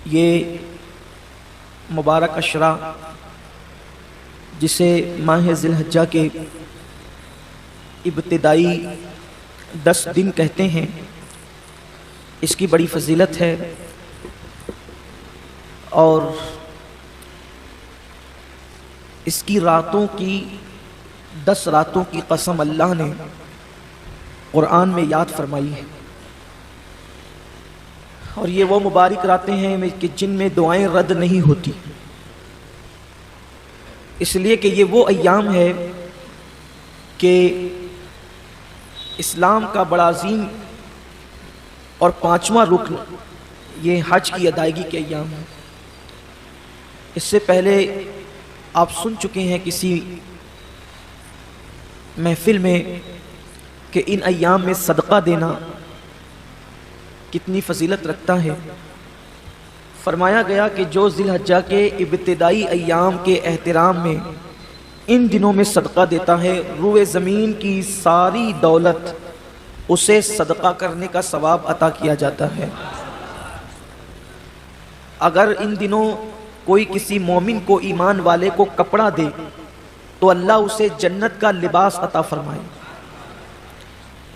یہ مبارک عشرہ جسے ماہ ذی الحجہ کے ابتدائی 10 دن کہتے ہیں، اس کی بڑی فضیلت ہے، اور اس کی راتوں کی 10 راتوں کی قسم اللہ نے قرآن میں یاد فرمائی ہے، اور یہ وہ مبارک راتیں ہیں کہ جن میں دعائیں رد نہیں ہوتی، اس لیے کہ یہ وہ ایام ہے کہ اسلام کا بڑا عظیم اور 5واں رکن یہ حج کی ادائیگی کے ایام ہیں۔ اس سے پہلے آپ سن چکے ہیں کسی محفل میں کہ ان ایام میں صدقہ دینا کتنی فضیلت رکھتا ہے۔ فرمایا گیا کہ جو ذی الحجہ کے ابتدائی ایام کے احترام میں ان دنوں میں صدقہ دیتا ہے، روئے زمین کی ساری دولت اسے صدقہ کرنے کا ثواب عطا کیا جاتا ہے۔ اگر ان دنوں کوئی کسی مومن کو، ایمان والے کو کپڑا دے تو اللہ اسے جنت کا لباس عطا فرمائے۔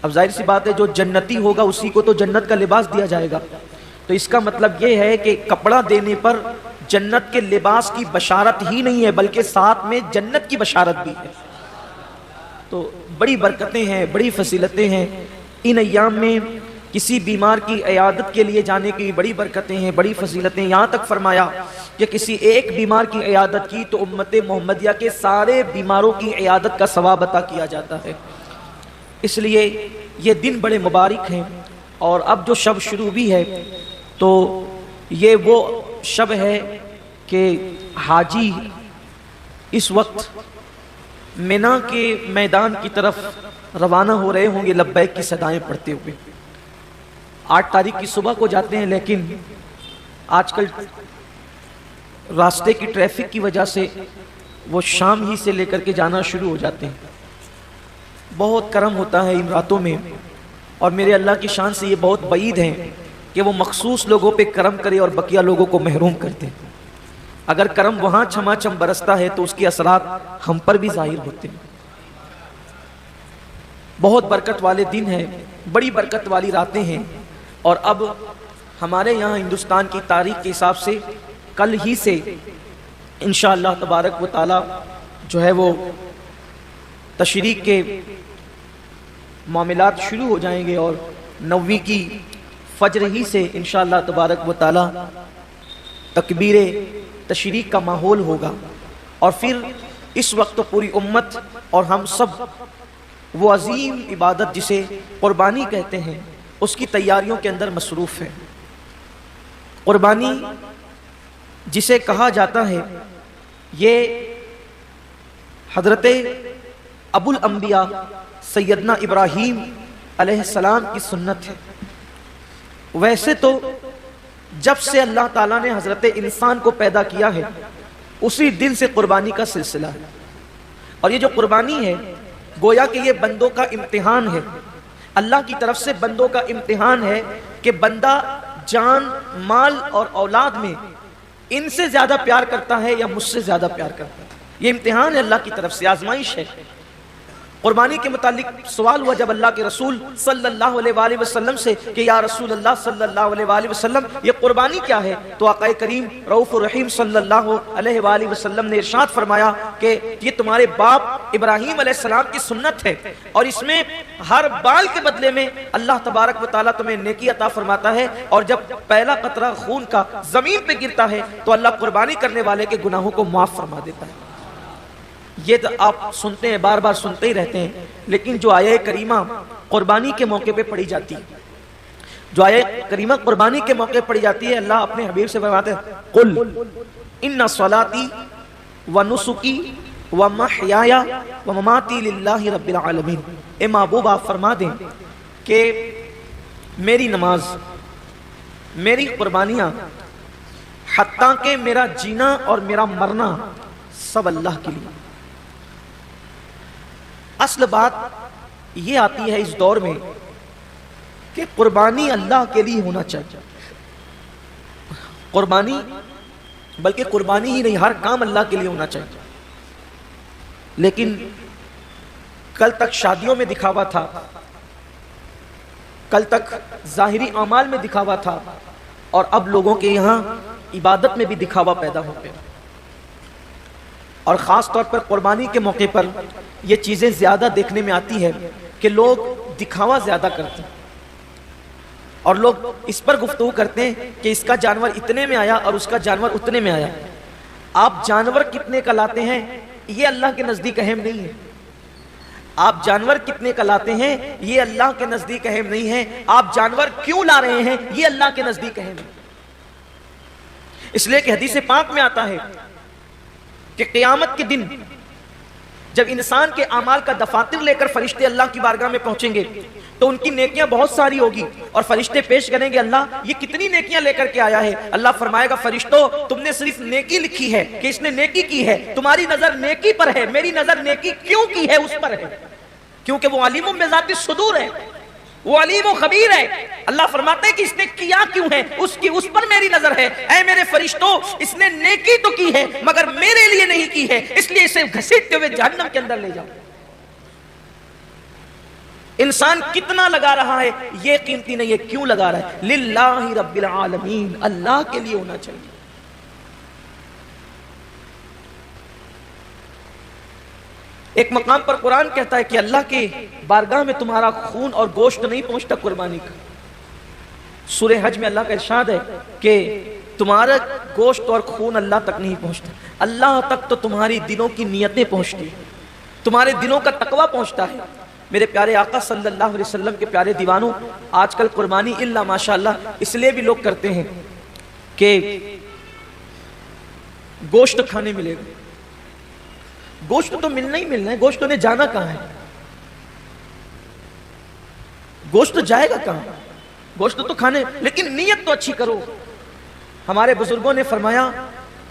اب ظاہر سی بات ہے جو جنتی ہوگا اسی کو تو جنت کا لباس دیا جائے گا، تو اس کا مطلب یہ ہے کہ کپڑا دینے پر جنت کے لباس کی بشارت ہی نہیں ہے بلکہ ساتھ میں جنت کی بشارت بھی ہے۔ تو بڑی برکتیں ہیں، بڑی فضیلتیں ہیں ان ایام میں۔ کسی بیمار کی عیادت کے لیے جانے کی بڑی برکتیں ہیں، بڑی فضیلتیں۔ یہاں تک فرمایا کہ کسی ایک بیمار کی عیادت کی تو امت محمدیہ کے سارے بیماروں کی عیادت کا ثواب عطا کیا جاتا ہے۔ اس لیے یہ دن بڑے مبارک ہیں، اور اب جو شب شروع بھی ہے تو یہ وہ شب ہے کہ حاجی اس وقت منا کے میدان کی طرف روانہ ہو رہے ہوں گے لبیک کی صدائیں پڑھتے ہوئے۔ 8 تاریخ کی صبح کو جاتے ہیں، لیکن آج کل راستے کی ٹریفک کی وجہ سے وہ شام ہی سے لے کر کے جانا شروع ہو جاتے ہیں۔ بہت کرم ہوتا ہے ان راتوں میں، اور میرے اللہ کی شان سے یہ بہت بعید ہے کہ وہ مخصوص لوگوں پہ کرم کرے اور بقیہ لوگوں کو محروم کر دے۔ اگر کرم وہاں چھما چھم برستا ہے تو اس کے اثرات ہم پر بھی ظاہر ہوتے ہیں۔ بہت برکت والے دن ہیں، بڑی برکت والی راتیں ہیں، اور اب ہمارے یہاں ہندوستان کی تاریخ کے حساب سے کل ہی سے انشاءاللہ تبارک و تعالی جو ہے وہ تشریق کے معاملات شروع ہو جائیں گے، اور 9ویں کی فجر ہی سے انشاءاللہ تبارک و تعالی تکبیر تشریق کا ماحول ہوگا، اور پھر اس وقت پوری امت اور ہم سب وہ عظیم عبادت جسے قربانی کہتے ہیں اس کی تیاریوں کے اندر مصروف ہیں۔ قربانی جسے کہا جاتا ہے یہ حضرت ابو الانبیاء سیدنا ابراہیم علیہ السلام کی سنت ہے۔ ویسے تو جب سے اللہ تعالیٰ نے حضرت انسان کو پیدا کیا ہے اسی دن سے قربانی کا سلسلہ ہے، اور یہ جو قربانی ہے گویا کہ یہ بندوں کا امتحان ہے، اللہ کی طرف سے بندوں کا امتحان ہے کہ بندہ جان، مال اور اولاد میں ان سے زیادہ پیار کرتا ہے یا مجھ سے زیادہ پیار کرتا ہے۔ یہ امتحان ہے اللہ کی طرف سے، آزمائش ہے۔ قربانی کے متعلق سوال ہوا جب اللہ کے رسول صلی اللہ علیہ وآلہ وسلم سے کہ یا رسول اللہ صلی اللہ علیہ وآلہ وسلم یہ قربانی کیا ہے، تو آقا کریم رؤوف الرحیم صلی اللہ علیہ وآلہ وسلم نے ارشاد فرمایا کہ یہ تمہارے باپ ابراہیم علیہ السلام کی سنت ہے، اور اس میں ہر بال کے بدلے میں اللہ تبارک و تعالیٰ تمہیں نیکی عطا فرماتا ہے، اور جب پہلا قطرہ خون کا زمین پہ گرتا ہے تو اللہ قربانی کرنے والے کے گناہوں کو معاف فرما دیتا ہے۔ یہ تو آپ سنتے ہیں، بار بار سنتے ہی رہتے ہیں، لیکن جو آیہ کریمہ قربانی کے موقع پہ پڑھی جاتی ہے، جو آیہ کریمہ قربانی کے موقع پڑھی جاتی ہے، اللہ اپنے حبیب سے فرماتے ہیں قل ان صلاتی ونسکی ومحیای ومماتی للہ رب العالمین۔ اے محبوب آپ فرما دیں کہ میری نماز، میری قربانیاں، حتیٰ کہ میرا جینا اور میرا مرنا سب اللہ کے لیے۔ اصل بات یہ آتی ہے اس دور میں کہ قربانی اللہ کے لیے ہونا چاہیے۔ قربانی، بلکہ قربانی ہی نہیں، ہر کام اللہ کے لیے ہونا چاہیے. لیکن کل تک شادیوں میں دکھاوا تھا، کل تک ظاہری اعمال میں دکھاوا تھا، اور اب لوگوں کے یہاں عبادت میں بھی دکھاوا پیدا ہو گیا. اور خاص طور پر قربانی کے موقع پر یہ چیزیں زیادہ دیکھنے میں آتی ہے کہ لوگ دکھاوا زیادہ کرتے ہیں، اور لوگ اس پر گفتگو کرتے ہیں کہ اس کا جانور اتنے میں آیا اور اس کا جانور اتنے میں آیا. آپ جانور کتنے کا لاتے ہیں یہ اللہ کے نزدیک اہم نہیں ہے. آپ جانور کتنے کا لاتے ہیں یہ اللہ کے نزدیک اہم نہیں ہے. آپ جانور کیوں لا رہے ہیں یہ اللہ کے نزدیک اہم ہے. اس لیے کہ حدیث پاک میں آتا ہے کہ قیامت کے دن جب انسان کے اعمال کا دفاتر لے کر فرشتے اللہ کی بارگاہ میں پہنچیں گے تو ان کی نیکیاں بہت ساری ہوگی، اور فرشتے پیش کریں گے اللہ یہ کتنی نیکیاں لے کر کے آیا ہے. اللہ فرمائے گا فرشتوں تم نے صرف نیکی لکھی ہے کہ اس نے نیکی کی ہے، تمہاری نظر نیکی پر ہے، میری نظر نیکی کیوں کی ہے اس پر ہے، کیونکہ وہ علیم بذات الصدور ہے، وہ علیم و خبیر ہے. اللہ فرماتے ہیں کہ اس نے کیا کیوں ہے، اس پر میری نظر ہے. اے میرے فرشتوں اس نے نیکی تو کی ہے مگر میرے لیے نہیں کی ہے، اس لیے اسے گھسیٹتے ہوئے جہنم کے اندر لے جاؤ. انسان کتنا لگا رہا ہے یہ قیمتی نہیں ہے، کیوں لگا رہا ہے؟ للہ رب العالمین، اللہ کے لیے ہونا چاہیے. ایک مقام پر قرآن کہتا ہے کہ اللہ کے بارگاہ میں تمہارا خون اور گوشت نہیں پہنچتا قربانی کا. سورہ حج میں اللہ کا ارشاد ہے کہ تمہارا گوشت اور خون اللہ تک نہیں پہنچتا، اللہ تک تو تمہاری دلوں کی نیتیں پہنچتی، تمہارے دلوں کا تقوی پہنچتا ہے. میرے پیارے آقا صلی اللہ علیہ وسلم کے پیارے دیوانوں، آج کل قربانی اللہ ماشاءاللہ اس لیے بھی لوگ کرتے ہیں کہ گوشت کھانے ملے گا. گوشت تو ملنا ہی ملنا ہے، گوشت نے جانا کہاں ہے؟ گوشت جائے گا کہاں؟ گوشت تو کھانے، لیکن نیت تو اچھی کرو. ہمارے بزرگوں نے فرمایا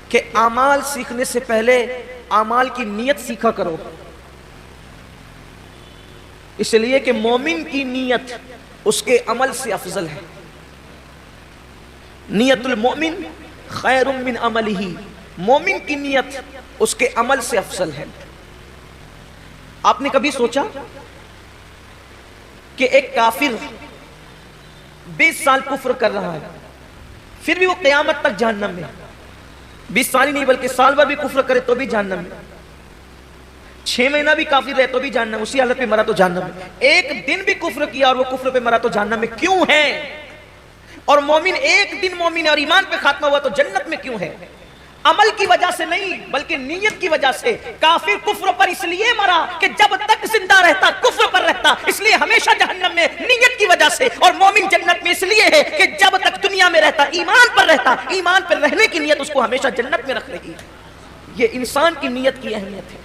کہ اعمال سیکھنے سے پہلے اعمال کی نیت سیکھا کرو، اس لیے کہ مومن کی نیت اس کے عمل سے افضل ہے. نیت المؤمن خیر من عملہ، مومن کی نیت اس کے عمل سے افضل ہے. آپ نے کبھی سوچا کہ ایک کافر 20 سال کفر کر رہا ہے پھر بھی وہ قیامت تک جہنم میں، 20 سال ہی نہیں بلکہ سال بھر بھی کفر کرے تو بھی جہنم میں، 6 مہینہ بھی کافر رہے تو بھی جہنم، اسی حالت پہ مرا تو جہنم میں، ایک دن بھی کفر کیا اور وہ کفر پہ مرا تو جہنم میں. کیوں ہے؟ اور مومن ایک دن مومن اور ایمان پہ خاتمہ ہوا تو جنت میں کیوں ہے؟ عمل کی وجہ سے نہیں بلکہ نیت کی وجہ سے. کافر کفر پر اس لیے مرا کہ جب تک زندہ رہتا کفر پر رہتا، اس لیے ہمیشہ جہنم میں نیت کی وجہ سے. اور مومن جنت میں اس لیے ہے کہ جب تک دنیا میں رہتا ایمان پر رہتا، ایمان پر رہنے کی نیت اس کو ہمیشہ جنت میں رکھنے کی. یہ انسان کی نیت کی اہمیت ہے،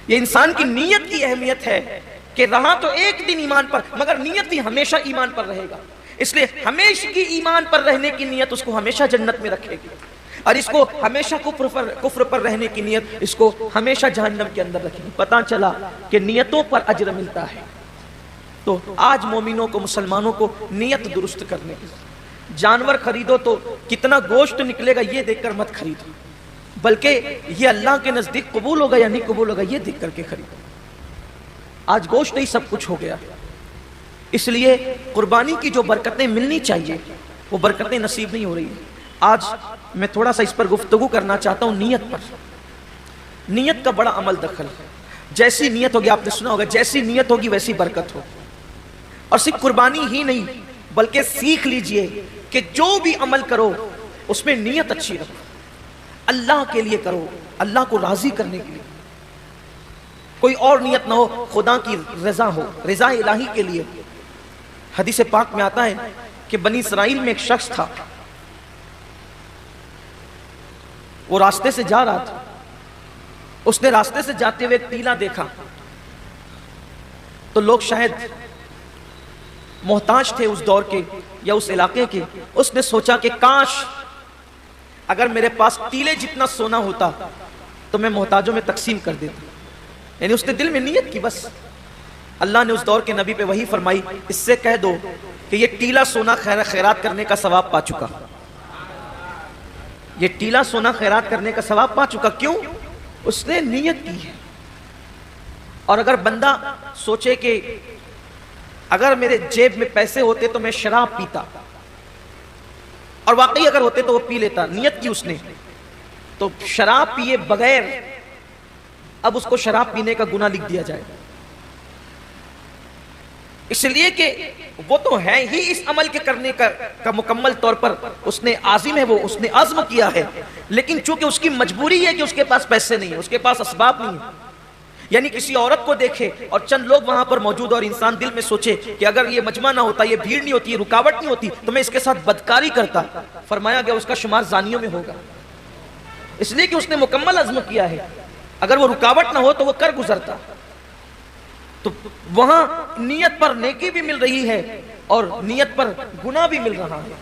یہ انسان کی نیت کی اہمیت ہے کہ رہا تو ایک دن ایمان پر مگر نیت بھی ہمیشہ ایمان پر رہے گا. اس لیے ہمیشہ کی ایمان پر رہنے کی نیت اس کو ہمیشہ جنت میں رکھے گی، اور اس کو ہمیشہ کفر پر رہنے کی نیت اس کو ہمیشہ جہنم کے اندر رکھے گی. پتہ چلا کہ نیتوں پر اجر ملتا ہے. تو آج مومنوں کو، مسلمانوں کو نیت درست کرنے کی. جانور خریدو تو کتنا گوشت نکلے گا یہ دیکھ کر مت خریدو، بلکہ یہ اللہ کے نزدیک قبول ہوگا یا نہیں قبول ہوگا یہ دیکھ کر کے خریدو. آج گوشت ہی سب کچھ ہو گیا، اس لیے قربانی کی جو برکتیں ملنی چاہیے وہ برکتیں نصیب نہیں ہو رہی ہیں. آج میں تھوڑا سا اس پر گفتگو کرنا چاہتا ہوں، نیت پر. نیت کا بڑا عمل دخل ہے. جیسی نیت ہوگی، آپ نے سنا ہوگا جیسی نیت ہوگی ویسی برکت ہو. اور صرف قربانی ہی نہیں بلکہ سیکھ لیجئے کہ جو بھی عمل کرو اس میں نیت اچھی رکھو، اللہ کے لیے کرو، اللہ کو راضی کرنے کے لیے. کوئی اور نیت نہ ہو، خدا کی رضا ہو، رضا الہی کے لیے. حدیث پاک میں آتا ہے کہ بنی اسرائیل میں ایک شخص تھا، وہ راستے سے جا رہا تھا. اس نے راستے سے جاتے ہوئے ایک ٹیلا دیکھا تو لوگ شاید محتاج تھے اس دور کے یا اس علاقے کے. اس نے سوچا کہ کاش اگر میرے پاس ٹیلے جتنا سونا ہوتا تو میں محتاجوں میں تقسیم کر دیتا. یعنی اس نے دل میں نیت کی. بس اللہ نے اس دور کے نبی پہ وحی فرمائی، اس سے کہہ دو کہ یہ ٹیلا سونا خیرات کرنے کا ثواب پا چکا. یہ ٹیلا سونا خیرات کرنے کا ثواب پا چکا. کیوں؟ اس نے نیت کی ہے. اور اگر بندہ سوچے کہ اگر میرے جیب میں پیسے ہوتے تو میں شراب پیتا، اور واقعی اگر ہوتے تو وہ پی لیتا، نیت کی اس نے، تو شراب پیے بغیر اب اس کو شراب پینے کا گناہ لکھ دیا جائے. اس لیے کہ وہ تو ہے ہی اس عمل کے کرنے کا مکمل طور پر اس نے عازم ہے، وہ اس نے عزم کیا ہے، لیکن چونکہ اس کی مجبوری ہے کہ اس کے پاس پیسے نہیں ہیں، اس کے پاس اسباب نہیں ہیں. یعنی کسی عورت کو دیکھے اور چند لوگ وہاں پر موجود اور انسان دل میں سوچے کہ اگر یہ مجمع نہ ہوتا، یہ بھیڑ نہیں ہوتی، یہ رکاوٹ نہیں ہوتی تو میں اس کے ساتھ بدکاری کرتا. فرمایا گیا اس کا شمار زانیوں میں ہوگا، اس لیے کہ اس نے مکمل عزم کیا ہے. اگر وہ رکاوٹ نہ ہو تو وہ کر گزرتا. تو وہاں نیت پر نیکی بھی مل رہی ہے اور نیت پر گناہ بھی مل رہا ہے.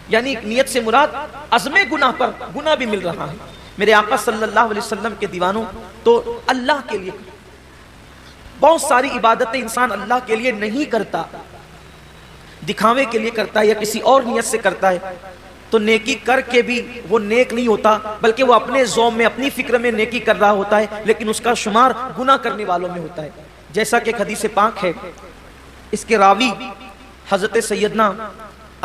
یعنی نیت سے مراد عزم گناہ پر گناہ بھی مل رہا ہے. میرے آقا صلی اللہ علیہ وسلم کے دیوانوں، تو اللہ کے لیے بہت ساری عبادتیں انسان اللہ کے لیے نہیں کرتا، دکھاوے کے لیے کرتا ہے یا کسی اور نیت سے کرتا ہے، تو نیکی کر کے بھی وہ نیک نہیں ہوتا، بلکہ وہ اپنے ذوم میں اپنی فکر میں نیکی کر رہا ہوتا ہے، لیکن اس کا شمار گناہ کرنے والوں میں ہوتا ہے. جیسا کہ حدیث پاک ہے، اس کے راوی حضرت سیدنا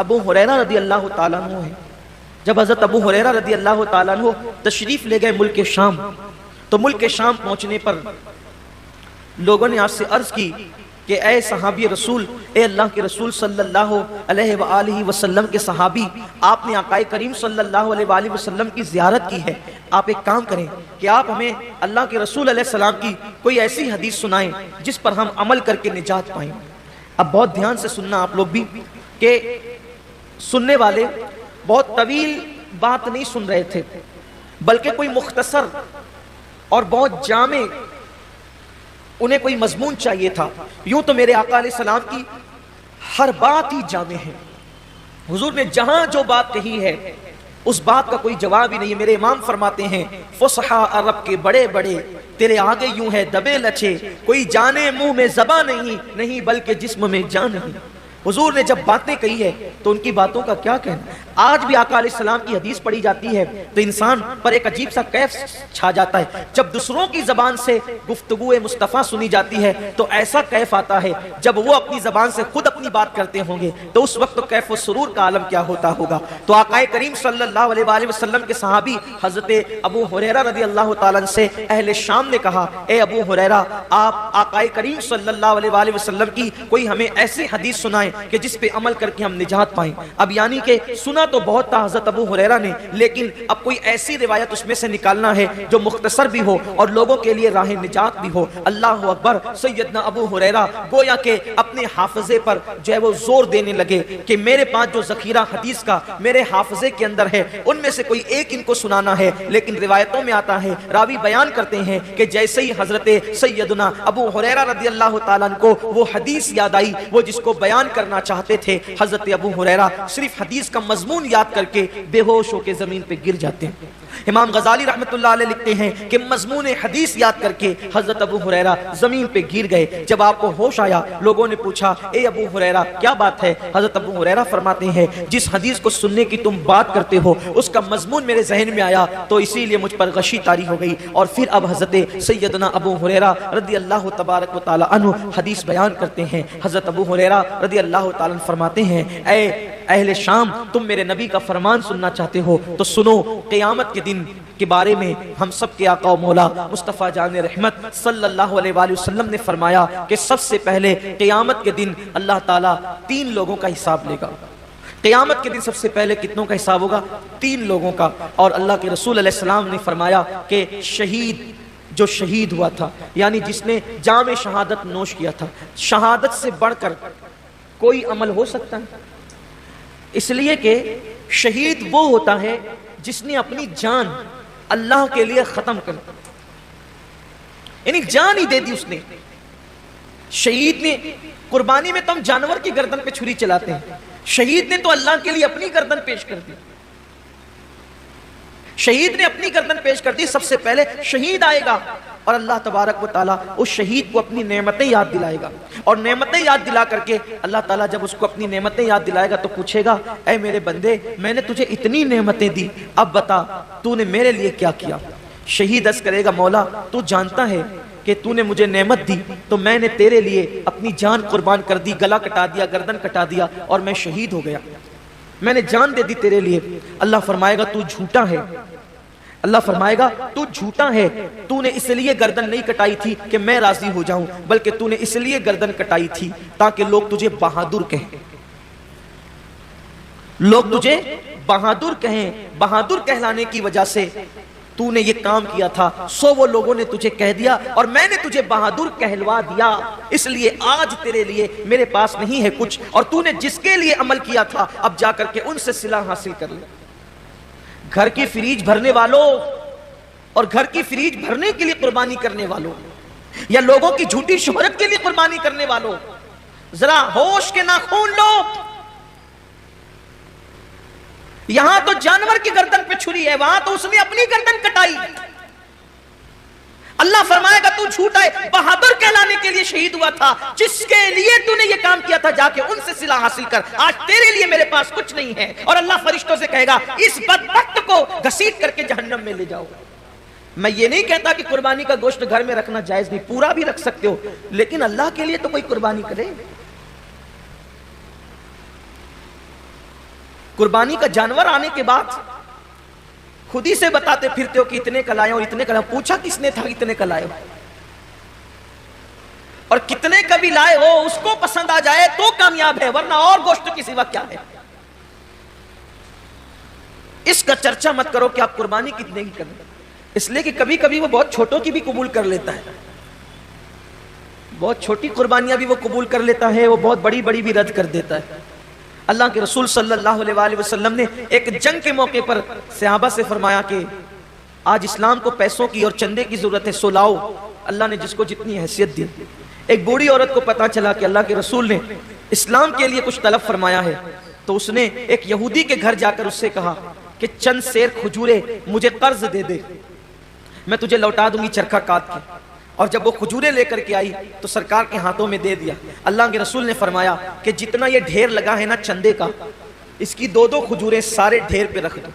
ابو ہریرہ رضی اللہ تعالیٰ عنہ ہے. جب حضرت ابو ہریرہ رضی اللہ تعالیٰ عنہ تشریف لے گئے ملک شام، تو ملک شام پہنچنے پر لوگوں نے آپ سے عرض کی کہ اے صحابی رسول، اے اللہ کے رسول صلی اللہ علیہ وآلہ وسلم کے صحابی، آپ نے آقا کریم صلی اللہ علیہ وآلہ وسلم کی زیارت کی ہے، آپ ایک کام کریں کہ آپ ہمیں اللہ کے رسول علیہ السلام کی کوئی ایسی حدیث سنائیں جس پر ہم عمل کر کے نجات پائیں. اب بہت دھیان سے سننا آپ لوگ بھی، کہ سننے والے بہت طویل بات نہیں سن رہے تھے، بلکہ کوئی مختصر اور بہت جامع انہیں کوئی مضمون چاہیے تھا. یوں تو میرے آقا علیہ السلام کی ہر بات ہی جامع ہے، حضور نے جہاں جو بات کہی ہے اس بات کا کوئی جواب ہی نہیں ہے. میرے امام فرماتے ہیں فصحا عرب کے بڑے بڑے تیرے آگے یوں ہے دبے لچے، کوئی جانے منہ میں زباں نہیں بلکہ جسم میں جان نہیں. حضور نے جب باتیں کہی ہے تو ان کی باتوں کا کیا کہنا. آج بھی آقا علیہ السلام کی حدیث پڑھی جاتی ہے تو انسان پر ایک عجیب سا کیف چھا جاتا ہے. جب دوسروں کی زبان سے گفتگو مصطفیٰ سنی جاتی ہے تو ایسا کیف آتا ہے، جب وہ اپنی زبان سے خود اپنی بات کرتے ہوں گے تو اس وقت تو کیف و سرور کا عالم کیا ہوتا ہوگا. تو آقا کریم صلی اللہ علیہ وآلہ وسلم کے صحابی حضرت ابو ہریرہ رضی اللہ تعالیٰ عنہ سے اہل شام نے کہا، اے ابو ہریرہ، آپ آقا کریم صلی اللہ علیہ وآلہ وسلم کی کوئی ہمیں ایسی حدیث سنائیں کہ جس پہ عمل کر کے ہم نجات پائیں. اب یعنی کہ سنا تو بہت تھا حضرت ابو ہریرہ نے، لیکن اب کوئی ایسی روایت اس میں سے نکالنا ہے جو مختصر بھی ہو اور لوگوں کے لیے راہ نجات بھی ہو. اللہ اکبر. سیدنا ابو ہریرہ گویا کہ اپنے حافظے پر جو ہے وہ زور دینے لگے کہ میرے پاس جو ذخیرہ حدیث کا میرے حافظے کے اندر ہے ان میں سے کوئی ایک ان کو سنانا ہے. لیکن روایتوں میں آتا ہے، راوی بیان کرتے ہیں کہ جیسے ہی حضرت سیدنا ابو ہریرہ رضی اللہ تعالیٰ عنہ کو وہ حدیث یاد آئی وہ جس کو بیان کرنا چاہتے تھے، حضرت ابو ہریرہ صرف حدیث کا مضمون یاد کر کے بے ہوش ہو کے زمین پہ گر جاتے ہیں. امام غزالی رحمت اللہ علیہ لکھتے ہیں کہ مضمون حدیث یاد کر کے حضرت ابو ہریرہ زمین پہ گر گئے. جب آپ کو ہوش آیا لوگوں نے پوچھا، اے ابو ہریرہ کیا بات ہے؟ حضرت ابو ہریرہ فرماتے ہیں جس حدیث کو سننے کی تم بات کرتے ہو اس کا مضمون میرے ذہن میں آیا تو اسی لیے مجھ پر غشی طاری ہو گئی. اور پھر اب حضرت سیدنا ابو ہریرہ رضی اللہ تبارک و تعالی عنہ حدیث بیان کرتے ہیں. حضرت ابو ہریرہ رضی اللہ تعالی عنہ فرماتے ہیں، اے اہل شام، تم میرے نبی کا فرمان سننا چاہتے ہو تو سنو. قیامت کے دن کے بارے میں ہم سب کے آقا و مولا مصطفیٰ جان رحمت صلی اللہ علیہ وآلہ وسلم نے فرمایا کہ سب سے پہلے قیامت کے دن اللہ تعالیٰ 3 لوگوں کا حساب لے گا. قیامت کے دن سب سے پہلے کتنوں کا حساب ہوگا؟ 3 لوگوں کا. اور اللہ کے رسول علیہ السلام نے فرمایا کہ شہید، جو شہید ہوا تھا، یعنی جس نے جام شہادت نوش کیا تھا. شہادت سے بڑھ کر کوئی عمل ہو سکتا ہے؟ اس لیے کہ شہید وہ ہوتا ہے جس نے اپنی جان اللہ کے لیے ختم کر دی، یعنی جان ہی دے دی اس نے. شہید نے قربانی میں تو ہم جانور کی گردن پہ چھری چلاتے ہیں، شہید نے تو اللہ کے لیے اپنی گردن پیش کر دی. شہید نے اپنی گردن پیش کر دی، سب سے پہلے شہید آئے گا اور اللہ تبارک و تعالیٰ اس شہید کو اپنی نعمتیں یاد دلائے گا، اور نعمتیں یاد دلا کر کے اللہ تعالیٰ جب اس کو اپنی نعمتیں یاد دلائے گا تو پوچھے گا اے میرے بندے، میں نے تجھے اتنی نعمتیں دی، اب بتا تو نے میرے لیے کیا کیا؟ شہید عرض کرے گا مولا تو جانتا ہے کہ تو نے مجھے نعمت دی تو میں نے تیرے لیے اپنی جان قربان کر دی، گلا کٹا دیا، گردن کٹا دیا اور میں شہید ہو گیا، میں نے جان دے دی تیرے لیے۔ اللہ فرمائے گا تو جھوٹا ہے، اللہ فرمائے گا تو جھوٹا ہے، تو نے اس لیے گردن نہیں کٹائی تھی کہ میں راضی ہو جاؤں، بلکہ تو نے اس لیے گردن کٹائی تھی تاکہ لوگ تجھے بہادر کہیں، لوگ تجھے بہادر کہیں، بہادر کہلانے کی وجہ سے تو نے یہ کام کیا تھا، سو وہ لوگوں نے تجھے کہہ دیا اور میں نے تجھے بہادر کہلوا دیا، اس لیے آج تیرے لیے میرے پاس نہیں ہے کچھ، اور تو نے جس کے لیے عمل کیا تھا اب جا کر کے ان سے صلہ حاصل کر لے۔ گھر کی فریج بھرنے والوں اور گھر کی فریج بھرنے کے لیے قربانی کرنے والوں، یا لوگوں کی جھوٹی شہرت کے لیے قربانی کرنے والوں، ذرا ہوش کے ناخن لو۔ یہاں تو جانور کی گردن پہ چھری ہے، وہاں تو اس نے اپنی گردن کٹائی۔ اللہ فرمائے گا تو جھوٹا ہے، بہادر کہلانے کے لیے شہید ہوا تھا، جس کے لیے تو نے یہ کام کیا تھا جا کے ان سے صلہ حاصل کر، آج تیرے لیے میرے پاس کچھ نہیں ہے۔ اور اللہ فرشتوں سے کہے گا اس بدبخت کو گھسیٹ کر کے جہنم میں لے جاؤ۔ میں یہ نہیں کہتا کہ قربانی کا گوشت گھر میں رکھنا جائز نہیں، پورا بھی رکھ سکتے ہو، لیکن اللہ کے لیے تو کوئی قربانی کرے۔ قربانی کا جانور آنے کے بعد خود ہی سے بتاتے پھرتے ہو کہ اتنے کا لائے اور اتنے کا لائے، پوچھا کس نے تھا اتنے کا لائے ہو؟ اور کتنے کا بھی لائے ہو اس کو پسند آ جائے تو کامیاب ہے، ورنہ اور گوشت کی سوا کیا ہے؟ اس کا چرچا مت کرو کہ آپ قربانی کتنے کی کریں، اس لیے کہ کبھی کبھی وہ بہت چھوٹوں کی بھی قبول کر لیتا ہے، بہت چھوٹی قربانیاں بھی وہ قبول کر لیتا ہے، وہ بہت بڑی بڑی بھی رد کر دیتا ہے۔ اللہ کے رسول صلی اللہ علیہ وآلہ وسلم نے ایک جنگ کے موقع پر صحابہ سے فرمایا کہ آج اسلام کو پیسوں کی اور چندے کی ضرورت ہے، سو لاؤ، اللہ نے جس کو جتنی حیثیت دی۔ ایک بوڑھی عورت کو پتا چلا کہ اللہ کے رسول نے اسلام کے لیے کچھ طلب فرمایا ہے، تو اس نے ایک یہودی کے گھر جا کر اس سے کہا کہ چند سیر کھجورے مجھے قرض دے دے، میں تجھے لوٹا دوں گی چرخہ کاٹ کے۔ اور جب وہ کھجورے لے کر کے آئی تو سرکار کے ہاتھوں میں دے دیا۔ اللہ کے رسول نے فرمایا کہ جتنا یہ ڈھیر لگا ہے نا چندے کا، اس کی دو دو کھجوریں سارے ڈھیر پہ رکھ دو۔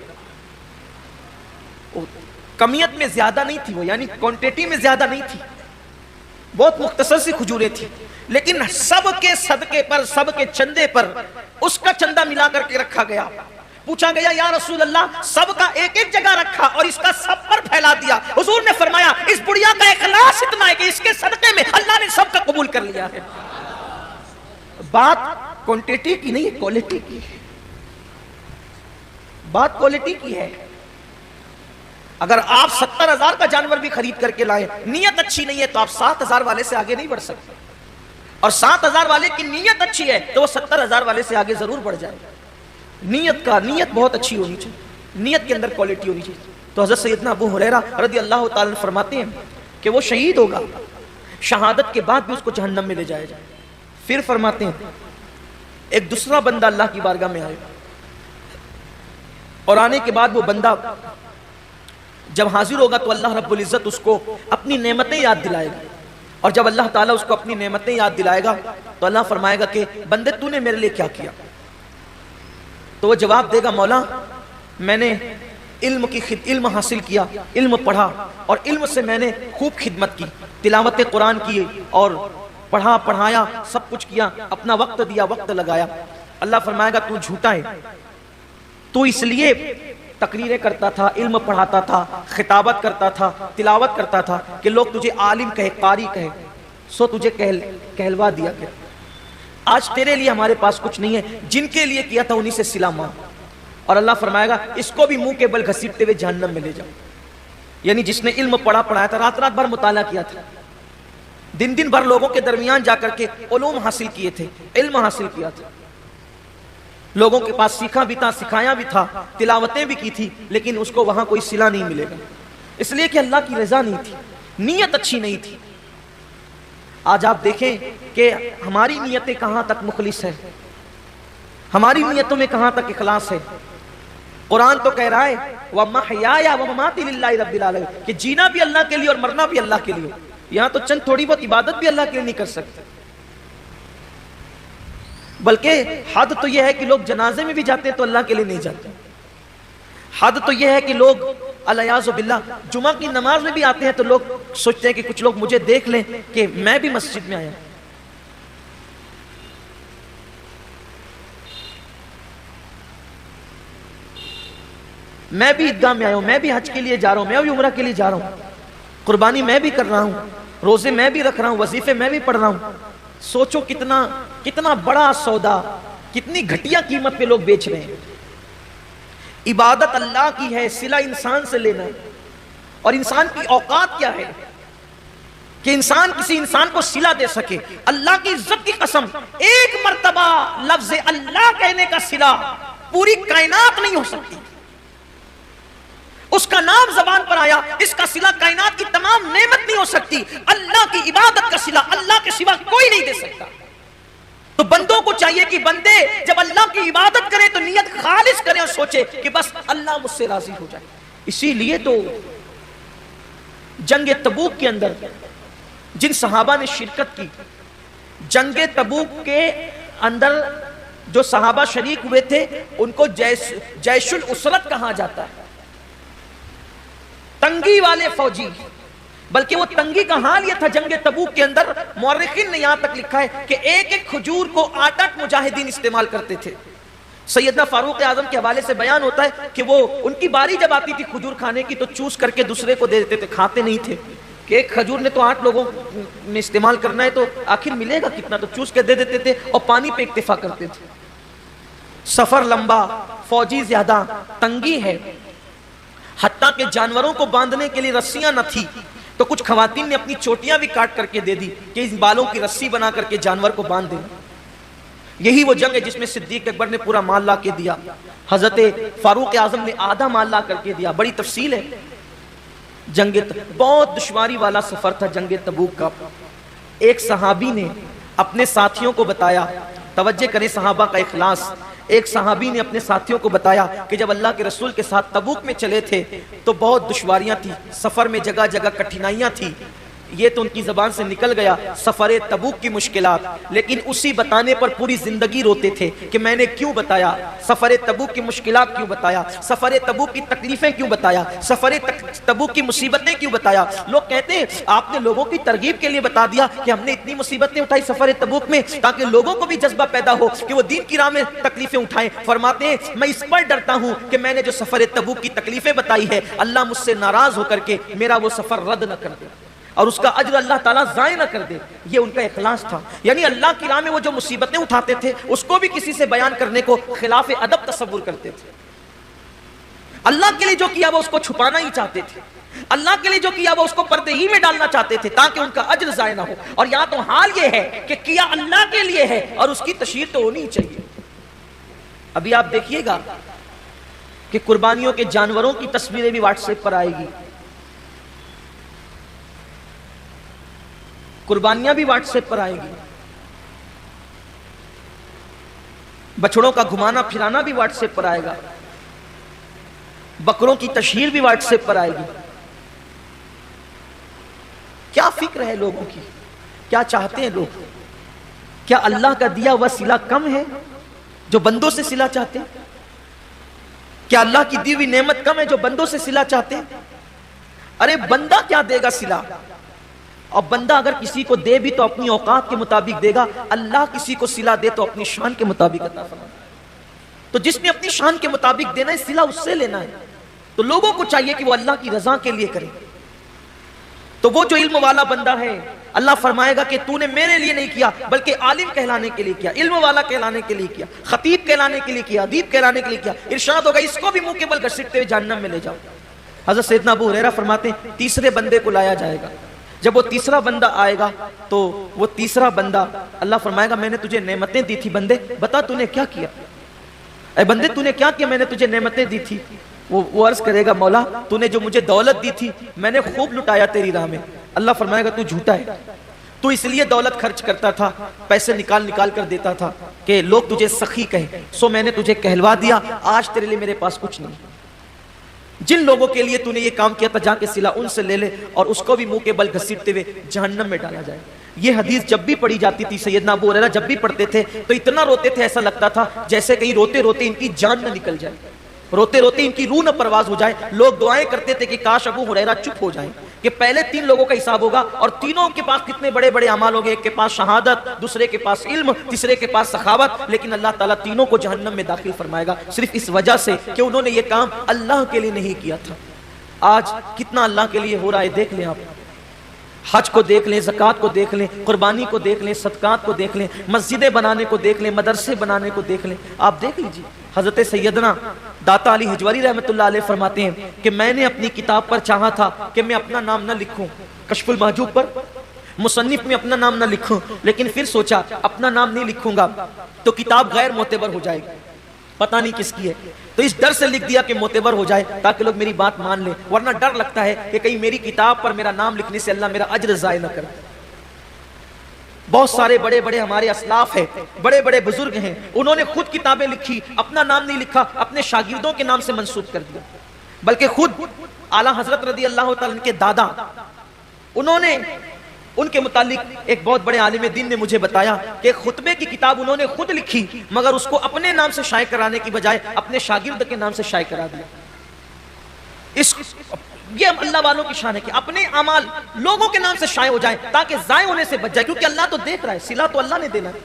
کمیت میں زیادہ نہیں تھی وہ، یعنی کوانٹیٹی میں زیادہ نہیں تھی، بہت مختصر سی کھجوریں تھی، لیکن سب کے صدقے پر، سب کے چندے پر اس کا چندہ ملا کر کے رکھا گیا۔ پوچھا گیا یا رسول اللہ سب کا ایک ایک جگہ رکھا اور اس کا سب پر پھیلا دیا؟ حضور نے فرمایا اس بڑھیا کا اخلاص اتنا ہے کہ اس کے صدقے میں اللہ نے سب کا قبول کر لیا ہے۔ بات کوانٹیٹی کی نہیں ہے، کوالٹی کی، بات کوالٹی کی ہے۔ اگر آپ 70,000 کا جانور بھی خرید کر کے لائے، نیت اچھی نہیں ہے تو آپ 7,000 والے سے آگے نہیں بڑھ سکتے، اور 7,000 والے کی نیت اچھی ہے تو وہ 70,000 والے سے آگے ضرور بڑھ جائے گا۔ نیت بہت اچھی ہونی چاہیے، نیت کے اندر کوالٹی ہونی چاہیے۔ تو حضرت سیدنا ابو ہریرہ رضی اللہ تعالیٰ عنہ فرماتے ہیں کہ وہ شہید ہوگا، شہادت کے بعد بھی اس کو جہنم میں لے جایا جائے۔ پھر فرماتے ہیں ایک دوسرا بندہ اللہ کی بارگاہ میں آئے، اور آنے کے بعد وہ بندہ جب حاضر ہوگا تو اللہ رب العزت اس کو اپنی نعمتیں یاد دلائے گا، اور جب اللہ تعالیٰ اس کو اپنی نعمتیں یاد دلائے گا تو اللہ فرمائے گا کہ بندے تو نے میرے لیے کیا کیا؟ تو وہ جواب دے گا مولا میں نے علم حاصل کیا، علم پڑھا، اور علم سے میں نے خوب خدمت کی، تلاوت قرآن کی اور پڑھا پڑھایا، سب کچھ کیا، اپنا وقت دیا، وقت لگایا۔ اللہ فرمائے گا تو جھوٹا ہے، تو اس لیے تقریریں کرتا تھا، علم پڑھاتا تھا، خطابت کرتا تھا، تلاوت کرتا تھا کہ لوگ تجھے عالم کہے، قاری کہے، سو تجھے کہلوا دیا کہ آج تیرے لیے ہمارے پاس کچھ نہیں ہے، جن کے لیے کیا تھا انہی سے صلہ مانگ۔ اور اللہ فرمائے گا اس کو بھی منہ کے بل گھسیٹتے ہوئے جہنم میں لے جاؤ۔ یعنی جس نے علم پڑھایا تھا، رات رات بھر مطالعہ کیا تھا، دن دن بھر لوگوں کے درمیان جا کر کے علوم حاصل کیے تھے، علم حاصل کیا تھا، لوگوں کے پاس سیکھا بھی تھا، سکھایا بھی تھا، تلاوتیں بھی کی تھی، لیکن اس کو وہاں کوئی صلہ نہیں ملے گا، اس لیے کہ اللہ کی رضا نہیں تھی، نیت اچھی نہیں تھی۔ آج آپ دیکھیں کہ ہماری نیتیں کہاں تک مخلص ہیں، ہماری نیتوں میں کہاں تک اخلاص ہے۔ قرآن تو کہہ رہا ہے وَمَحْيَايَ وَمَمَاتِي لِلَّهِ رَبِّ الْعَالَمِينَ کہ جینا بھی اللہ کے لیے اور مرنا بھی اللہ کے لیے. یہاں تو چند تھوڑی بہت عبادت بھی اللہ کے لیے نہیں کر سکتے. بلکہ حد تو یہ ہے کہ لوگ جنازے میں بھی جاتے ہیں تو اللہ کے لیے نہیں جاتے. حد تو یہ ہے کہ لوگ الیاذ باللہ جمعہ کی نماز میں بھی آتے ہیں تو لوگ سوچتے ہیں کہ کچھ لوگ مجھے دیکھ لیں کہ میں بھی مسجد میں آیا. میں بھی عیدگاہ میں آیا ہوں, میں بھی حج کے لیے جا رہا ہوں, میں بھی عمرہ کے لیے جا رہا ہوں, قربانی میں بھی کر رہا ہوں, روزے میں بھی رکھ رہا ہوں, وظیفے میں بھی پڑھ رہا ہوں. سوچو کتنا بڑا سودا, کتنی گھٹیا قیمت پہ لوگ بیچ رہے ہیں. عبادت اللہ کی ہے, صلہ انسان سے لینا ہے. اور انسان کی اوقات کیا ہے کہ انسان کسی انسان کو صلہ دے سکے. اللہ کی عزت کی قسم, ایک مرتبہ لفظ اللہ کہنے کا صلہ پوری کائنات نہیں ہو سکتی. اس کا نام زبان پر آیا, اس کا صلہ کائنات کی تمام نعمت نہیں ہو سکتی. اللہ کی عبادت کا صلہ اللہ کے سوا کوئی نہیں دے سکتا. تو بندوں کو چاہیے کہ بندے جب اللہ کی عبادت کریں تو نیت خالص کریں اور سوچے کہ بس اللہ مجھ سے راضی ہو جائے. اسی لیے تو جنگ تبوک کے اندر جن صحابہ نے شرکت کی, جنگ تبوک کے اندر جو صحابہ شریک ہوئے تھے ان کو جیش الاسرت کہا جاتا ہے, تنگی والے فوجی. بلکہ وہ تنگی کا حال یہ تھا جنگ تبوک کے اندر, مورخین نے یہاں تک لکھا ہے کہ ایک ایک کھجور کو 8 مجاہدین استعمال کرتے تھے. سیدنا فاروق اعظم کے حوالے سے بیان ہوتا ہے کہ وہ ان کی باری جب آتی تھی کھجور کھانے کی تو چوس کر کے دوسرے کو دے دیتے تھے, کھاتے نہیں تھے کہ ایک کھجور نے تو 8 لوگوں میں استعمال کرنا ہے تو آخر ملے گا کتنا, تو چوس کے دے دیتے تھے اور پانی پہ اکتفا کرتے تھے. سفر لمبا, فوجی زیادہ, تنگی ہے, حتیٰ کہ جانوروں کو باندھنے کے لیے رسیاں نہ تھی تو کچھ خواتین نے اپنی چوٹیاں بھی کاٹ کر کے دے دی کہ اس بالوں کی رسی بنا کر کے جانور کو باندھ دیں. یہی وہ جنگ ہے جس میں صدیق اکبر نے پورا مال لا کے دیا, حضرت فاروق اعظم نے آدھا مال لا کر کے دیا. بڑی تفصیل ہے. بہت دشواری والا سفر تھا جنگ تبوک کا. ایک صحابی نے اپنے ساتھیوں کو بتایا, توجہ کریں صحابہ کا اخلاص, ایک صحابی نے اپنے ساتھیوں کو بتایا کہ جب اللہ کے رسول کے ساتھ تبوک میں چلے تھے تو بہت دشواریاں تھی, سفر میں جگہ جگہ کٹھنائیاں تھی. یہ تو ان کی زبان سے نکل گیا سفر تبوک کی مشکلات, لیکن اسی بتانے پر پوری زندگی روتے تھے کہ میں نے کیوں بتایا, سفر تبوک کی مشکلات کیوں بتایا, سفر تبوک کی تکلیفیں کیوں بتایا, سفر تبوک کی مصیبتیں کیوں بتایا. لوگ کہتے ہیں آپ نے لوگوں کی ترغیب کے لیے بتا دیا کہ ہم نے اتنی مصیبتیں اٹھائی سفر تبوک میں تاکہ لوگوں کو بھی جذبہ پیدا ہو کہ وہ دین کی راہ میں تکلیفیں اٹھائیں. فرماتے ہیں میں اس پر ڈرتا ہوں کہ میں نے جو سفر تبوک کی تکلیفیں بتائی ہے اللہ مجھ سے ناراض ہو کر کے میرا وہ سفر رد نہ کر دے اور اس کا اجر اللہ تعالیٰ ضائع نہ کر دے. یہ ان کا اخلاص تھا. یعنی اللہ کی راہ میں وہ جو مصیبتیں اٹھاتے تھے اس کو بھی کسی سے بیان کرنے کو خلاف ادب تصور کرتے تھے. اللہ کے لیے جو کیا وہ اس کو چھپانا ہی چاہتے تھے, اللہ کے لیے جو کیا وہ اس کو پردے ہی میں ڈالنا چاہتے تھے تاکہ ان کا اجر ضائع نہ ہو. اور یہاں تو حال یہ ہے کہ کیا اللہ کے لیے ہے اور اس کی تشہیر تو ہونی ہی چاہیے. ابھی آپ دیکھیے گا کہ قربانیوں کے جانوروں کی تصویریں بھی واٹس ایپ پر آئے گی, قربانیاں بھی واٹس ایپ پر آئے گی, بچڑوں کا گھمانا پھرانا بھی واٹس ایپ پر آئے گا, بکروں کی تشہیر بھی واٹس ایپ پر آئے گی. کیا فکر ہے لوگوں کی, کیا چاہتے ہیں لوگ؟ کیا اللہ کا دیا ہوا صلہ کم ہے جو بندوں سے صلہ چاہتے ہیں؟ کیا اللہ کی دی ہوئی نعمت کم ہے جو بندوں سے صلہ چاہتے ہیں؟ ارے بندہ کیا دے گا صلہ, اور بندہ اگر کسی کو دے بھی تو اپنی اوقات کے مطابق دے گا, اللہ کسی کو صلہ دے تو اپنی شان کے مطابق عطا فرمائے. تو جس نے اپنی شان کے مطابق دینا ہے صلہ اس سے لینا ہے. تو لوگوں کو چاہیے کہ وہ اللہ کی رضا کے لیے کریں. تو وہ جو علم والا بندہ ہے اللہ فرمائے گا کہ تو نے میرے لیے نہیں کیا بلکہ عالم کہلانے کے لیے کیا, علم والا کہلانے کے لیے کیا, خطیب کہلانے کے لیے کیا, ادیب کہلانے کے لیے کیا. ارشاد ہوگا اس کو بھی منہ کے بل گھسیٹتے ہوئے جہنم میں لے جاؤ. حضرت سیدنا ابو ہریرہ فرماتے ہیں تیسرے بندے کو لایا جائے گا. جب وہ تیسرا بندہ آئے گا تو وہ تیسرا بندہ اللہ فرمائے گا میں نے تجھے نعمتیں دی تھی بندے, بتا تو نے کیا کیا, اے بندے تو نے کیا کیا, میں نے تجھے نعمتیں دی تھی. وہ عرض کرے گا مولا تو نے جو مجھے دولت دی تھی میں نے خوب لٹایا تیری راہ میں. اللہ فرمائے گا تو جھوٹا ہے, تو اس لیے دولت خرچ کرتا تھا، پیسے نکال نکال کر دیتا تھا کہ لوگ تجھے سخی کہیں، سو میں نے تجھے کہلوا دیا، آج تیرے لیے میرے پاس کچھ نہیں۔ جن لوگوں کے لیے تو نے یہ کام کیا تھا جا کے صلہ ان سے لے لے، اور اس کو بھی منہ کے بل گھسیٹتے ہوئے جہنم میں ڈالا جائے۔ یہ حدیث جب بھی پڑھی جاتی تھی، سیدنا ابو ہریرہ جب بھی پڑھتے تھے تو اتنا روتے تھے، ایسا لگتا تھا جیسے کہیں روتے روتے ان کی جان نہ نکل جائے، روتے روتے ان کی روح نہ پرواز ہو جائے۔ لوگ دعائیں کرتے تھے کہ کاش ابو ہریرہ چپ ہو جائیں، کہ پہلے 3 لوگوں کا حساب ہوگا اور تینوں کے پاس کتنے بڑے بڑے اعمال ہوں گے، ایک کے پاس شہادت، دوسرے کے پاس علم، تیسرے کے پاس سخاوت، لیکن اللہ تعالیٰ تینوں کو جہنم میں داخل فرمائے گا صرف اس وجہ سے کہ انہوں نے یہ کام اللہ کے لیے نہیں کیا تھا۔ آج کتنا اللہ کے لیے ہو رہا ہے دیکھ لیں آپ، حج کو دیکھ لیں، زکوٰۃ کو دیکھ لیں، قربانی کو دیکھ لیں، صدقات کو دیکھ لیں، مسجدیں بنانے کو دیکھ لیں، مدرسے بنانے کو دیکھ لیں۔ آپ دیکھ لیجئے، حضرت سیدنا داتا علی حجویری رحمۃ اللہ علیہ فرماتے ہیں کہ میں نے اپنی کتاب پر چاہا تھا کہ میں اپنا نام نہ لکھوں، کشف المحجوب پر مصنف میں اپنا نام نہ لکھوں، لیکن پھر سوچا اپنا نام نہیں لکھوں گا تو کتاب غیر معتبر ہو جائے گی، پتہ نہیں کس کی ہے، تو اس ڈر سے لکھ دیا کہ معتبر ہو جائے تاکہ لوگ میری بات مان لیں، ورنہ ڈر لگتا ہے کہ کہیں میری کتاب پر میرا نام لکھنے سے اللہ میرا اجر ضائع نہ کرے۔ بہت سارے بڑے بڑے ہمارے اسلاف ہیں، بڑے بڑے بزرگ ہیں، انہوں نے خود کتابیں لکھی، اپنا نام نہیں لکھا، اپنے شاگردوں کے نام سے منسوب کر دیا، بلکہ خود اعلیٰ حضرت رضی اللہ تعالیٰ کے دادا، انہوں نے ان کے متعلق ایک بہت بڑے عالم دین نے مجھے بتایا کہ خطبے کی کتاب انہوں نے خود لکھی، مگر اس کو اپنے نام سے شائع کرانے کی بجائے اپنے شاگرد کے نام سے شائع کرا دیا۔ یہ اللہ والوں کی شان ہے کہ اپنے اعمال لوگوں کے نام سے شائع ہو جائیں تاکہ ضائع ہونے سے بچ جائے، کیونکہ اللہ تو دیکھ رہا ہے، صلہ تو اللہ نے دینا ہے۔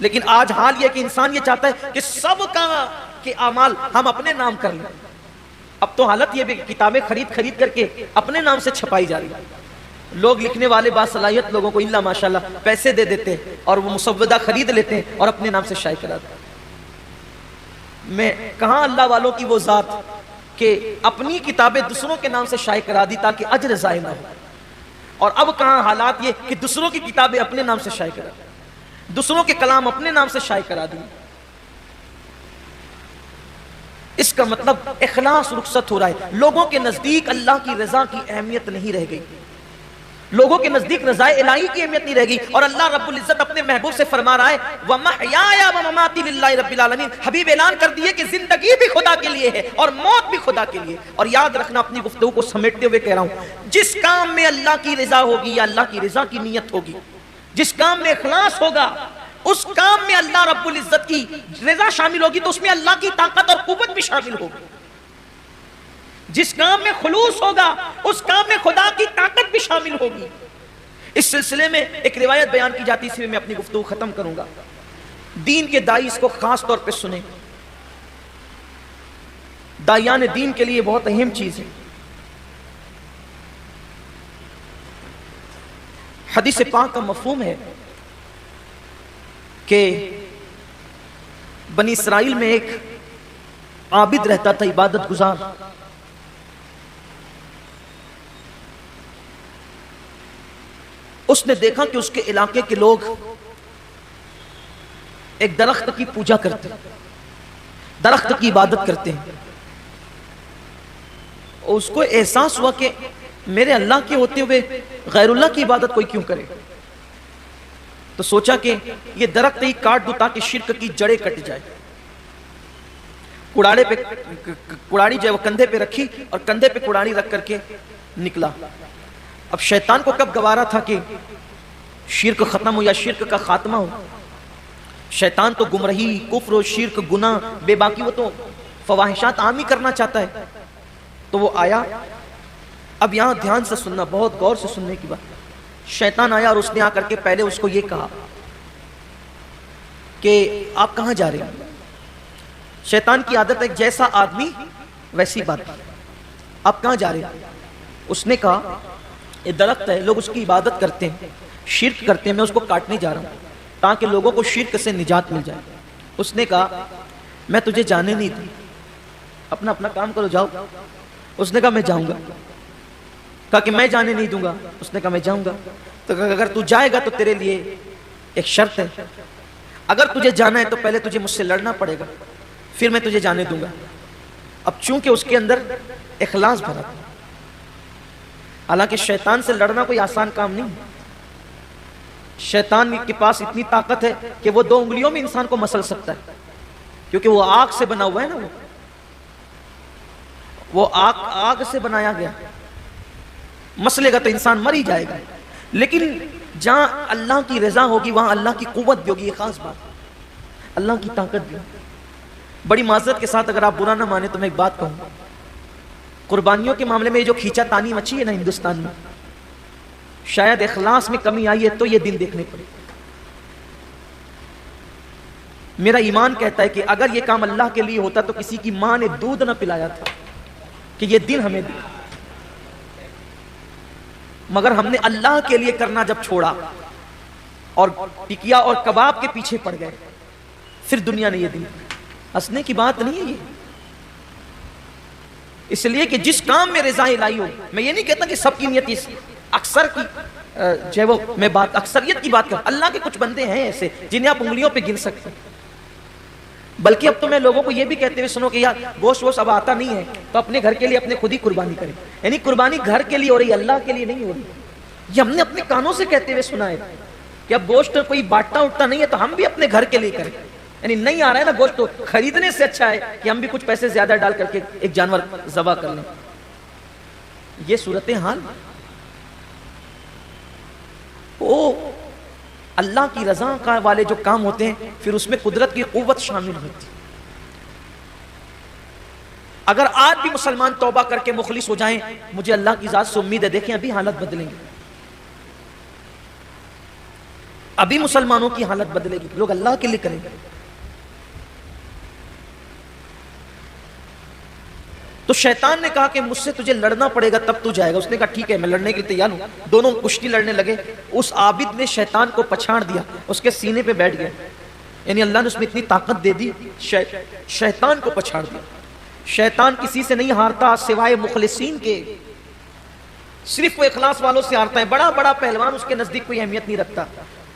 لیکن آج حال یہ کہ انسان یہ چاہتا ہے کہ سب کا کہ اعمال ہم اپنے نام کر لیں۔ اب تو حالت یہ بھی کہ کتابیں خرید خرید کر کے اپنے نام سے چھپائی جا رہی ہے۔ لوگ لکھنے والے باصلاحیت لوگوں کو اللہ ماشاءاللہ پیسے دے دیتے ہیں اور وہ مسودہ خرید لیتے ہیں اور اپنے نام سے شائع کراتے ہیں۔ میں کہاں اللہ والوں کی وہ ذات کہ اپنی کتابیں دوسروں کے نام سے شائع کرا دی تاکہ اجر ضائع نہ ہو، اور اب کہاں حالات یہ کہ دوسروں کی کتابیں اپنے نام سے شائع کرا دی، دوسروں کے کلام اپنے نام سے شائع کرا دی۔ اس کا مطلب اخلاص رخصت ہو رہا ہے، لوگوں کے نزدیک اللہ کی رضا کی اہمیت نہیں رہ گئی، لوگوں کے نزدیک رضا الہی کی اہمیت نہیں رہ گئی، اور اللہ رب العزت اپنے محبوب سے فرما رہا ہے وَمَحْيَايَ وَمَمَاتِي لِلَّهِ رَبِّ الْعَالَمِينَ۔ حبیب اعلان کر دیے کہ زندگی بھی خدا کے لیے ہے اور موت بھی خدا کے لیے۔ اور یاد رکھنا، اپنی گفتگو کو سمیٹتے ہوئے کہہ رہا ہوں، جس کام میں اللہ کی رضا ہوگی یا اللہ کی رضا کی نیت ہوگی، جس کام میں اخلاص ہوگا، اس کام میں اللہ رب العزت کی رضا شامل ہوگی، تو اس میں اللہ کی طاقت اور قوت بھی شامل ہوگی۔ جس کام میں خلوص ہوگا اس کام میں خدا کی طاقت بھی شامل ہوگی۔ اس سلسلے میں ایک روایت بیان کی جاتی ہے، میں اپنی گفتگو ختم کروں گا۔ دین کے دائی اس کو خاص طور پہ سنیں، دائیان دین کے لیے بہت اہم چیز ہے۔ حدیث پاک کا مفہوم ہے کہ بنی اسرائیل میں ایک عابد رہتا تھا، عبادت گزار۔ اس نے دیکھا کہ اس کے علاقے کے لوگ ایک درخت کی پوجا کرتے ہیں، درخت کی عبادت کرتے ہیں۔ اس کو احساس ہوا کہ میرے اللہ کے ہوتے ہوئے غیر اللہ کی عبادت کوئی کیوں کرے، تو سوچا کہ یہ درخت ہی کاٹ دو تاکہ شرک کی جڑیں کٹ جائے۔ کڑاڑی جو ہے وہ کندھے پہ رکھی اور کندھے پہ کڑاڑی رکھ کر کے نکلا۔ اب شیطان کو کب گوارا تھا کہ شرک ختم ہو یا شرک کا خاتمہ ہو؟ شیطان تو گمراہی، کفر و شرک، گناہ، بے باکی، وہ تو فواحشات عام ہی کرنا چاہتا ہے۔ تو وہ آیا، اب یہاں دھیان سے سننا، بہت غور سے سننے کی بات۔ شیطان آیا اور اس نے آ کر کے پہلے اس کو یہ کہا کہ آپ کہاں جا رہے ہیں؟ شیطان کی عادت ہے جیسا آدمی ویسی بات، آپ کہاں جا رہے ہیں؟ اس نے کہا یہ درخت ہے، لوگ اس کی عبادت کرتے ہیں، شرک کرتے ہیں، میں اس کو کاٹنے جا رہا ہوں تاکہ لوگوں کو شرک سے نجات مل جائے۔ اس نے کہا میں تجھے جانے نہیں دوں، اپنا اپنا کام کرو، جاؤ۔ اس نے کہا میں جاؤں گا۔ کہا کہ میں جانے نہیں دوں گا۔ اس نے کہا میں جاؤں گا۔ تو اگر تو جائے گا تو تیرے لیے ایک شرط ہے، اگر تجھے جانا ہے تو پہلے تجھے مجھ سے لڑنا پڑے گا، پھر میں تجھے جانے دوں گا۔ اب چونکہ اس کے اندر اخلاص بھرا تھا، حالانکہ شیطان سے لڑنا کوئی آسان کام نہیں، شیطان کے پاس اتنی طاقت ہے کہ وہ 2 انگلیوں میں انسان کو مسل سکتا ہے، کیونکہ وہ آگ سے بنا ہوا ہے نا، وہ آگ سے بنایا گیا، مسلے گا تو انسان مر ہی جائے گا۔ لیکن جہاں اللہ کی رضا ہوگی وہاں اللہ کی قوت بھی ہوگی، یہ خاص بات، اللہ کی طاقت بھی ہوگی۔ بڑی معذرت کے ساتھ اگر آپ برا نہ مانے تو میں ایک بات کہوں، قربانیوں کے معاملے میں جو کھینچا تانی مچی ہے نا ہندوستان میں، شاید اخلاص میں کمی آئی ہے تو یہ دن دیکھنے پڑے۔ میرا ایمان کہتا ہے کہ اگر یہ کام اللہ کے لیے ہوتا تو کسی کی ماں نے دودھ نہ پلایا تھا کہ یہ دن ہمیں دے، مگر ہم نے اللہ کے لیے کرنا جب چھوڑا اور ٹکیا اور کباب کے پیچھے پڑ گئے، پھر دنیا نے یہ دن۔ ہنسنے کی بات نہیں ہے یہ، اس لیے کہ جس کام میں رضا الہی ہو، میں یہ نہیں کہتا کہ سب کی نیت اس، اکثر کی جو ہے وہ میں بات اکثریت کی بات کر، اللہ کے کچھ بندے ہیں ایسے جنہیں آپ انگلیوں پہ گن سکتے ہیں۔ بلکہ اب تو میں لوگوں کو یہ بھی کہتے ہوئے سنو کہ یار گوشت اب آتا نہیں ہے تو اپنے گھر کے لیے اپنے خود ہی قربانی کریں، یعنی قربانی گھر کے لیے ہو رہی، اللہ کے لیے نہیں ہو رہی۔ یہ ہم نے اپنے کانوں سے کہتے ہوئے سنا ہے کہ اب گوشت کوئی بانٹتا اٹھتا نہیں ہے تو ہم بھی اپنے گھر کے لیے کریں، یعنی نہیں آ رہا ہے نا گوشت تو خریدنے سے اچھا ہے کہ ہم بھی کچھ پیسے زیادہ ڈال کر کے ایک جانور ذبح کر لیں۔ یہ صورتحال وہ اللہ کی رضا کا والے جو کام ہوتے ہیں پھر اس میں قدرت کی قوت شامل ہوتی ہے۔ اگر آج بھی مسلمان توبہ کر کے مخلص ہو جائیں، مجھے اللہ کی ذات سے امید ہے، دیکھیں ابھی حالت بدلیں گے، ابھی مسلمانوں کی حالت بدلے گی، لوگ اللہ کے لیے کریں گے۔ تو شیطان نے کہا کہ مجھ سے تجھے لڑنا پڑے گا تب تو جائے گا۔ اس نے کہا ٹھیک ہے میں لڑنے کے لیے تیار ہوں۔ دونوں کشتی لڑنے لگے، اس عابد نے شیطان کو پچھاڑ دیا، اس کے سینے پہ بیٹھ گیا، یعنی اللہ نے اس میں اتنی طاقت دے دی، شیطان کو پچھاڑ دیا۔ شیطان کسی سے نہیں ہارتا سوائے مخلصین کے، صرف وہ اخلاص والوں سے ہارتا ہے۔ بڑا بڑا پہلوان اس کے نزدیک کوئی اہمیت نہیں رکھتا،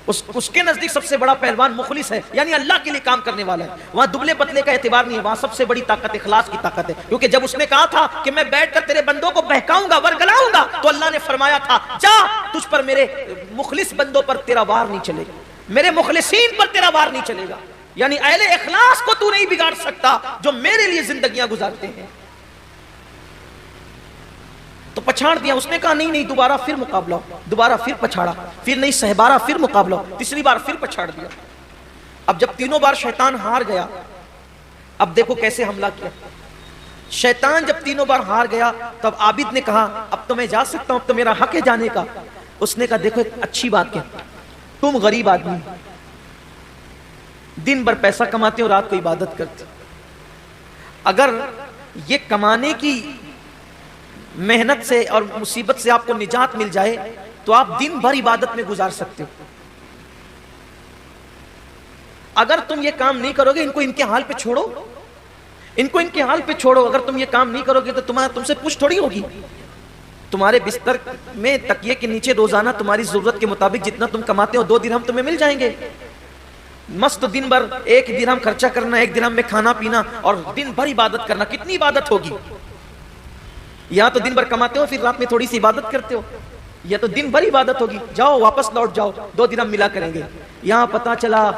اس کے نزدیک سب سے بڑا پہلوان مخلص ہے، یعنی اللہ کے لیے کام کرنے والا ہے۔ وہاں دبلے پتلے کا اعتبار نہیں ہے، وہاں سب سے بڑی طاقت اخلاص کی طاقت ہے۔ کیونکہ جب اس نے کہا تھا کہ میں بیٹھ کر تیرے بندوں کو بہکاؤں گا ورگلاؤں گا، تو اللہ نے فرمایا تھا جا، تجھ پر میرے مخلص بندوں پر تیرا وار نہیں چلے گا، میرے مخلصین پر تیرا وار نہیں چلے گا، یعنی اہل اخلاص کو تو نہیں بگاڑ سکتا جو میرے لیے زندگیاں گزارتے ہیں۔ تو پچھاڑ دیا، اس نے کہا نہیں دوبارہ پھر مقابلہ ہو، دوبارہ پھر پچھاڑا، پھر نہیں سہبارہ پھر مقابلہ ہو، تیسری بار پھر پچھاڑ دیا۔ اب جب تینوں بار شیطان ہار گیا، اب دیکھو کیسے حملہ کیا۔ شیطان جب تینوں بار ہار گیا تب عابد نے کہا اب تو میں جا سکتا ہوں، اب تو میرا حق ہے جانے کا۔ اس نے کہا دیکھو ایک اچھی بات کیا، تم غریب آدمی دن بھر پیسہ کماتے ہو، رات کو عبادت کرتے، اگر یہ کمانے کی محنت سے اور مصیبت سے آپ کو نجات مل جائے تو آپ دن بھر عبادت میں گزار سکتے ہو۔ اگر تم یہ کام نہیں کرو گے، ان کو ان کے حال پہ چھوڑو، ان کو ان کے حال پہ چھوڑو، اگر تم یہ کام نہیں کرو گے تو تم سے پوچھ تھوڑی ہوگی۔ تمہارے بستر میں تکیے کے نیچے روزانہ تمہاری ضرورت کے مطابق جتنا تم کماتے ہو 2 درہم تمہیں مل جائیں گے۔ مست دن بھر 1 درہم خرچہ کرنا، 1 درہم میں کھانا پینا اور دن بھر عبادت کرنا، کتنی عبادت ہوگی؟ یا تو دن بھر کماتے ہو پھر رات میں تھوڑی سی عبادت کرتے ہو، یا تو دن بھر عبادت ہوگی، جاؤ واپس لوٹ جاؤ 2 درہم ملا کریں گے۔ یہاں پتا چلا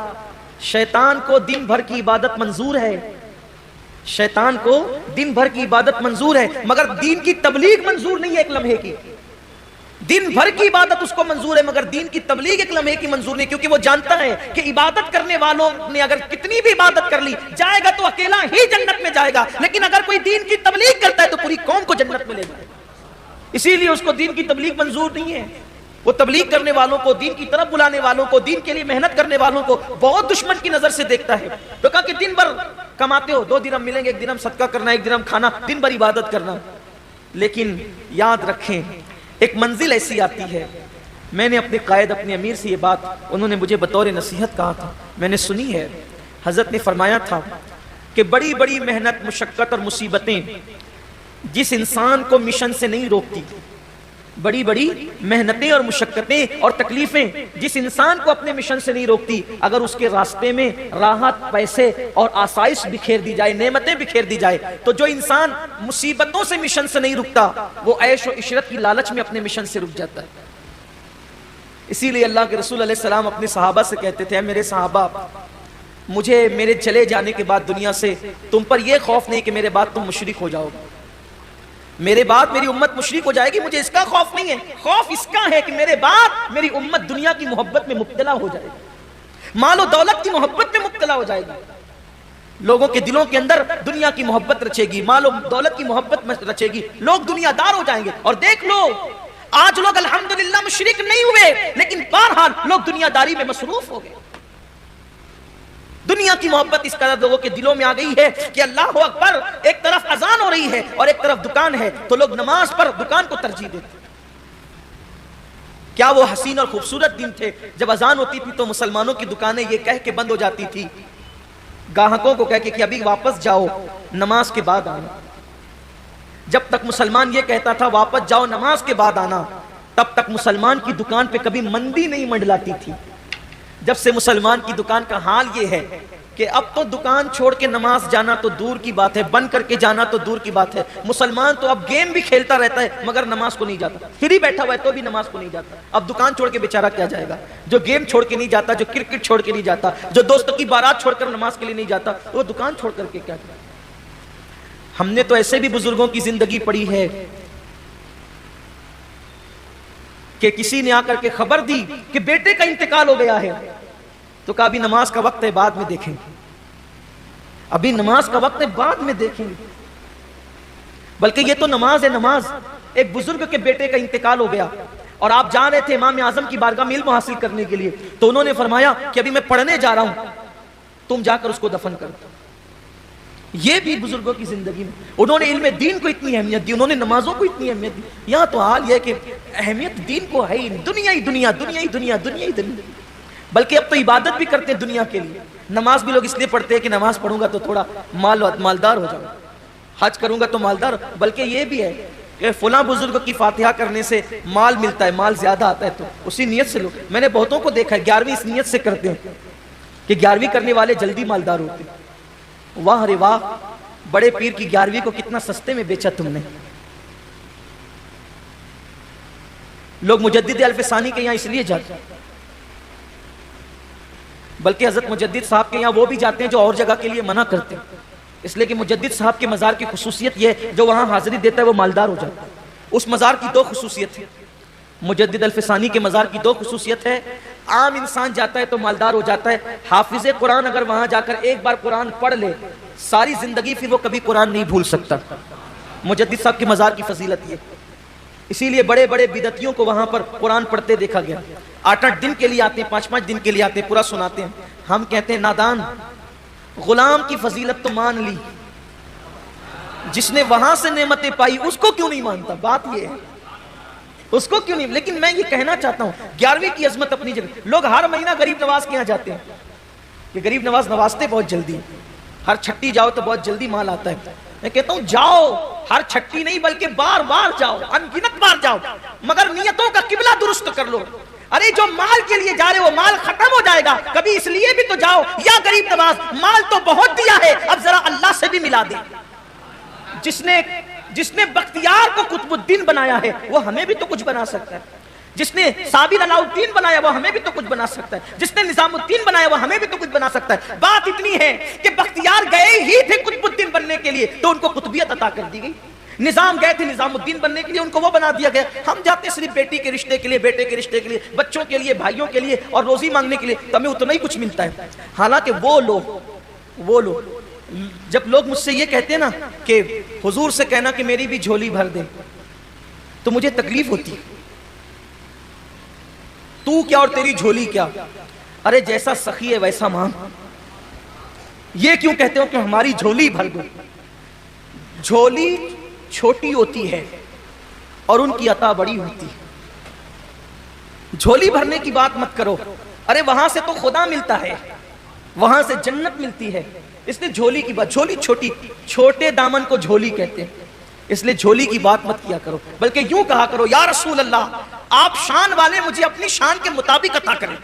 شیطان کو دن بھر کی عبادت منظور ہے، شیطان کو دن بھر کی عبادت منظور ہے، مگر دین کی تبلیغ منظور نہیں ہے ایک لمحے کی۔ دن بھر کی عبادت اس کو منظور ہے مگر دین کی تبلیغ ایک لمحے کی منظور نہیں، کیونکہ وہ جانتا ہے کہ عبادت کرنے والوں نے اگر کتنی بھی عبادت کر لی جائے گا تو اکیلا ہی جنت میں جائے گا، لیکن اگر کوئی دین کی تبلیغ کرتا ہے تو پوری قوم کو جنت میں لے جائے گا۔ اسی لیے اس کو دین کی تبلیغ منظور نہیں ہے۔ وہ تبلیغ کرنے والوں کو، دین کی طرف بلانے والوں کو، دین کے لیے محنت کرنے والوں کو بہت دشمن کی نظر سے دیکھتا ہے۔ تو کہا کہ دن بھر کماتے ہو، 2 درہم ملیں گے، 1 درہم صدقہ کرنا، 1 درہم کھانا، دن بھر عبادت کرنا۔ لیکن یاد رکھیں ایک منزل ایسی آتی ہے، میں نے اپنے قائد اپنے امیر سے یہ بات انہوں نے مجھے بطور نصیحت کہا تھا، میں نے سنی ہے۔ حضرت نے فرمایا تھا کہ بڑی بڑی محنت، مشقت اور مصیبتیں جس انسان کو مشن سے نہیں روکتی، بڑی بڑی محنتیں اور مشقتیں اور تکلیفیں جس انسان کو اپنے مشن سے نہیں روکتی، اگر اس کے راستے میں راحت، پیسے اور آسائش بکھیر دی جائے، نعمتیں بکھیر دی جائے، تو جو انسان مصیبتوں سے مشن سے نہیں رکتا وہ عیش و عشرت کی لالچ میں اپنے مشن سے رک جاتا ہے۔ اسی لیے اللہ کے رسول علیہ السلام اپنے صحابہ سے کہتے تھے، اے میرے صحابہ، مجھے میرے چلے جانے کے بعد دنیا سے تم پر یہ خوف نہیں کہ میرے بعد تم مشرک ہو جاؤ گے، میرے بعد میری امت مشرک ہو جائے گی، مجھے اس کا خوف نہیں ہے، خوف اس کا ہے کہ میرے بعد میری امت دنیا کی محبت میں مبتلا ہو جائے گی، مال و دولت کی محبت میں مبتلا ہو جائے گی، لوگوں کے دلوں کے اندر دنیا کی محبت رچے گی، مال و دولت کی محبت رچے گی، لوگ دنیا دار ہو جائیں گے۔ اور دیکھ لو آج لوگ الحمدللہ مشرک نہیں ہوئے، لیکن بہرحال لوگ دنیا داری میں مصروف ہو گئے۔ دنیا کی محبت اس قدر لوگوں کے دلوں میں آ گئی ہے کہ اللہ اکبر، ایک طرف اذان ہو رہی ہے اور ایک طرف دکان ہے، تو لوگ نماز پر دکان کو ترجیح دیتے۔ کیا وہ حسین اور خوبصورت دن تھے جب اذان ہوتی تھی تو مسلمانوں کی دکانیں یہ کہہ کے بند ہو جاتی تھی، گاہکوں کو کہہ کے کہ ابھی واپس جاؤ، نماز کے بعد آنا۔ جب تک مسلمان یہ کہتا تھا واپس جاؤ، نماز کے بعد آنا، تب تک مسلمان کی دکان پہ کبھی مندی نہیں منڈلاتی تھی۔ جب سے مسلمان کی دکان کا حال یہ ہے کہ اب تو دکان چھوڑ کے نماز جانا تو دور کی بات ہے، بند کر کے جانا تو دور کی بات ہے، مسلمان تو اب گیم بھی کھیلتا رہتا ہے مگر نماز کو نہیں جاتا، فری بیٹھا ہوا ہے تو بھی نماز کو نہیں جاتا۔ اب دکان چھوڑ کے بیچارہ کیا جائے گا؟ جو گیم چھوڑ کے نہیں جاتا، جو کرکٹ چھوڑ کے نہیں جاتا، جو دوستوں کی بارات چھوڑ کر نماز کے لیے نہیں جاتا، وہ دکان چھوڑ کر کے کیا جائے؟ ہم نے تو ایسے بھی بزرگوں کی زندگی پڑھی ہے کہ کسی نے آ کر کے خبر دی کہ بیٹے کا انتقال ہو گیا ہے، تو کہا ابھی نماز کا وقت ہے، بعد میں دیکھیں گے، ابھی نماز کا وقت ہے، بعد میں دیکھیں گے۔ بلکہ یہ تو نماز ہے، نماز۔ ایک بزرگ کے بیٹے کا انتقال ہو گیا اور آپ جا رہے تھے امام اعظم کی بارگاہ میں علم حاصل کرنے کے لیے، تو انہوں نے فرمایا کہ ابھی میں پڑھنے جا رہا ہوں، تم جا کر اس کو دفن کر دو۔ یہ بھی بزرگوں کی زندگی میں انہوں نے علم دین کو اتنی اہمیت دی، انہوں نے نمازوں کو اتنی اہمیت دی۔ یہاں تو حال یہ ہے کہ اہمیت دین کو ہے ہی، دنیا ہی دنیا، دنیا ہی دنیا، دنیا ہی دنیا۔ بلکہ اب تو عبادت بھی کرتے ہیں دنیا کے لیے۔ نماز بھی لوگ اس لیے پڑھتے ہیں کہ نماز پڑھوں گا تو تھوڑا مالدار ہو جاؤں، حج کروں گا تو مالدار، بلکہ یہ بھی ہے کہ فلاں بزرگ کی فاتحہ کرنے سے مال ملتا ہے، مال زیادہ آتا ہے، تو اسی نیت سے لوگ، میں نے بہتوں کو دیکھا ہے 11ویں اس نیت سے کرتے ہیں کہ 11ویں کرنے والے جلدی مالدار ہوتے ہیں۔ واہ رے واہ، بڑے پیر کی 11ویں کو کتنا سستے میں بیچا تم نے۔ لوگ مجدد الف ثانی کے یہاں اس لیے جاتے ہیں، بلکہ حضرت مجدد صاحب کے یہاں وہ بھی جاتے ہیں جو اور جگہ کے لیے منع کرتے ہیں، اس لیے کہ مجدد صاحب کے مزار کی خصوصیت یہ ہے جو وہاں حاضری دیتا ہے وہ مالدار ہو جاتا ہے۔ اس مزار کی دو خصوصیت ہے، مجدد الف ثانی کے مزار کی دو خصوصیت ہے، عام انسان جاتا ہے تو مالدار ہو جاتا ہے، حافظ قرآن اگر وہاں جا کر ایک بار قرآن پڑھ لے ساری زندگی پھر وہ کبھی قرآن نہیں بھول سکتا۔ مجدد صاحب کے مزار کی فضیلت یہ، اسی لیے بڑے بڑے بدعتیوں کو وہاں پر قرآن پڑھتے دیکھا گیا، 8 دن کے لیے آتے ہیں، 5 دن کے لیے آتے ہیں، پورا سناتے ہیں۔ ہم کہتے ہیں نادان، غلام کی فضیلت تو مان لی، جس نے وہاں سے نعمتیں پائی اس کو کیوں نہیں مانتا؟ بات یہ ہے، اس کو کیوں نہیں؟ لیکن میں یہ کہنا چاہتا ہوں 11ویں کی عظمت اپنی جگہ۔ لوگ ہر مہینہ غریب نواز کے یہاں جاتے ہیں کہ غریب نواز نوازتے بہت جلدی، ہر چھٹی جاؤ تو بہت جلدی مال آتا ہے۔ میں کہتا ہوں جاؤ، ہر چھٹی نہیں بلکہ بار بار جاؤ، انگنت بار جاؤ، مگر نیتوں کا قبلہ درست کر لو۔ ارے جو مال کے لیے جا رہے وہ مال ختم ہو جائے گا، کبھی اس لیے بھی تو جاؤ یا غریب نواز مال تو بہت دیا ہے، اب ذرا اللہ سے بھی ملا دے۔ جس نے بختیار کو قطب الدین بنایا ہے وہ ہمیں بھی تو کچھ بنا سکتا ہے، جس نے صابر علاء الدین بنایا وہ ہمیں بھی تو کچھ بنا سکتا ہے، جس نے نظام الدین بنایا وہ ہمیں بھی تو کچھ بنا سکتا ہے۔ بات اتنی ہے کہ بختیار گئے ہی تھے قطب الدین بننے کے لیے تو ان کو قطبیت عطا کر دی گئی، نظام گئے تھے نظام الدین بننے کے لیے ان کو وہ بنا دیا گیا۔ ہم جاتے صرف بیٹی کے رشتے کے لیے، بیٹے کے رشتے کے لیے، بچوں کے لیے، بھائیوں کے لیے اور روزی مانگنے کے لیے، تو ہمیں اتنا ہی کچھ ملتا ہے۔ حالانکہ وہ لوگ جب لوگ مجھ سے یہ کہتے ہیں نا کہ حضور سے کہنا کہ میری بھی جھولی بھر دے، تو مجھے تکلیف ہوتی، تو کیا اور تیری جھولی کیا؟ ارے جیسا سخی ہے ویسا مانگ۔ یہ کیوں کہتے ہو کہ ہماری جھولی بھر دو؟ جھولی چھوٹی ہوتی ہے اور ان کی عطا بڑی ہوتی ہے۔ جھولی بھرنے کی بات مت کرو، ارے وہاں سے تو خدا ملتا ہے، وہاں سے جنت ملتی ہے، اس نے جھولی کی بات، جھولی چھوٹے دامن کو جھولی کہتے ہیں، اس لیے جھولی کی بات مت کیا کرو، بلکہ یوں کہا کرو یا رسول اللہ آپ شان والے مجھے اپنی شان کے مطابق عطا کریں۔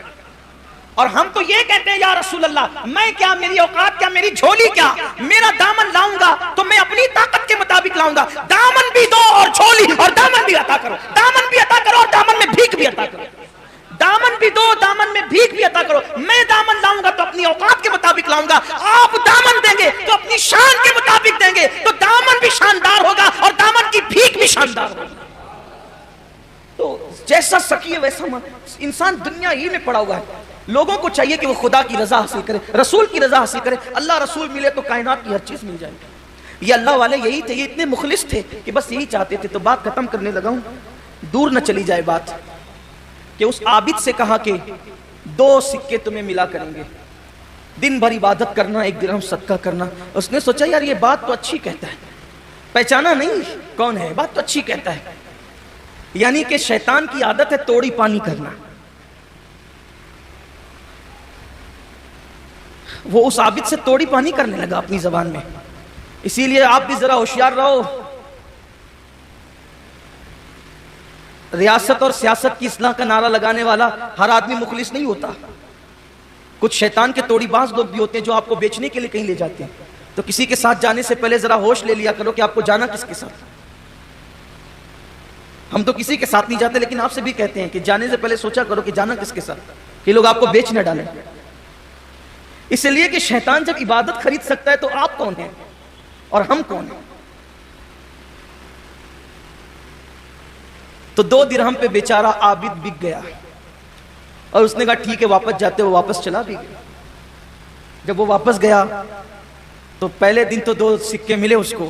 اور ہم تو یہ کہتے ہیں یا رسول اللہ میں کیا، میری اوقات کیا، میری جھولی کیا، میرا دامن لاؤں گا تو میں اپنی طاقت کے مطابق لاؤں گا، دامن بھی دو اور جھولی اور دامن بھی عطا کرو، دامن بھی عطا کرو اور دامن میں بھیک بھی عطا کرو۔ دامن بھی دو، دامن میں بھیک بھی عطا کرو. میں دامن لاؤں گا تو اپنی اوقات کے مطابق لاؤں گا، آپ دامن دیں گے تو اپنی شان کے مطابق دیں گے، تو دامن بھی شاندار ہوگا اور دامن کی بھیک بھی شاندار ہوگی. تو جیسا سکی ہے ویسا انسان دنیا ہی میں پڑا ہوا ہے. لوگوں کو چاہیے کہ وہ خدا کی رضا حاصل کرے، رسول کی رضا حاصل کرے. اللہ رسول ملے تو کائنات کی ہر چیز مل جائے. یہ اللہ والے یہی تھے، یہ اتنے مخلص تھے کہ بس یہی چاہتے تھے. تو بات ختم کرنے لگا ہوں، دور نہ چلی جائے بات، کہ اس عابد سے کہا کہ 2 سکے تمہیں ملا کریں گے، دن بھر عبادت کرنا، 1 درہم صدقہ کرنا. اس نے سوچا یار یہ بات تو اچھی کہتا ہے، پہچانا نہیں کون ہے، بات تو اچھی کہتا ہے. یعنی کہ شیطان کی عادت ہے توڑی پانی کرنا. وہ اس عابد سے توڑی پانی کرنے لگا اپنی زبان میں. اسی لیے آپ بھی ذرا ہوشیار رہو. ریاست اور سیاست کی اصلاح کا نعرہ لگانے والا ہر آدمی مخلص نہیں ہوتا. کچھ شیطان کے توڑی باز لوگ بھی ہوتے ہیں جو آپ کو بیچنے کے لیے کہیں لے جاتے ہیں. تو کسی کے ساتھ جانے سے پہلے ذرا ہوش لے لیا کرو کہ آپ کو جانا کس کے ساتھ. ہم تو کسی کے ساتھ نہیں جاتے، لیکن آپ سے بھی کہتے ہیں کہ جانے سے پہلے سوچا کرو کہ جانا کس کے ساتھ، کہ لوگ آپ کو بیچ نہ ڈالیں. اس لیے کہ شیطان جب عبادت خرید سکتا ہے تو آپ کون ہیں اور ہم کون ہیں. تو 2 درہم پہ بیچارہ عابد بک گیا اور اس نے کہا ٹھیک ہے واپس جاتے. وہ واپس چلا بھی گیا. جب وہ واپس گیا تو پہلے دن تو 2 سکے ملے اس کو.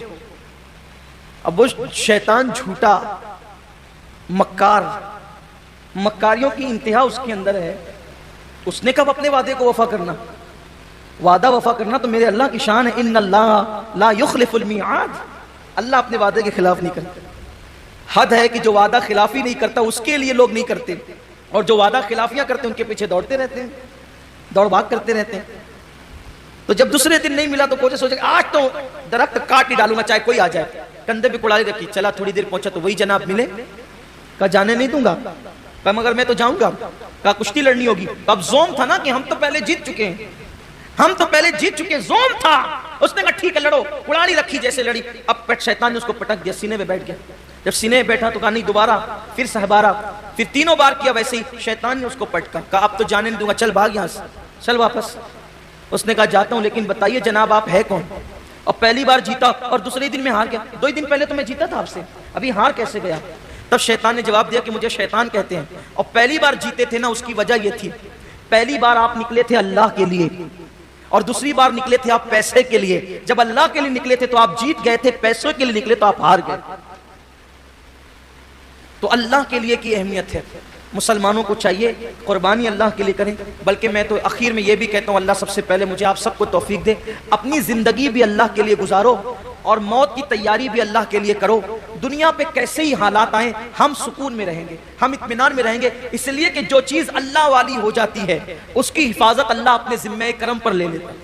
اب وہ شیطان جھوٹا مکار، مکاریوں کی انتہا اس کے اندر ہے. اس نے کب اپنے وعدے کو وفا کرنا؟ وعدہ وفا کرنا تو میرے اللہ کی شان ہے. ان اللہ لا یخلف المیعاد. اللہ اپنے وعدے کے خلاف نہیں کرتا. حد ہے کہ جو وعدہ خلافی نہیں کرتا اس کے لیے لوگ نہیں کرتے، اور جو وعدہ خلافیاں کرتے ہیں ان کے پیچھے دوڑتے رہتے ہیں، دوڑ بھاگ کرتے رہتے ہیں. تو جب دوسرے دن نہیں ملا تو کوچے سوچے آج تو درخت کاٹ ہی ڈالوں گا چاہے کوئی آ جائے. کندھے پہ کڑائی رکھی، چلا تھوڑی دیر پہنچا تو وہی جناب ملے. کہا جانے نہیں دوں گا. کہا مگر میں تو جاؤں گا. کہا کشتی لڑنی ہوگی. اب زوم تھا نا کہ ہم تو پہلے جیت چکے ہیں، ہم تو پہلے جیت چکے. زوم تھا. اس نے کہا ٹھیک ہے لڑو. کڑاڑی رکھی جیسے لڑی. اب شیطان نے اس کو پٹک دیا، سینے پہ بیٹھ گیا. جب سینے پہ بیٹھا تو کہا نہیں دوبارہ. پھر سہبارہ، پھر 3 بار کیا ویسے ہی. شیطان نے اس کو پٹکا. کہا اب تو جانے نہیں دوں گا، چل بھاگ یہاں سے، چل واپس. اس نے کہا جاتا ہوں لیکن بتائیے جناب آپ ہے کون؟ اور پہلی بار جیتا اور دوسرے دن میں ہار گیا. 2 دن پہلے تو میں جیتا تھا آپ سے، ابھی ہار کیسے گیا؟ تب شیطان نے جواب دیا کہ مجھے شیطان کہتے ہیں، اور پہلی بار جیتے تھے نا اس کی وجہ یہ تھی، پہلی بار آپ نکلے تھے اللہ کے لیے اور دوسری بار نکلے تھے آپ پیسے کے لیے. جب اللہ کے لیے نکلے تھے تو آپ جیت گئے تھے، پیسوں کے لیے نکلے تو آپ ہار گئے. تو اللہ کے لیے کی اہمیت ہے. مسلمانوں کو چاہیے قربانی اللہ کے لیے کریں. بلکہ میں تو اخیر میں یہ بھی کہتا ہوں اللہ سب سے پہلے مجھے آپ سب کو توفیق دے، اپنی زندگی بھی اللہ کے لیے گزارو اور موت کی تیاری بھی اللہ کے لیے کرو. دنیا پہ کیسے ہی حالات آئیں ہم سکون میں رہیں گے، ہم اطمینان میں رہیں گے. اس لیے کہ جو چیز اللہ والی ہو جاتی ہے اس کی حفاظت اللہ اپنے ذمہ کرم پر لے لیتا ہے.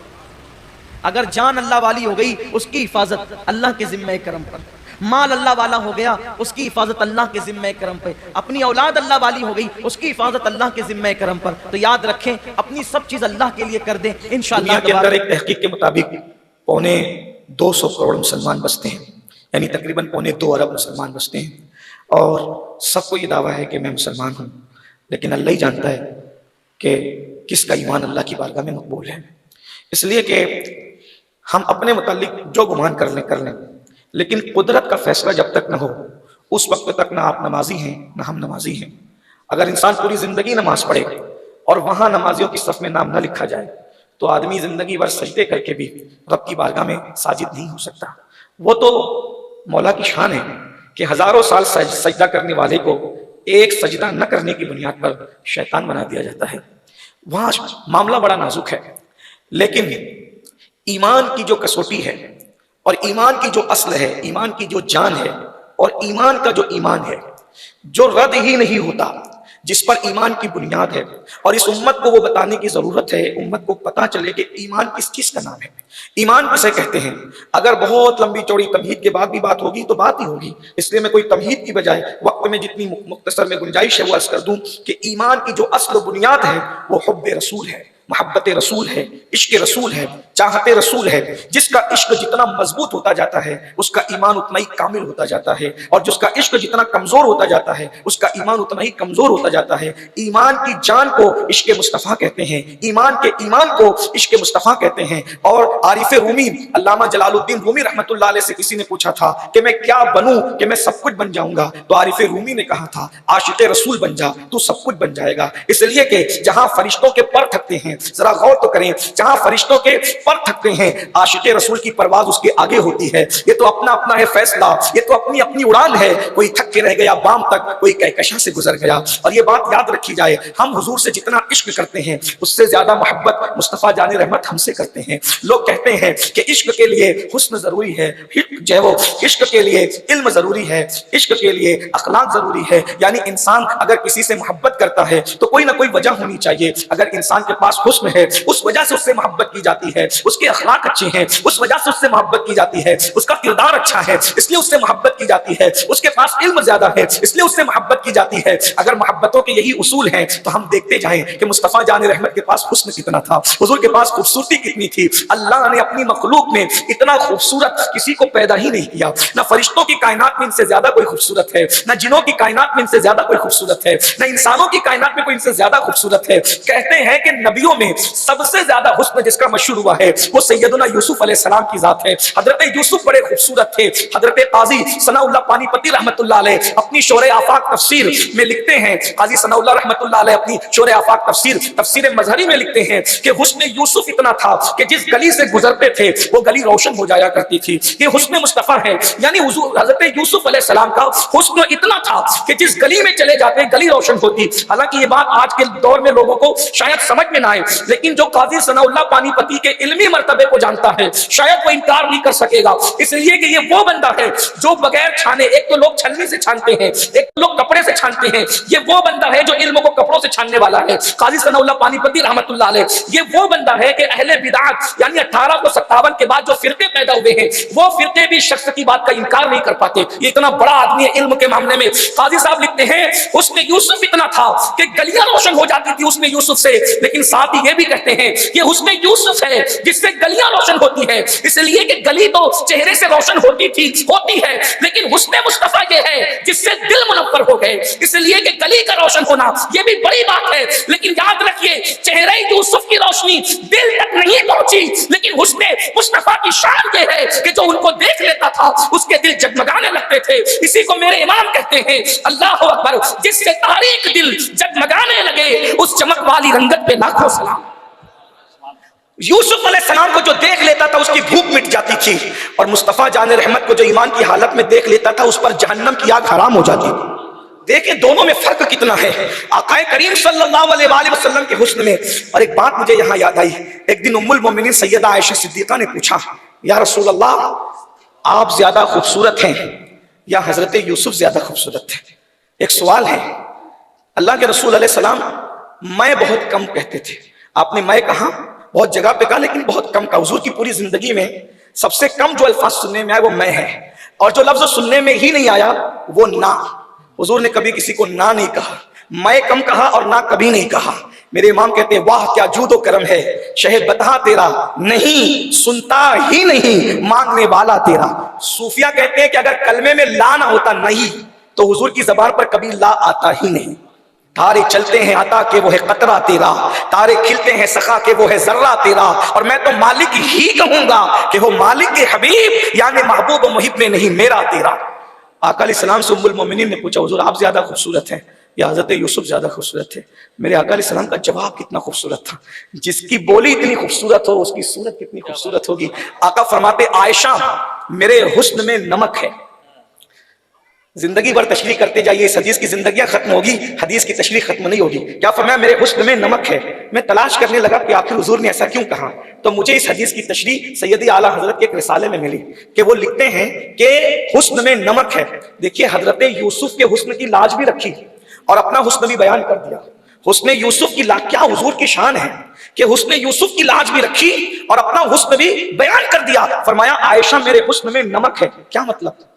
اگر جان اللہ والی ہو گئی اس کی حفاظت اللہ کے ذمہ کرم پر. مال اللہ والا ہو گیا اس کی حفاظت اللہ کے ذمہ کرم پر. اپنی اولاد اللہ والی ہو گئی اس کی حفاظت اللہ کے ذمہ کرم پر. تو یاد رکھیں اپنی سب چیز اللہ کے لیے کر دیں انشاءاللہ. دنیا کے اندر ایک تحقیق کے مطابق 250 کروڑ مسلمان بستے ہیں، یعنی تقریباً 2.25 ارب مسلمان بستے ہیں. اور سب کو یہ دعویٰ ہے کہ میں مسلمان ہوں، لیکن اللہ ہی جانتا ہے کہ کس کا ایمان اللہ کی بارگاہ میں مقبول ہے. اس لیے کہ ہم اپنے متعلق جو گمان کر لیں، لیکن قدرت کا فیصلہ جب تک نہ ہو اس وقت تک نہ آپ نمازی ہیں نہ ہم نمازی ہیں. اگر انسان پوری زندگی نماز پڑھے اور وہاں نمازیوں کی صف میں نام نہ لکھا جائے تو آدمی زندگی بھر سجدے کر کے بھی رب کی بارگاہ میں ساجد نہیں ہو سکتا. وہ تو مولا کی شان ہے کہ ہزاروں سال سجدہ کرنے والے کو ایک سجدہ نہ کرنے کی بنیاد پر شیطان بنا دیا جاتا ہے. وہاں معاملہ بڑا نازک ہے. لیکن ایمان کی جو کسوٹی ہے اور ایمان کی جو اصل ہے، ایمان کی جو جان ہے اور ایمان کا جو ایمان ہے جو رد ہی نہیں ہوتا، جس پر ایمان کی بنیاد ہے، اور اس امت کو وہ بتانے کی ضرورت ہے، امت کو پتا چلے کہ ایمان کس چیز کا نام ہے. ایمان کسے کہتے ہیں؟ اگر بہت لمبی چوڑی تمہید کے بعد بھی بات ہوگی تو بات ہی ہوگی. اس لیے میں کوئی تمہید کی بجائے وقت میں جتنی مختصر میں گنجائش ہے وہ عرض کر دوں کہ ایمان کی جو اصل و بنیاد ہے وہ حب رسول ہے، محبت رسول ہے، عشق رسول ہے. چاہتے رسول ہے. جس کا عشق جتنا مضبوط ہوتا جاتا ہے اس کا ایمان اتنا ہی کامل ہوتا جاتا ہے, اور جس کا عشق جتنا کمزور ہوتا جاتا ہے اس کا ایمان اتنا ہی کمزور ہوتا جاتا ہے. ایمان کی جان کو عشق مصطفیٰ کہتے ہیں, ایمان کے ایمان کو عشق مصطفیٰ کہتے ہیں. اور عارف رومی علامہ جلال الدین رومی رحمۃ اللہ علیہ سے کسی نے پوچھا تھا کہ میں کیا بنوں کہ میں سب کچھ بن جاؤں گا, تو عارف رومی نے کہا تھا عاشق رسول بن جا, تو سب کچھ بن جائے گا. اس لیے کہ جہاں فرشتوں کے پر تھکتے ہیں, ذرا غور تو کریں, جہاں فرشتوں کے پر تھکتے ہیں عاشق رسول کی پرواز اس کے آگے ہوتی ہے. یہ تو اپنا اپنا ہے فیصلہ, یہ تو اپنی اپنی اڑان ہے. کوئی تھک کے رہ گیا بام تک, کوئی کہکشاں سے گزر گیا. اور یہ بات یاد رکھی جائے, ہم حضور سے جتنا عشق کرتے ہیں اس سے زیادہ محبت مصطفیٰ جان رحمت ہم سے کرتے ہیں. لوگ کہتے ہیں کہ عشق کے لیے حسن ضروری ہے, جو ہے وہ عشق کے لیے علم ضروری ہے, عشق کے لیے اخلاق ضروری ہے. یعنی انسان اگر کسی سے محبت کرتا ہے تو کوئی نہ کوئی وجہ ہونی چاہیے. اگر انسان کے پاس حسن ہے اس وجہ سے اس سے محبت کی جاتی ہے, اس کے اخلاق اچھے ہیں اس وجہ سے اس سے محبت کی جاتی ہے, اس کا کردار اچھا ہے اس لیے اس سے محبت کی جاتی ہے, اس کے پاس علم زیادہ ہے اس لیے اس سے محبت کی جاتی ہے. اگر محبتوں کے یہی اصول ہیں تو ہم دیکھتے جائیں کہ مصطفیٰ جان رحمت کے پاس حسن کتنا تھا, حضور کے پاس خوبصورتی کتنی تھی. اللہ نے اپنی مخلوق میں اتنا خوبصورت کسی کو پیدا ہی نہیں کیا. نہ فرشتوں کی کائنات میں ان سے زیادہ کوئی خوبصورت ہے, نہ جنوں کی کائنات میں ان سے زیادہ کوئی خوبصورت ہے, نہ انسانوں کی کائنات میں کوئی ان سے زیادہ خوبصورت ہے. کہتے ہیں کہ نبیوں میں سب سے زیادہ حسن جس کا مشہور ہوا ہے وہ سیدنا یوسف علیہ السلام کی ذات ہے. حضرت یوسف بڑے خوبصورت تھے. حضرت قاضی ثناء اللہ پانی پتی رحمۃ اللہ علیہ اپنی شورِ آفاق تفسیر میں لکھتے ہیں, قاضی ثناء اللہ رحمۃ اللہ علیہ اپنی شورِ آفاق تفسیر مظہری میں لکھتے ہیں کہ حسن یوسف اتنا تھا کہ جس گلی سے گزرتے تھے وہ گلی روشن ہو جایا کرتی تھی. یہ حسن مصطفیٰ ہے. یعنی حضرت یوسف علیہ السلام کا حسن اتنا تھا کہ جس گلی میں چلے جاتے گلی روشن ہوتی. حالانکہ یہ بات آج کے دور میں لوگوں کو شاید سمجھ میں نہ آئے, لیکن جو قاضی ثناء اللہ پانی پتی کے علمی مرتبے کو جانتا ہے شاید وہ انکار نہیں کر سکے گا. اس لیے کہ یہ وہ بندہ ہے جو بغیر چھانے, ایک تو لوگ چھلنی سے چھانتے ہیں, ایک تو لوگ کپڑے سے چھانتے ہیں, یہ وہ بندہ ہے جو علم کو کپڑوں سے چھاننے والا ہے. قاضی ثناء اللہ پانی پتی رحمۃ اللہ علیہ یہ وہ بندہ ہے کہ اہل بدعت یعنی 1857 کے بعد جو فرقے پیدا ہوئے ہیں وہ فرقے بھی شخص کی بات کا انکار نہیں کر پاتے. یہ اتنا بڑا آدمی ہے علم کے معاملے میں. قاضی صاحب لکھتے ہیں اس میں یوسف اتنا تھا کہ گلیاں روشن ہو جاتی تھی اس میں یوسف سے, لیکن ساتھ ہی یہ بھی کہتے ہیں کہ اس میں یوسف ہے جس سے گلیاں روشن ہوتی ہے. اس لیے کہ گلی تو چہرے سے روشن ہوتی ہے لیکن حسن مصطفیٰ یہ ہے جس سے دل منور ہو گئے. اس لیے کہ گلی کا روشن ہونا یہ بھی بڑی بات ہے, لیکن یاد رکھیے چہرے یوسف کی روشنی دل تک نہیں پہنچی, لیکن حسن مصطفیٰ کی شان یہ ہے کہ جو ان کو دیکھ لیتا تھا اس کے دل جگمگانے لگتے تھے. اسی کو میرے امام کہتے ہیں اللہ اکبر, جس سے تاریک دل جگمگانے لگے اس چمک والی رنگت پہ لاکھوں سلام. یوسف علیہ السلام کو جو دیکھ لیتا تھا اس کی بھوک مٹ جاتی تھی, اور مصطفیٰ جان رحمت کو جو ایمان کی حالت میں دیکھ لیتا تھا اس پر جہنم کی آگ حرام ہو جاتی تھی. دیکھیں دونوں میں فرق کتنا ہے آقا کریم صلی اللہ علیہ وآلہ وسلم کے حسن میں. اور ایک بات مجھے یہاں یاد آئی, ایک دن ام المومنین سیدہ عائشہ صدیقہ نے پوچھا یا رسول اللہ آپ زیادہ خوبصورت ہیں یا حضرت یوسف زیادہ خوبصورت ہیں؟ ایک سوال ہے. اللہ کے رسول علیہ السلام میں بہت کم کہتے تھے. آپ نے میں کہا, بہت جگہ پہ کہا, لیکن بہت کم کہا. حضور کی پوری زندگی میں سب سے کم جو الفاظ سننے میں آئے وہ میں ہے, اور جو لفظ سننے میں ہی نہیں آیا وہ نا. حضور نے کبھی کسی کو نا نہیں کہا, میں کم کہا اور نا کبھی نہیں کہا. میرے امام کہتے ہیں واہ کیا جود و کرم ہے, شہد بتا تیرا نہیں سنتا ہی نہیں مانگنے والا تیرا. صوفیہ کہتے ہیں کہ اگر کلمے میں لا نہ ہوتا نہیں تو حضور کی زبان پر کبھی لا آتا ہی نہیں. تارے چلتے ہیں عطا کہ وہ ہے قطرہ تیرا, تارے کھلتے ہیں سخا کہ وہ ہے ذرہ تیرا, اور میں تو مالک ہی کہوں گا کہ وہ مالک کے حبیب یعنی محبوب و محب میں نہیں میرا تیرا. آقا علیہ السلام سے ام المومنین نے پوچھا حضور آپ زیادہ خوبصورت ہیں یا حضرت یوسف زیادہ خوبصورت تھے؟ میرے آقا علیہ السلام کا جواب کتنا خوبصورت تھا. جس کی بولی اتنی خوبصورت ہو اس کی صورت کتنی خوبصورت ہوگی. آقا فرماتے عائشہ میرے حسن میں نمک ہے. زندگی بھر تشریح کرتے جائیے, اس حدیث کی زندگیاں ختم ہوگی, حدیث کی تشریح ختم نہیں ہوگی. کیا فرمایا میرے حسن میں نمک ہے. میں تلاش کرنے لگا کہ آخر حضور نے ایسا کیوں کہا, تو مجھے اس حدیث کی تشریح سیدی اعلیٰ حضرت کے ایک رسالے میں ملی کہ وہ لکھتے ہیں کہ حسن میں نمک ہے. دیکھیے حضرت یوسف کے حسن کی لاج بھی رکھی اور اپنا حسن بھی بیان کر دیا. حسن یوسف کی لاج, کیا حضور کی شان ہے کہ حسن یوسف کی لاج بھی رکھی اور اپنا حسن بھی بیان کر دیا. فرمایا عائشہ میرے حسن میں نمک ہے. کیا مطلب؟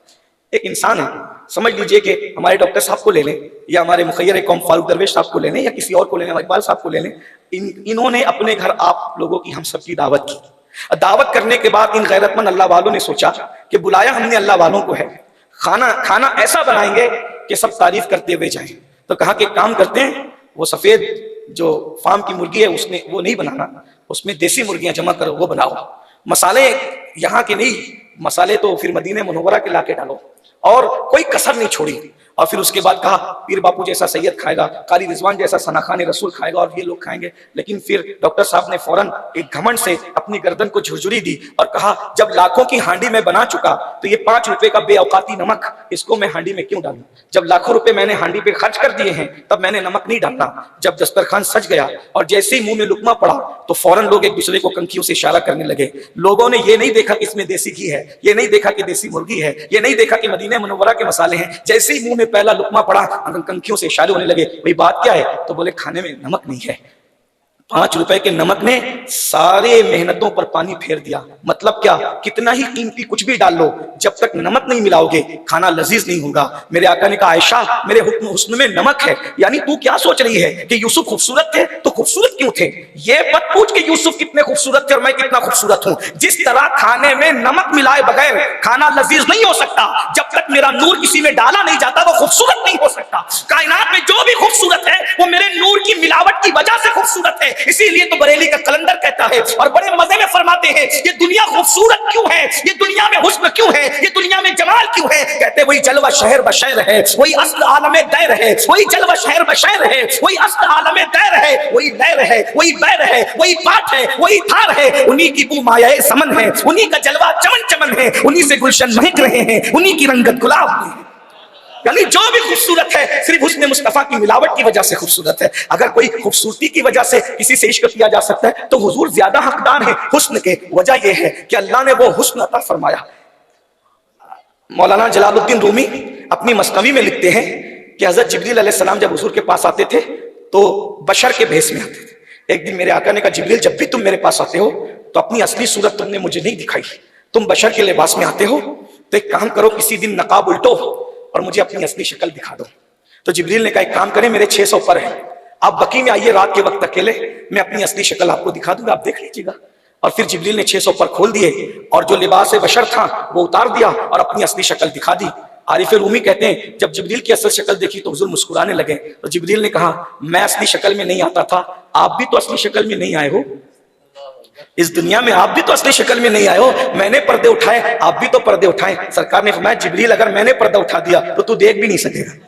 ایک انسان ہے, سمجھ لیجئے کہ ہمارے ڈاکٹر صاحب کو لے لیں یا ہمارے مخیر قوم فاروق درویش صاحب کو لے لیں یا کسی اور کو لے لیں, اقبال صاحب کو لے لیں. انہوں نے اپنے گھر آپ لوگوں کی ہم سب کی دعوت کی. دعوت کرنے کے بعد ان غیرت مند اللہ والوں نے سوچا کہ بلایا ہم نے اللہ والوں کو ہے، کھانا ایسا بنائیں گے کہ سب تعریف کرتے ہوئے جائیں. تو کہا کہ کام کرتے ہیں، وہ سفید جو فارم کی مرغی ہے اس میں وہ نہیں بنانا، اس میں دیسی مرغیاں جمع کرو وہ بناؤ، مسالے یہاں کے نہیں، مسالے تو پھر مدینہ منورہ کے لا کے ڈالو، اور کوئی کسر نہیں چھوڑی. اور پھر اس کے بعد کہا پیر باپو جیسا سید کھائے گا، قاری رضوان جیسا ثنا خان رسول کھائے گا، اور یہ لوگ کھائیں گے. لیکن پھر ڈاکٹر صاحب نے فوراً ایک گھمنڈ سے اپنی گردن کو جھرجھری دی اور کہا جب لاکھوں کی ہانڈی میں بنا چکا تو یہ 5 روپے کا بے اوقاتی نمک اس کو میں ہانڈی میں کیوں ڈالوں؟ جب لاکھوں روپے میں نے ہانڈی پہ خرچ کر دیے ہیں تب میں نے نمک نہیں ڈالنا. جب دسترخوان سج گیا اور جیسے ہی منہ میں لقمہ پڑا تو فوراً لوگ ایک دوسرے کو کنکھیوں سے اشارہ کرنے لگے. لوگوں نے یہ نہیں دیکھا کہ اس میں دیسی گھی ہے، یہ نہیں دیکھا کہ دیسی مرغی ہے، یہ نہیں دیکھا کہ مدینہ منورہ کے مسالے ہیں. جیسے ہی منہ میں پہلا لقمہ پڑا کنکھیوں سے اشارے ہونے لگے، بھئی بات کیا ہے؟ تو بولے کھانے میں نمک نہیں ہے. 5 روپے کے نمک نے سارے محنتوں پر پانی پھیر دیا. مطلب کیا؟ کتنا ہی قیمتی کچھ بھی ڈال لو، جب تک نمک نہیں ملاؤ گے کھانا لذیذ نہیں ہوگا. میرے آقا نے کہا عائشہ میرے حسن میں نمک ہے. یعنی تو کیا سوچ رہی ہے کہ یوسف خوبصورت تھے تو خوبصورت کیوں تھے؟ یہ مت پوچھ کہ یوسف کتنے خوبصورت تھے اور میں کتنا خوبصورت ہوں. جس طرح کھانے میں نمک ملائے بغیر کھانا لذیذ نہیں ہو سکتا، جب تک میرا نور کسی میں ڈالا نہیں جاتا وہ خوبصورت نہیں ہو سکتا. کائنات میں جو بھی خوبصورت ہے وہ میرے نور کی ملاوٹ کی وجہ سے خوبصورت ہے. اسی لیے تو بریلی کا کلندر کہتا ہے اور بڑے مزے میں فرماتے ہیں یہ دنیا خوبصورت کیوں ہے، یہ دنیا میں حسن کیوں ہے، یہ دنیا میں جمال کیوں ہے؟ کہتے وہی جلوہ شہر بشیر ہے، وہی اصل عالم دیر ہے، وہی جلوہ شہر بشیر ہے، وہی اصل عالم دیر ہے، وہی لیر ہے، وہی بیر ہے، وہی پاٹ ہے، وہی تھار ہے. انہی کی بو مایہ سمن ہے، انہی کا جلوہ چمن چمن ہے، انہی سے گلشن مہک رہے ہیں، انہی کی رنگت گلاب ہے. یعنی جو بھی خوبصورت ہے صرف حسن مصطفیٰ کی ملاوٹ کی وجہ سے خوبصورت ہے. اگر کوئی خوبصورتی کی وجہ سے کسی سے عشق کیا جا سکتا ہے تو حضور زیادہ حقدار ہیں حسن کے. وجہ یہ ہے کہ اللہ نے وہ حسن عطا فرمایا. مولانا جلال الدین رومی اپنی مثنوی میں لکھتے ہیں کہ حضرت جبریل علیہ السلام جب حضور کے پاس آتے تھے تو بشر کے بھیس میں آتے تھے. ایک دن میرے آقا نے کہا جبریل جب بھی تم میرے پاس آتے ہو تو اپنی اصلی صورت تم نے مجھے نہیں دکھائی، تم بشر کے لباس میں آتے ہو تو ایک کام کرو کسی دن نقاب الٹو اور مجھے اپنی اصلی شکل دکھا دو. تو جبریل نے کہا ایک کام کریں میرے 600 پر ہیں، آپ بقی میں آئیے رات کے وقت اکیلے، میں اپنی اصلی شکل آپ کو دکھا دوں گا، آپ دیکھ لیجیے گا. اور پھر جبریل نے 600 پر کھول دیے اور جو لباس بشر تھا وہ اتار دیا اور اپنی اصلی شکل دکھا دی. عارف رومی کہتے ہیں جب جبریل کی اصل شکل دیکھی تو حضور مسکرانے لگے. تو جبریل نے کہا میں اصلی شکل میں نہیں آتا تھا، آپ بھی تو اصلی شکل میں نہیں آئے ہو، اس دنیا میں آپ بھی تو اصلی شکل میں نہیں آئے ہو. میں نے پردے اٹھائے، آپ بھی تو پردے اٹھائے. سرکار نے فرمایا جبریل اگر میں نے پردہ اٹھا دیا تو تو دیکھ بھی نہیں سکے گا،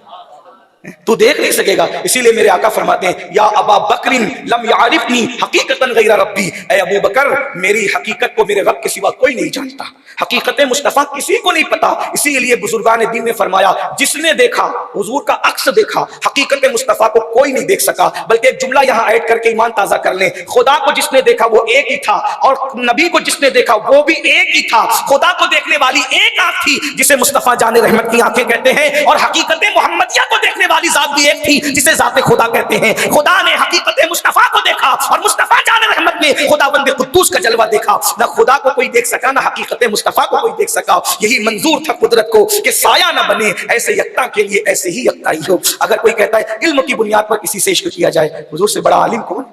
تو دیکھ نہیں سکے گا. اسی لیے میرے آقا فرماتے ہیں یا ابا بکر لم یعرفنی حقیقتا غیر ربی، اے ابو بکر میری حقیقت کو میرے رب کے سوا کوئی نہیں جانتا، حقیقت مصطفیٰ کسی کو نہیں پتا. اسی لیے بزرگان دین نے فرمایا جس نے دیکھا حضور کا عکس دیکھا، حقیقت مصطفیٰ کو کوئی نہیں دیکھ سکا. بلکہ ایک جملہ یہاں ایڈ کر کے ایمان تازہ کر لیں، خدا کو جس نے دیکھا وہ ایک ہی تھا اور نبی کو جس نے دیکھا وہ بھی ایک ہی تھا. خدا کو دیکھنے والی ایک آنکھ تھی جسے مصطفیٰ جان رحمت کی آنکھیں کہتے ہیں، اور حقیقت محمدیہ کو دیکھنے والی ذات بھی ایک تھی جسے ذات خدا کہتے ہیں. خدا نے حقیقت مصطفیٰ کو دیکھا اور مصطفیٰ جان رحمت نے خداوند قدوس کا جلوہ دیکھا. نہ خدا کو کوئی دیکھ سکا نہ حقیقت مصطفیٰ کو کوئی دیکھ سکا. یہی منظور تھا قدرت کو کہ سایہ نہ بنے ایسے یکتا کے لیے ایسے ہی یکتائی ہو. اگر کوئی کہتا ہے علم کی بنیاد پر کسی سے عشق کیا جائے، حضور سے بڑا عالم کون؟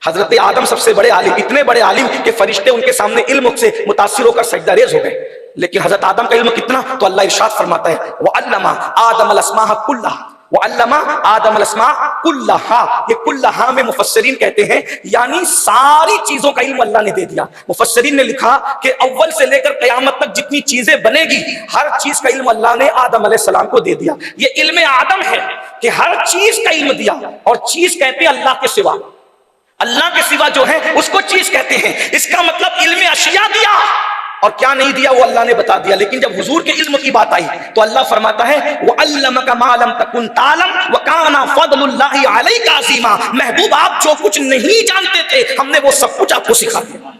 حضرت آدم سب سے بڑے عالم، اتنے بڑے عالم کہ فرشتے ان کے سامنے علم سے متاثر ہو کر سجدہ ریز ہو گئے. لیکن حضرت آدم کا علم کتنا؟ تو اللہ ارشاد فرماتا ہے وَعَلَّمَ آدَمَ الْأَسْمَاءَ كُلَّهَا، وَعَلَّمَ آدَمَ الْأَسْمَاءَ كُلَّهَا. یہ کلہا میں مفسرین کہتے ہیں یعنی ساری چیزوں کا علم اللہ نے دے دیا. مفسرین نے لکھا کہ اول سے لے کر قیامت تک جتنی چیزیں بنے گی ہر چیز کا علم اللہ نے آدم علیہ السلام کو دے دیا. یہ علم آدم ہے کہ ہر چیز کا علم دیا، اور چیز کہتے ہیں اللہ کے سوا، اللہ کے سوا جو ہے اس کو چیز کہتے ہیں. اس کا مطلب علم اشیاء دیا اور کیا نہیں دیا وہ اللہ نے بتا دیا. لیکن جب حضور کے علم کی بات آئی تو اللہ فرماتا ہے وَعَلَّمَكَ مَا لَمْ تَكُنْ تَعْلَمْ وَكَانَ فَضْلُ اللَّهِ عَلَيْكَ عَظِيمًا. محبوب آپ جو کچھ نہیں جانتے تھے ہم نے وہ سب کچھ آپ کو سکھا دیا.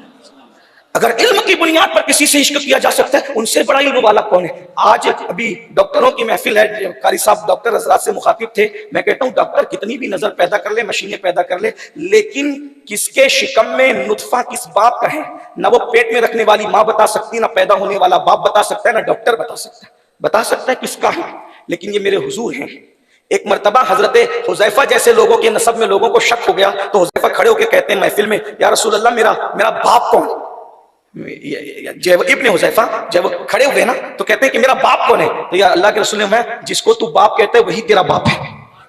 اگر علم کی بنیاد پر کسی سے عشق کیا جا سکتا ہے ان سے بڑا علم والا کون ہے؟ آج ابھی ڈاکٹروں کی محفل ہے، قاری صاحب ڈاکٹر حضرات سے مخاطب تھے. میں کہتا ہوں ڈاکٹر کتنی بھی نظر پیدا کر لے، مشینیں پیدا کر لے، لیکن کس کے شکم میں نطفہ کس باپ کا ہے نہ وہ پیٹ میں رکھنے والی ماں بتا سکتی، نہ پیدا ہونے والا باپ بتا سکتا ہے، نہ ڈاکٹر بتا سکتا ہے کس کا ہے. لیکن یہ میرے حضور ہیں. ایک مرتبہ حضرت حذیفہ جیسے لوگوں کے نسب میں لوگوں کو شک ہو گیا تو حذیفہ کھڑے ہو کے کہتے ہیں محفل میں یا رسول اللہ میرا باپ کون؟ جب ابن حذیفہ جب کھڑے ہوئے نا تو کہتے ہیں کہ میرا باپ کون ہے؟ تو یا اللہ کے رسول نے میں جس کو تو باپ کہتا ہے وہی تیرا باپ ہے.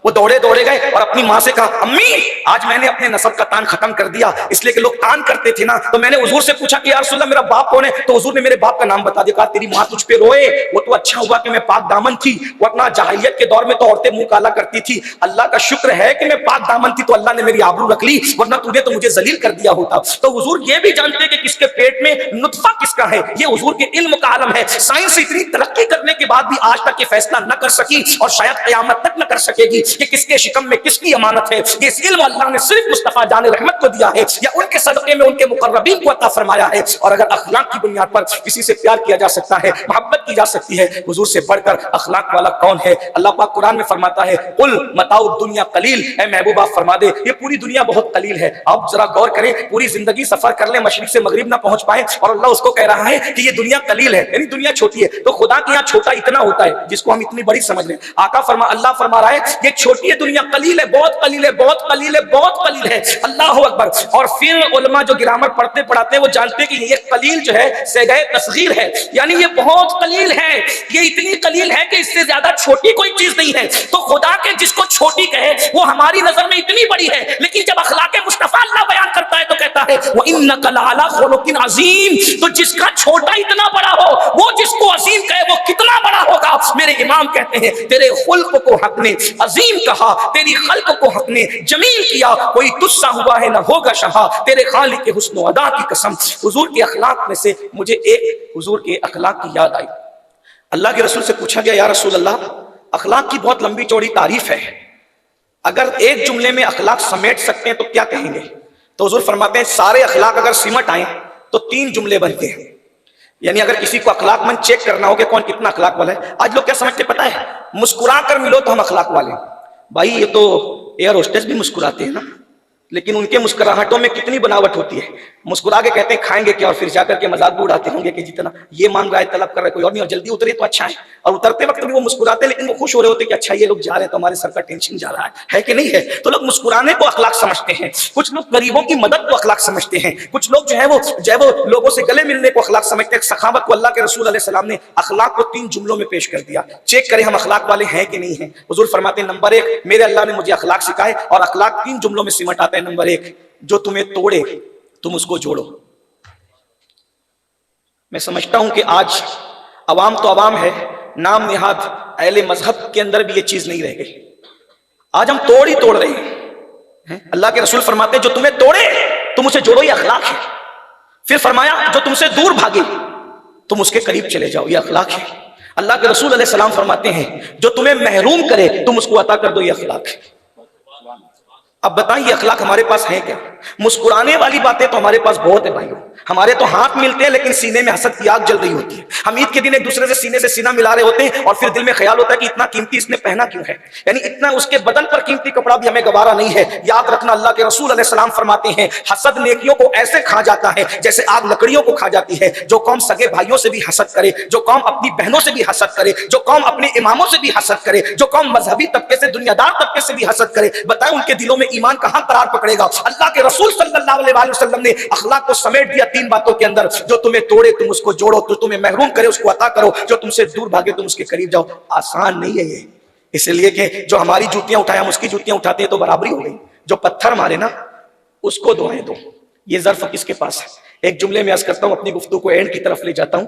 وہ دوڑے گئے اور اپنی ماں سے کہا امی آج میں نے اپنے نسب کا تان ختم کر دیا، اس لیے کہ لوگ تان کرتے تھے نا، تو میں نے حضور سے پوچھا کہ یا رسول اللہ میرا باپ کون ہے؟ تو حضور نے میرے باپ کا نام بتا دیا. کہا تیری ماں تجھ پہ روئے، وہ تو اچھا ہوا کہ میں پاک دامن تھی، ورنہ جاہلیت کے دور میں تو عورتیں منہ کالا کرتی تھی. اللہ کا شکر ہے کہ میں پاک دامن تھی تو اللہ نے میری آبرو رکھ لی، ورنہ تو نے تو مجھے ذلیل کر دیا ہوتا. تو حضور یہ بھی جانتے کہ کس کے پیٹ میں نطفہ کس کا ہے، یہ حضور کے علم کا عالم ہے. سائنس اتنی ترقی کرنے کے بعد بھی آج تک یہ فیصلہ نہ کر سکی اور شاید قیامت تک نہ کر سکے گی کہ کس کے شکم میں کس کی امانت ہے. یہ علم اللہ نے صرف مصطفیٰ جان رحمت کو دیا ہے یا ان کے صدقے میں ان کے مقربین کو عطا فرمایا ہے. اور اگر اخلاق کی بنیاد پر کسی سے پیار کیا جا سکتا ہے، محبت کی جا سکتی ہے، حضور سے بڑھ کر اخلاق والا کون ہے؟ اللہ پاک قرآن میں فرماتا ہے قل متاع الدنیا قلیل، اے محبوب آپ فرما دے یہ پوری دنیا بہت قلیل ہے. آپ ذرا غور کریں، پوری زندگی سفر کر لیں، مشرق سے مغرب نہ پہنچ پائے اور اللہ اس کو کہہ رہا ہے کہ یہ دنیا قلیل ہے، یعنی دنیا چھوٹی ہے. تو خدا کے یہاں چھوٹا اتنا ہوتا ہے جس کو ہم اتنی بڑی سمجھ لیں. اللہ فرما رہا ہے یہ چھوٹی ہے دنیا، قلیل ہے، بہت قلیل ہے، بہت قلیل ہے، بہت قلیل ہے. اللہ اکبر. اور پھر علماء جو گرامر پڑھتے پڑھاتے ہیں وہ جانتے ہیں کہ یہ قلیل جو ہے صیغہ تصغیر ہے، یعنی یہ بہت قلیل ہے، یہ اتنی قلیل ہے کہ اس سے زیادہ چھوٹی کوئی چیز نہیں ہے. تو خدا کے جس کو چھوٹی کہے وہ ہماری نظر میں اتنی بڑی ہے، لیکن جب اخلاق مصطفیٰ اللہ بیان کرتا ہے تو کہتا ہے وَإِنَّكَ لَعَلَىٰ خُلُقٍ عَظِيمٍ. تو جس کا چھوٹا اتنا بڑا ہو وہ جس کو عظیم کہے وہ کتنا بڑا ہوگا. میرے امام کہتے ہیں تیرے خلق کو حق نے عظیم کہا، تیری خلق کو حق نے جمیل کیا، کوئی تجھ سا ہوا ہے نہ ہوگا شہا، تیرے خالق کے حسن و ادا کی قسم. حضور کے اخلاق میں سے مجھے ایک حضور کے اخلاق کی یاد آئی. اللہ کے رسول سے پوچھا گیا یا رسول اللہ اخلاق کی بہت لمبی چوڑی تعریف ہے، اگر ایک جملے میں اخلاق سمیٹ سکتے ہیں تو کیا کہیں گے؟ تو حضور فرماتے ہیں سارے اخلاق اگر سمٹ آئیں تو 3 جملے بنتے ہیں. یعنی اگر کسی کو اخلاق مند چیک کرنا ہو کہ کون کتنا اخلاق والا ہے، آج لوگ کیا سمجھتے پتہ ہے؟ مسکرا کر ملو تو ہم اخلاق والے ہیں. بھائی یہ تو ایئر ہوسٹس بھی مسکراتے ہیں نا، لیکن ان کے مسکراہٹوں میں کتنی بناوٹ ہوتی ہے. مسکرا کے کہتے ہیں کھائیں گے کیا، اور پھر جا کر کے مذاق بھی اڑاتے ہوں گے کہ جتنا یہ مانگ رہا ہے طلب کر رہا ہے کوئی اور نہیں، اور جلدی اترے تو اچھا ہے. اور اترتے وقت بھی وہ مسکراتے ہیں لیکن وہ خوش ہو رہے ہوتے ہیں کہ اچھا یہ لوگ جا رہے ہیں تو ہمارے سر کا ٹینشن جا رہا ہے کہ نہیں ہے. تو لوگ مسکرانے کو اخلاق سمجھتے ہیں، کچھ لوگ غریبوں کی مدد کو اخلاق سمجھتے ہیں، کچھ لوگ جو ہے وہ لوگوں سے گلے ملنے کو اخلاق سمجھتے ہیں. سخاوت کو اللہ کے رسول علیہ السلام نے اخلاق کو 3 جملوں میں پیش کر دیا. چیک کریں ہم اخلاق والے ہیں کہ نہیں ہیں. حضور فرماتے ہیں نمبر 1 میرے اللہ نے مجھے اخلاق سکھائے، اور اخلاق 3 جملوں میں سمٹ آتا ہے. نمبر 1 جو تمہیں توڑے تم اس کو جوڑو. میں سمجھتا ہوں کہ آج عوام تو عوام ہے، نام نہاد اہل مذہب کے اندر بھی یہ چیز نہیں رہ گئی. آج ہم توڑ ہی توڑ رہے ہیں. اللہ کے رسول فرماتے ہیں جو تمہیں توڑے تم اسے جوڑو، یہ اخلاق ہے. پھر فرمایا جو تم سے دور بھاگے تم اس کے قریب چلے جاؤ، یہ اخلاق ہے. اللہ کے رسول علیہ السلام فرماتے ہیں جو تمہیں محروم کرے تم اس کو عطا کر دو، یہ اخلاق ہے. اب بتائیں یہ اخلاق ہمارے پاس ہے کیا؟ مسکرانے والی باتیں تو ہمارے پاس بہت ہے بھائیوں. ہمارے تو ہاتھ ملتے ہیں لیکن سینے میں حسد کی آگ جل رہی ہوتی ہے. ہم عید کے دن ایک دوسرے سے سینے سے سینہ ملا رہے ہوتے ہیں اور پھر دل میں خیال ہوتا ہے کہ اتنا قیمتی اس نے پہنا کیوں ہے، یعنی اتنا اس کے بدن پر قیمتی کپڑا بھی ہمیں گوارا نہیں ہے. یاد رکھنا اللہ کے رسول علیہ السلام فرماتے ہیں حسد نیکیوں کو ایسے کھا جاتا ہے جیسے آگ لکڑیوں کو کھا جاتی ہے. جو قوم سگے بھائیوں سے بھی حسد کرے، جو قوم اپنی بہنوں سے بھی حسد کرے، جو قوم اپنے اماموں سے بھی حسد کرے، جو قوم مذہبی طبقے سے دنیا دار طبقے سے بھی حسد کرے، بتائیں ان کے دلوں میں ایمان کہاں قرار پکڑے گا؟ اللہ کے رسول صلی اللہ علیہ وسلم نے اخلاق کو سمیٹ دیا 3 باتوں کے اندر. جو تمہیں توڑے تم اس کو جوڑو، جو تمہیں محروم کرے اس کو عطا کرو، جو تم سے دور بھاگے تم اس کے قریب جاؤ. آسان نہیں ہے یہ، اس لیے کہ جو ہماری جوتیاں اٹھائے ہم اس کی جوتیاں اٹھاتے ہیں تو برابری ہو گئی. جو پتھر مارے نا اس کو دعائیں دو. یہ ظرف کس کے پاس ہے؟ ایک جملے میں عرض کرتا ہوں، اپنی گفتگو کو اینڈ کی طرف لے جاتا ہوں.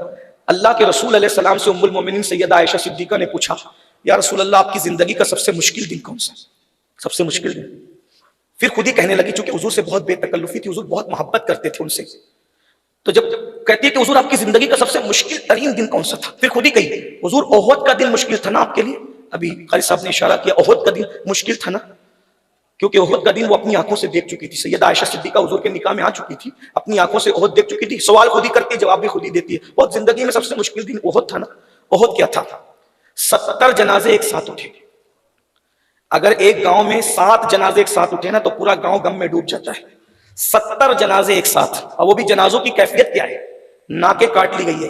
اللہ کے رسول علیہ السلام سے ام المومنین سیدہ عائشہ صدیقہ نے پوچھا یا رسول اللہ آپ کی زندگی کا سب سے مشکل دن کون سا؟ سب سے مشکل دن. پھر خود ہی کہنے لگی، چونکہ حضور سے بہت بے تکلفی تھی، حضور بہت محبت کرتے تھے ان سے، تو جب کہتی ہے کہ حضور آپ کی زندگی کا سب سے مشکل ترین دن کون سا تھا، پھر خود ہی کہی حضور احد کا دن مشکل تھا نا آپ کے لیے. ابھی قاری صاحب نے اشارہ کیا احد کا دن مشکل تھا نا، کیونکہ احد کا دن وہ اپنی آنکھوں سے دیکھ چکی تھی. سیدہ عائشہ صدیقہ حضور کے نکاح میں آ چکی تھی، اپنی آنکھوں سے احد دیکھ چکی تھی. سوال خود ہی کرتی، جواب بھی خود ہی دیتی ہے. بہت زندگی میں سب سے مشکل دن احد تھا نا. احد کیا تھا؟ 70 جنازے ایک ساتھ اٹھے. اگر ایک گاؤں میں 7 جنازے ایک ساتھ اٹھے نا تو پورا گاؤں غم میں ڈوب جاتا ہے. 70 جنازے ایک ساتھ، اور وہ بھی جنازوں کی کیفیت کیا ہے؟ ناکیں کاٹ لی گئی ہے،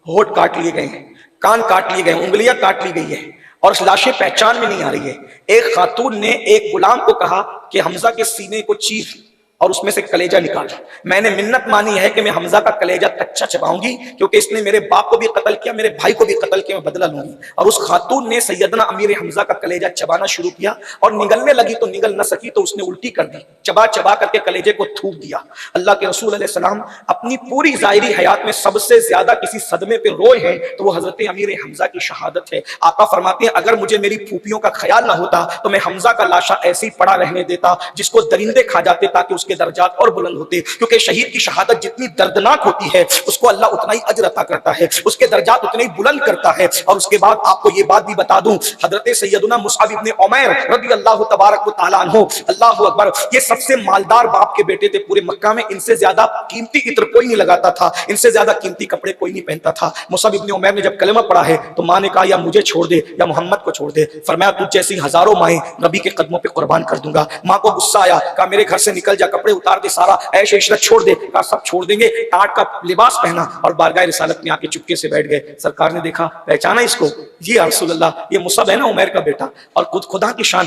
ہونٹ کاٹ لیے گئے ہیں، کان کاٹ لیے گئے ہیں، انگلیاں کاٹ لی گئی ہیں، اور لاشیں پہچان میں نہیں آ رہی ہے. ایک خاتون نے ایک غلام کو کہا کہ حمزہ کے سینے کو چیر، اور اس میں سے کلیجہ نکالا. میں نے منت مانی ہے کہ میں حمزہ کا کلیجہ کچا چباؤں گی کیونکہ اس نے میرے باپ کو بھی قتل کیا, میرے بھائی کو بھی قتل کیا, میں بدلہ لوں گی. اور اس خاتون نے سیدنا امیر حمزہ کا کلیجہ چبانا شروع کیا اور نگلنے لگی تو نگل نہ سکی تو اس نے الٹی کر دی, چبا چبا کر کے کلیجے کو تھوک دیا. اللہ کے رسول علیہ السلام اپنی پوری ظاہری حیات میں سب سے زیادہ کسی صدمے پہ روئے ہیں تو وہ حضرت امیر حمزہ کی شہادت ہے. آقا فرماتے ہیں اگر مجھے میری پھوپھیوں کا خیال نہ ہوتا تو میں حمزہ کا لاشا ایسے ہی پڑا رہنے دیتا جس کو درندے کھا جاتے تاکہ اس کے درجات اور بلند ہوتے, کیونکہ شہید کی شہادت جتنی دردناک ہوتی ہے اس کو اللہ اتنا ہی اجر عطا کرتا ہے, اس کے درجات اتنے ہی بلند کرتا ہے. اور اس کے بعد آپ کو یہ بات بھی بتا دوں, حضرت سیدنا مصعب ابن عمیر رضی اللہ تبارک و تعالیٰ عنہ, اللہ اکبر, یہ سب سے مالدار باپ کے بیٹے تھے پورے مکہ میں. ان سے زیادہ قیمتی عطر کوئی نہیں لگاتا تھا, ان سے زیادہ قیمتی کپڑے کوئی نہیں پہنتا تھا. مصعب ابن عمیر نے جب کلمہ پڑھا ہے تو ماں نے کہا یا مجھے چھوڑ دے یا محمد کو چھوڑ دے. فرمایا تجھ جیسی ہزاروں مائیں نبی کے قدموں پہ قربان کر دوں گا. ماں کو غصہ آیا, کہا میرے گھر سے نکل جا, کپڑے اتار دے, سارا عیش عشرت چھوڑ دے. کہا سب چھوڑ دیں گے. ٹاٹ کا لباس پہنا اور بارگاہ رسالت میں آ کے چپکے سے بیٹھ گئے. سرکار نے دیکھا, پہچانا اس کو, جی یا رسول اللہ یہ مصعب ہے نا عمیر کا بیٹا. اور خدا کی شان,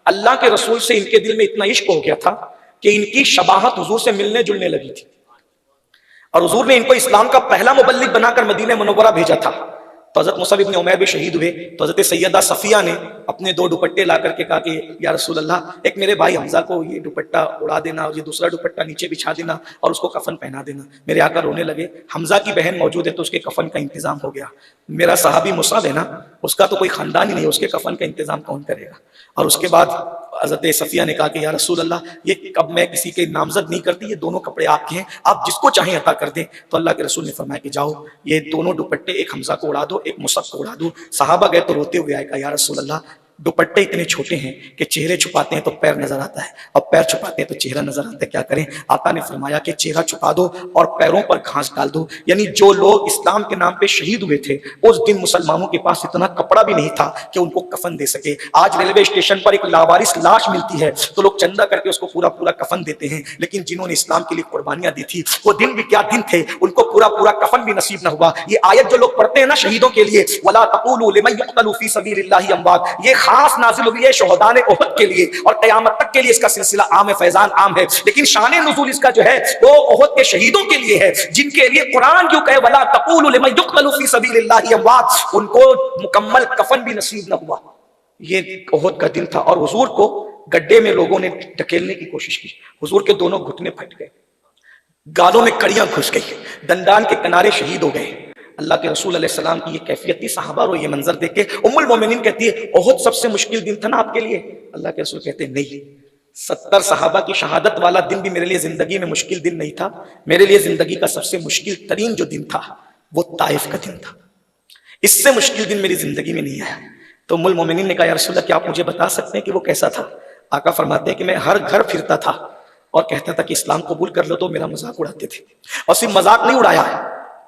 اللہ کے رسول سے ان کے دل میں اتنا عشق ہو گیا تھا کہ ان کی شباہت حضور سے ملنے جلنے لگی تھی, اور حضور نے ان کو اسلام کا پہلا مبلغ بنا کر مدینہ منورہ بھیجا تھا. تو حضرت مصعب ابن عمیر بھی شہید ہوئے تو حضرت سیدہ صفیہ نے اپنے 2 دوپٹے لا کر کے کہا کہ یا رسول اللہ ایک میرے بھائی حمزہ کو یہ دوپٹہ اڑا دینا اور یہ دوسرا دوپٹہ نیچے بچھا دینا اور اس کو کفن پہنا دینا. میرے آقا رونے لگے. حمزہ کی بہن موجود ہے تو اس کے کفن کا انتظام ہو گیا. میرا صحابی مصعب ہے نا, اس کا تو کوئی خاندان ہی نہیں, اس کے کفن کا انتظام کون کرے گا. اور اس کے بعد حضرت صفیہ نے کہا کہ یا رسول اللہ یہ اب میں کسی کے نامزد نہیں کرتی, یہ دونوں کپڑے آپ کے ہیں, آپ جس کو چاہیں عطا کر دیں. تو اللہ کے رسول نے فرمایا کہ جاؤ یہ دونوں دوپٹے ایک حمزہ کو اڑا دو, ایک مصعب کو اڑا دو. صحابہ گئے تو روتے ہوئے آئے, کہا یا رسول اللہ دوپٹے اتنے چھوٹے ہیں کہ چہرے چھپاتے ہیں تو پیر نظر آتا ہے اور پیر چھپاتے ہیں تو چہرہ نظر آتا ہے, کیا کریں. آقا نے فرمایا کہ چہرہ چھپا دو اور پیروں پر گھاس ڈال دو. یعنی جو لوگ اسلام کے نام پہ شہید ہوئے تھے اس دن مسلمانوں کے پاس اتنا کپڑا بھی نہیں تھا کہ ان کو کفن دے سکے. آج ریلوے اسٹیشن پر ایک لاوارث لاش ملتی ہے تو لوگ چندہ کر کے اس کو پورا پورا کفن دیتے ہیں, لیکن جنہوں نے اسلام کے لیے قربانیاں دی تھی وہ دن بھی کیا دن تھے, ان کو پورا پورا کفن بھی نصیب نہ ہوا. یہ آیت جو لوگ پڑھتے ہیں نا شہیدوں کے لیے, وَلَا تَقُولُوا لِمَن يُقْتَلُ فِي سَبِيلِ اللَّهِ أَمْوَاتٌ, یہ خاص نازل ہوئی ہے شہداء احد کے لیے اور قیامت تک کے لیے اس کا سلسلہ عام ہے, فیضان عام ہے. لیکن شان نزول اس کا جو ہے وہ احد کے شہیدوں کے لیے ہے جن کے لیے قرآن کیوں کہے وَلَا تَقُولُوا لِمَن يُقْتَلُ فِي سَبِيلِ اللَّهِ أَمْوَاتٌ, ان کو مکمل کفن بھی نصیب نہ ہوا. یہ احد کا دن تھا اور حضور کو گڈھے میں لوگوں نے ڈھکیلنے کی کوشش کی. حضور کے دونوں گھٹنے پھٹ گئے, گالوں میں کڑیاں گھس گئی, دندان کے کنارے شہید ہو گئے. اللہ کے رسول علیہ السلام کی یہ کیفیت تھی. صحابہ رو یہ منظر دیکھ کے. ام المومنین کہتی ہے احد سب سے مشکل دن تھا نا آپ کے لیے. اللہ کے رسول کہتے ہیں نہیں, 70 صحابہ کی شہادت والا دن بھی میرے لیے زندگی میں مشکل دن نہیں تھا. میرے لیے زندگی کا سب سے مشکل ترین جو دن تھا وہ طائف کا دن تھا. اس سے مشکل دن میری زندگی میں نہیں آیا. تو ام المومنین نے کہا یا رسول اللہ کیا آپ مجھے بتا سکتے ہیں کہ وہ کیسا تھا. آقا فرماتے ہیں کہ میں ہر گھر پھرتا تھا اور کہتا تھا کہ اسلام قبول کر لو, تو میرا مذاق اڑاتے تھے. اور صرف مذاق نہیں اڑایا,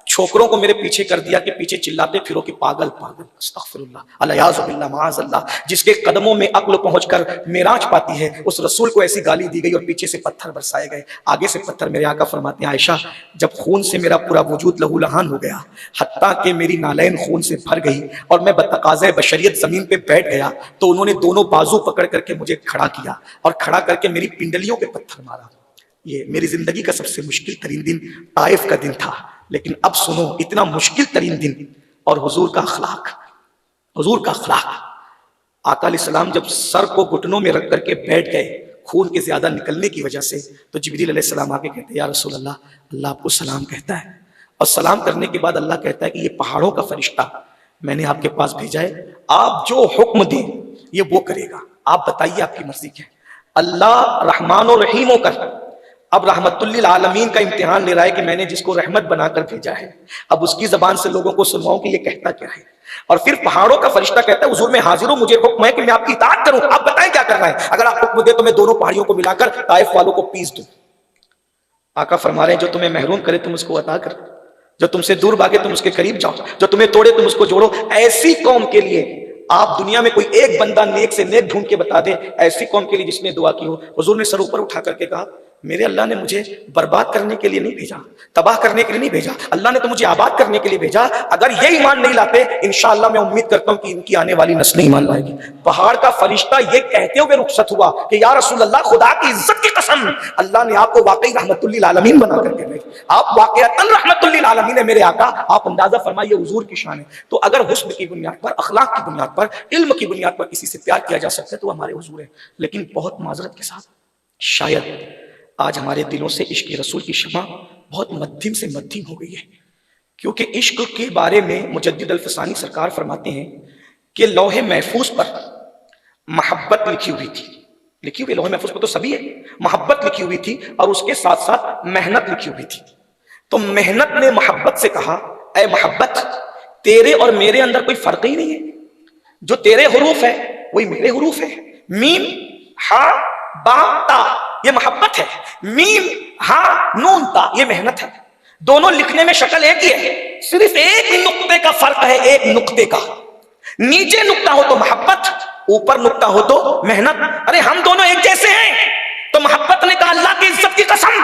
چھوکروں کو میرے پیچھے کر دیا کہ پیچھے چلاتے پھرو کہ پاگل پاگل, استغفر اللہ, الیاذ باللہ, معاذ اللہ. جس کے قدموں میں عقل پہنچ کر معراج پاتی ہے اس رسول کو ایسی گالی دی گئی اور پیچھے سے پتھر برسائے گئے, آگے سے پتھر. میرے آقا فرماتے ہیں عائشہ جب خون سے میرا پورا وجود لہو لہان ہو گیا حتیٰ کہ میری نالین خون سے بھر گئی اور میں بتقاضۂ بشریت زمین پہ بیٹھ گیا تو انہوں نے دونوں بازو پکڑ کر کے مجھے کھڑا کیا اور کھڑا کر کے میری پنڈلیوں پہ پتھر مارا. یہ میری زندگی کا سب سے مشکل ترین دن طائف کا دن تھا. لیکن اب سنو, اتنا مشکل ترین دن اور حضور کا اخلاق, حضور کا اخلاق. آقا علیہ السلام جب سر کو گھٹنوں میں رکھ کر کے بیٹھ گئے خون کے زیادہ نکلنے کی وجہ سے, تو جبریل علیہ السلام آ کے کہتے ہیں یا رسول اللہ, اللہ آپ کو سلام کہتا ہے. اور سلام کرنے کے بعد اللہ کہتا ہے کہ یہ پہاڑوں کا فرشتہ میں نے آپ کے پاس بھیجا ہے, آپ جو حکم دیں یہ وہ کرے گا. آپ بتائیے آپ کی مرضی کیا ہے. اللہ رحمان و رحیم ہو کر اب رحمت للعالمین کا امتحان لے رہا ہے کہ میں نے جس کو رحمت بنا کر بھیجا ہے اب اس کی زبان سے لوگوں کو سنواؤں کہ یہ کہتا کیا ہے. اور پھر پہاڑوں کا فرشتہ کہتا ہے حضور میں حاضر ہوں, مجھے حکم ہے کہ میں آپ کی اطاعت کروں, آپ بتائیں کیا کرنا ہے. اگر آپ حکم دیں تو میں دونوں پہاڑیوں کو ملا کر طائف والوں کو پیس دوں. آقا فرما رہے ہیں جو تمہیں محروم کرے تم اس کو عطا کر, جو تم سے دور بھاگے تم اس کے قریب جاؤ, جو تمہیں توڑے تم اس کو جوڑو. ایسی قوم کے لیے آپ دنیا میں کوئی ایک بندہ نیک سے نیک ڈھونڈ کے بتا دے, ایسی قوم کے لیے جس نے دعا کی ہو. حضور نے سر اوپر اٹھا کر کے کہا میرے اللہ نے مجھے برباد کرنے کے لیے نہیں بھیجا، تباہ کرنے کے لیے نہیں بھیجا، اللہ نے تو مجھے آباد کرنے کے لیے بھیجا۔ اگر یہ ایمان نہیں لاتے، انشاءاللہ میں امید کرتا ہوں کہ ان کی آنے والی نسلیں ایمان لائے گی۔ پہاڑ کا فرشتہ یہ کہتے ہوئے رخصت ہوا کہ یا رسول اللہ، خدا کی عزت کی قسم، اللہ نے آپ کو واقعی رحمت للعالمین بنا کر کے بھیجا، آپ واقعتاً رحمت للعالمین ہے میرے آقا۔ آپ اندازہ فرمائیے حضور کی شان ہے۔ تو اگر حسن کی بنیاد پر، اخلاق کی بنیاد پر، علم کی بنیاد پر کسی سے پیار کیا جا سکتا ہے تو ہمارے حضور ہے۔ لیکن بہت معذرت کے ساتھ شاید آج ہمارے دلوں سے عشق رسول کی شمع بہت مدھم سے مدھم ہو گئی ہے، کیونکہ عشق کے بارے میں مجدد الفسانی سرکار فرماتے ہیں کہ لوح محفوظ پر محبت لکھی ہوئی تھی، لکھی ہوئی لوح محفوظ پر تو سبھی ہے، محبت لکھی ہوئی تھی اور اس کے ساتھ ساتھ محنت لکھی ہوئی تھی۔ تو محنت نے محبت سے کہا، اے محبت، تیرے اور میرے اندر کوئی فرق ہی نہیں ہے، جو تیرے حروف ہے وہی میرے حروف ہے، میم ہا با تا یہ محبت ہے، میم ہا نون تا یہ محنت ہے، دونوں لکھنے میں شکل ایک ہی ہے، صرف ایک نقطے کا فرق ہے، ایک نقطے کا، نیچے نقطہ ہو تو محبت، اوپر نقطہ ہو تو محنت۔ ارے ہم دونوں ایک جیسے ہیں، تو محبت نے کہا اللہ کی عزت کی قسم،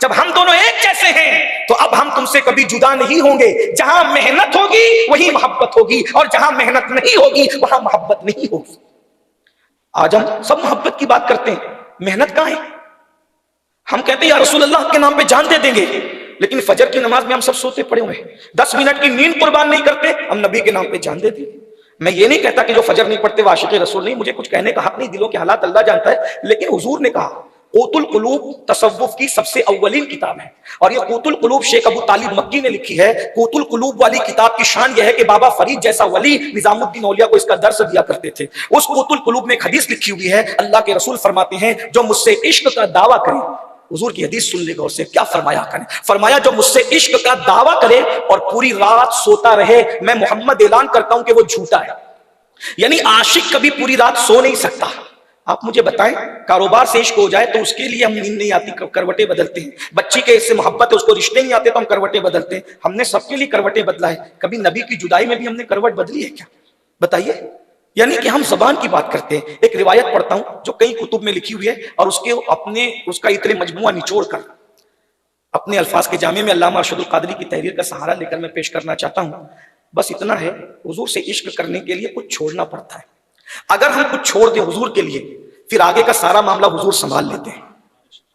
جب ہم دونوں ایک جیسے ہیں تو اب ہم تم سے کبھی جدا نہیں ہوں گے، جہاں محنت ہوگی وہی محبت ہوگی، اور جہاں محنت نہیں ہوگی وہاں محبت نہیں ہوگی۔ آج ہم سب محبت کی بات کرتے ہیں، محنت کہاں ہے؟ ہم کہتے ہیں یا رسول اللہ کے نام پہ جان دے دیں گے، لیکن فجر کی نماز میں ہم سب سوتے پڑے ہوئے ہیں، 10 منٹ کی نیند قربان نہیں کرتے، ہم نبی کے نام پہ جان دے دیں گے۔ میں یہ نہیں کہتا کہ جو فجر نہیں پڑھتے وہ عاشق رسول نہیں، مجھے کچھ کہنے کا حق نہیں، دلوں کے حالات اللہ جانتا ہے، لیکن حضور نے کہا قوت القلوب تصوف کی سب سے اولین کتاب ہے، اور یہ قوت القلوب شیخ ابو طالب مکی نے لکھی ہے۔ قوت القلوب والی کتاب کی شان یہ ہے کہ بابا فرید جیسا ولی نظام الدین اولیاء کو اس کا درس دیا کرتے تھے۔ اس قوت القلوب میں ایک حدیث لکھی ہوئی ہے، اللہ کے رسول فرماتے ہیں جو مجھ سے عشق کا دعویٰ کرے، حضور کی حدیث سن لے غور سے، کیا فرمایا آقا نے؟ فرمایا جو مجھ سے عشق کا دعویٰ کرے اور پوری رات سوتا رہے، میں محمد اعلان کرتا ہوں کہ وہ جھوٹا ہے۔ یعنی عاشق کبھی پوری رات سو نہیں سکتا۔ آپ مجھے بتائیں، کاروبار سے عشق ہو جائے تو اس کے لیے ہم نیند نہیں آتی، کروٹیں بدلتے ہیں، بچی کے اس سے محبت ہے، اس کو رشتے نہیں آتے تو ہم کروٹیں بدلتے ہیں، ہم نے سب کے لیے کروٹیں بدلا ہے، کبھی نبی کی جدائی میں بھی ہم نے کروٹ بدلی ہے کیا؟ بتائیے۔ یعنی کہ ہم زبان کی بات کرتے ہیں۔ ایک روایت پڑھتا ہوں جو کئی کتب میں لکھی ہوئی ہے، اور اس کا اتنے مجموعہ نچوڑ کر اپنے الفاظ کے جامع میں علامہ ارشد القادری کی تحریر کا سہارا لے کر میں پیش کرنا چاہتا ہوں۔ بس اتنا ہے، حضور سے عشق کرنے کے لیے کچھ چھوڑنا پڑتا ہے۔ اگر ہم کچھ چھوڑ دیں حضور کے لیے، پھر آگے کا سارا معاملہ حضور سنبھال لیتے ہیں۔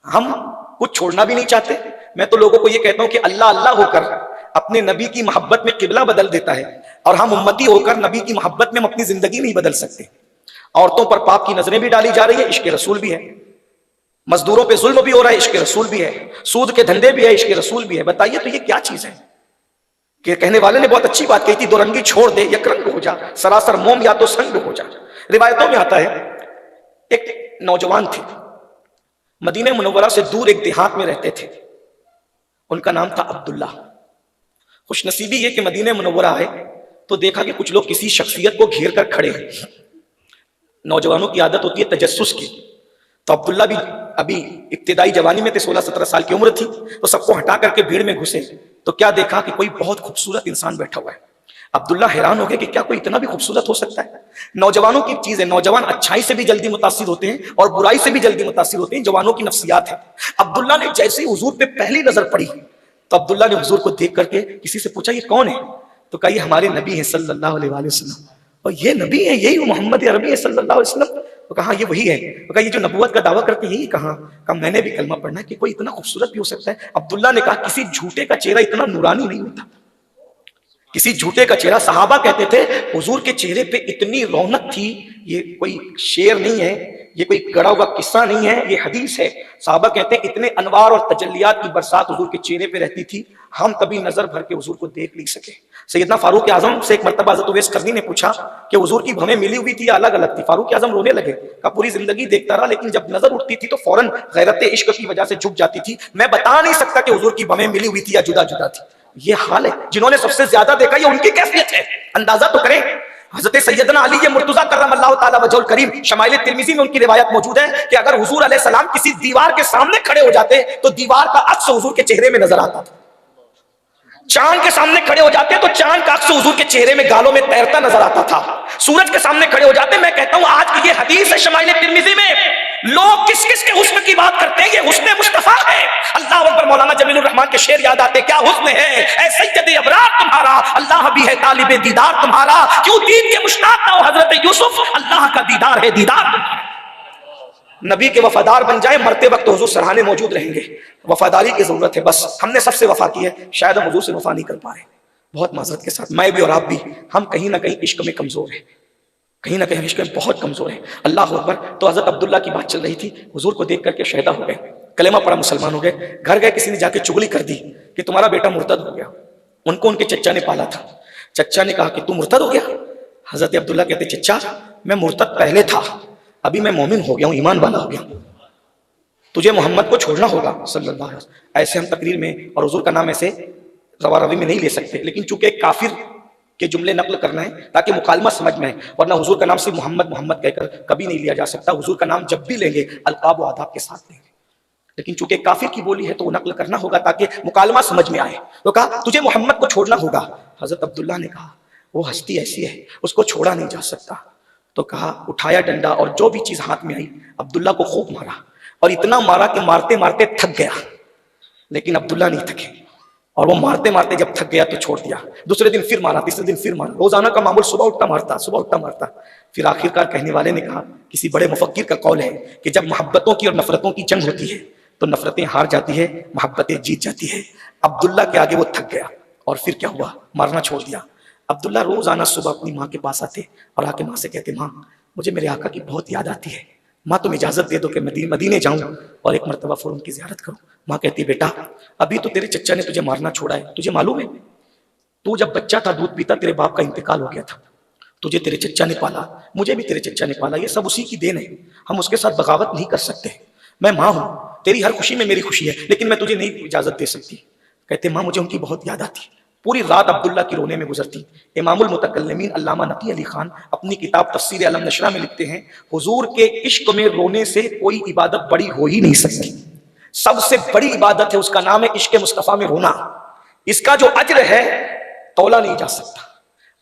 ہم کچھ چھوڑنا بھی نہیں چاہتے۔ میں تو لوگوں کو یہ کہتا ہوں کہ اللہ اللہ ہو کر اپنے نبی کی محبت میں قبلہ بدل دیتا ہے، اور ہم امتی ہو کر نبی کی محبت میں ہم اپنی زندگی نہیں بدل سکتے۔ عورتوں پر پاپ کی نظریں بھی ڈالی جا رہی ہے، عشق رسول بھی ہے، مزدوروں پہ ظلم بھی ہو رہا ہے، عشق رسول بھی ہے، سود کے دھندے بھی ہے، عشق رسول بھی ہے۔ بتائیے تو یہ کیا چیز ہے؟ کہ کہنے والے نے بہت اچھی بات کہی تھی، دو رنگی چھوڑ دے یک رنگ ہو جا، سراسر موم یا تو سنگ ہو جا۔ روایتوں میں آتا ہے ایک نوجوان تھے، مدینہ منورہ سے دور ایک دیہات میں رہتے تھے، ان کا نام تھا عبداللہ۔ خوش نصیبی یہ کہ مدینہ منورہ آئے تو دیکھا کہ کچھ لوگ کسی شخصیت کو گھیر کر کھڑے ہیں۔ نوجوانوں کی عادت ہوتی ہے تجسس کی، تو عبداللہ بھی ابھی ابتدائی جوانی میں تھے، 16-17 سال کی عمر تھی، تو سب کو ہٹا کر کے بھیڑ میں گھسے تو کیا دیکھا کہ کوئی بہت خوبصورت انسان بیٹھا ہوا ہے۔ عبداللہ حیران ہو گئے کہ کیا کوئی اتنا بھی خوبصورت ہو سکتا ہے؟ نوجوانوں کی چیز ہے، نوجوان اچھائی سے بھی جلدی متاثر ہوتے ہیں اور برائی سے بھی جلدی متاثر ہوتے ہیں، جوانوں کی نفسیات ہے۔ عبداللہ نے جیسے ہی حضور پہ پہلی نظر پڑی تو عبداللہ نے حضور کو دیکھ کر کے کسی سے پوچھا یہ کون ہے؟ تو کہا یہ ہمارے نبی ہیں صلی اللہ علیہ وآلہ وسلم۔ اور یہ نبی ہے، یہی محمد عربی ہے صلی اللہ علیہ وسلم؟ تو کہا یہ وہی ہے۔ تو کہا یہ جو نبوت کا دعویٰ کرتے ہیں یہی کہاں؟ کہا میں نے بھی کلمہ پڑھنا ہے کہ کوئی اتنا خوبصورت بھی ہو سکتا ہے۔ عبداللہ نے کہا کسی جھوٹے کا چہرہ اتنا نورانی نہیں ہوتا، کسی جھوٹے کا چہرہ۔ صحابہ کہتے تھے حضور کے چہرے پہ اتنی رونق تھی، یہ کوئی شعر نہیں ہے، یہ کوئی گڑا ہوا قصہ نہیں ہے، یہ حدیث ہے۔ صحابہ کہتے ہیں اتنے انوار اور تجلیات کی برسات حضور کے چہرے پہ رہتی تھی، ہم کبھی نظر بھر کے حضور کو دیکھ نہیں سکے۔ سیدنا فاروق اعظم سے ایک مرتبہ حضرت اویس کرنی نے پوچھا کہ حضور کی بھویں ملی ہوئی تھی یا الگ الگ تھی؟ فاروق اعظم رونے لگے، کہا پوری زندگی دیکھتا رہا لیکن جب نظر اٹھتی تھی تو فوراً غیرت عشق کی وجہ سے جھک جاتی تھی، میں بتا نہیں سکتا کہ حضور کی بھویں ملی ہوئی تھی یا جدا جدا تھی۔ یہ حال ہے، جنہوں نے سب سے زیادہ دیکھا یہ ان کی کیفیت ہے، اندازہ تو کریں۔ حضرت سیدنا علی مرتضیٰ کرم اللہ تعالیٰ وجہ الکریم، شمائل ترمذی میں ان کی روایت موجود ہے کہ اگر حضور علیہ السلام کسی دیوار کے سامنے کھڑے ہو جاتے تو دیوار کا عکس حضور کے چہرے میں نظر آتا تھا، چاند کے سامنے کھڑے ہو جاتے تو چاند کا عکس حضور کے چہرے میں گالوں میں تیرتا نظر آتا تھا، سورج کے سامنے کھڑے ہو جاتے، میں کہتا ہوں آج کی یہ حدیث ہے شمائل ترمذی میں، لوگ کس کس کے حسن کی بات کرتے ہیں، یہ حسن مصطفیٰ ہے۔ اللہ اکبر، مولانا جمیل الرحمان کے شعر یاد آتے، کیا حسن ہے اے سید ابرار تمہارا، اللہ بھی ہے طالب دیدار تمہارا، کیوں دین کے مشتاق نہ ہو حضرت یوسف، اللہ کا دیدار ہے دیدار تمہارا۔ نبی کے وفادار بن جائے، مرتے وقت حضور سرحانے موجود رہیں گے۔ وفاداری کی ضرورت ہے، بس ہم نے سب سے وفا کی ہے، شاید ہم حضور سے وفا نہیں کر پا رہے، بہت معذرت کے ساتھ، میں بھی اور آپ بھی، ہم کہیں نہ کہیں عشق میں کمزور ہیں، کہیں نہ کہیں عشق میں بہت کمزور ہیں۔ اللہ اکبر۔ تو حضرت عبداللہ کی بات چل رہی تھی، حضور کو دیکھ کر کے شہدا ہو گئے، کلمہ پڑا، مسلمان ہو گئے۔ گھر گئے، کسی نے جا کے چغلی کر دی کہ تمہارا بیٹا مرتد ہو گیا، ان کو ان کے چچا نے پالا تھا۔ چچا نے کہا کہ تم مرتد ہو گیا؟ حضرت عبداللہ کہتے چچا میں مرتد پہلے تھا، ابھی میں مومن ہو گیا ہوں، ایمان والا ہو گیا ہوں، تجھے محمد کو چھوڑنا ہوگا صلی اللہ علیہ وسلم۔ ایسے ہم تقریر میں اور حضور کا نام ایسے روا روی میں نہیں لے سکتے، لیکن چونکہ ایک کافر کے جملے نقل کرنا ہے تاکہ مکالمہ سمجھ میں آئے، ورنہ حضور کا نام صرف محمد محمد کہہ کر کبھی نہیں لیا جا سکتا۔ حضور کا نام جب بھی لیں گے القاب و آداب کے ساتھ لیں گے، لیکن چونکہ ایک کافر کی بولی ہے تو وہ نقل کرنا ہوگا تاکہ مکالمہ سمجھ میں آئے۔ تو کہا تجھے محمد کو چھوڑنا ہوگا۔ حضرت عبداللہ نے کہا وہ ہستی ایسی ہے اس کو چھوڑا نہیں جا سکتا۔ تو کہا اٹھایا ڈنڈا اور جو بھی چیز ہاتھ میں آئی عبداللہ کو خوب مارا، اور اتنا مارا کہ مارتے مارتے تھک گیا، لیکن عبداللہ نہیں تھکے، اور وہ مارتے مارتے جب تھک گیا تو چھوڑ دیا۔ دوسرے دن پھر مارا، تیسرے دن پھر مارا، روزانہ کا معمول، صبح اٹھتا مارتا، صبح اٹھتا مارتا۔ پھر آخرکار کہنے والے نے کہا، کسی بڑے مفکر کا قول ہے کہ جب محبتوں کی اور نفرتوں کی جنگ ہوتی ہے تو نفرتیں ہار جاتی ہے، محبتیں جیت جاتی ہے۔ عبداللہ کے آگے وہ تھک گیا، اور پھر کیا ہوا، مارنا چھوڑ دیا۔ عبداللہ روزانہ صبح اپنی ماں کے پاس آتے اور آ کے ماں سے کہتے ماں مجھے میرے آقا کی بہت یاد آتی ہے، ماں تم اجازت دے دو کہ مدینے جاؤں اور ایک مرتبہ فوراً کی زیارت کروں۔ ماں کہتی بیٹا ابھی تو تیرے چچا نے تجھے مارنا چھوڑا ہے، تجھے معلوم ہے تو جب بچہ تھا دودھ پیتا تیرے باپ کا انتقال ہو گیا تھا، تجھے تیرے چچا نے پالا، مجھے بھی تیرے چچا نے پالا، یہ سب اسی کی دین ہے، ہم اس کے ساتھ بغاوت نہیں کر سکتے۔ میں ماں ہوں، تیری ہر خوشی میں میری خوشی ہے، لیکن میں تجھے نہیں اجازت دے سکتی۔ کہتے ماں مجھے ان کی بہت یاد آتی۔ پوری رات عبداللہ کی رونے میں گزرتی۔ امام المتکلمین علامہ نقی علی خان اپنی کتاب تفسیر علم نشرہ میں لکھتے ہیں حضور کے عشق میں رونے سے کوئی عبادت بڑی ہو ہی نہیں سکتی، سب سے بڑی عبادت ہے، اس کا نام ہے عشق مصطفیٰ میں رونا، اس کا جو اجر ہے تولا نہیں جا سکتا۔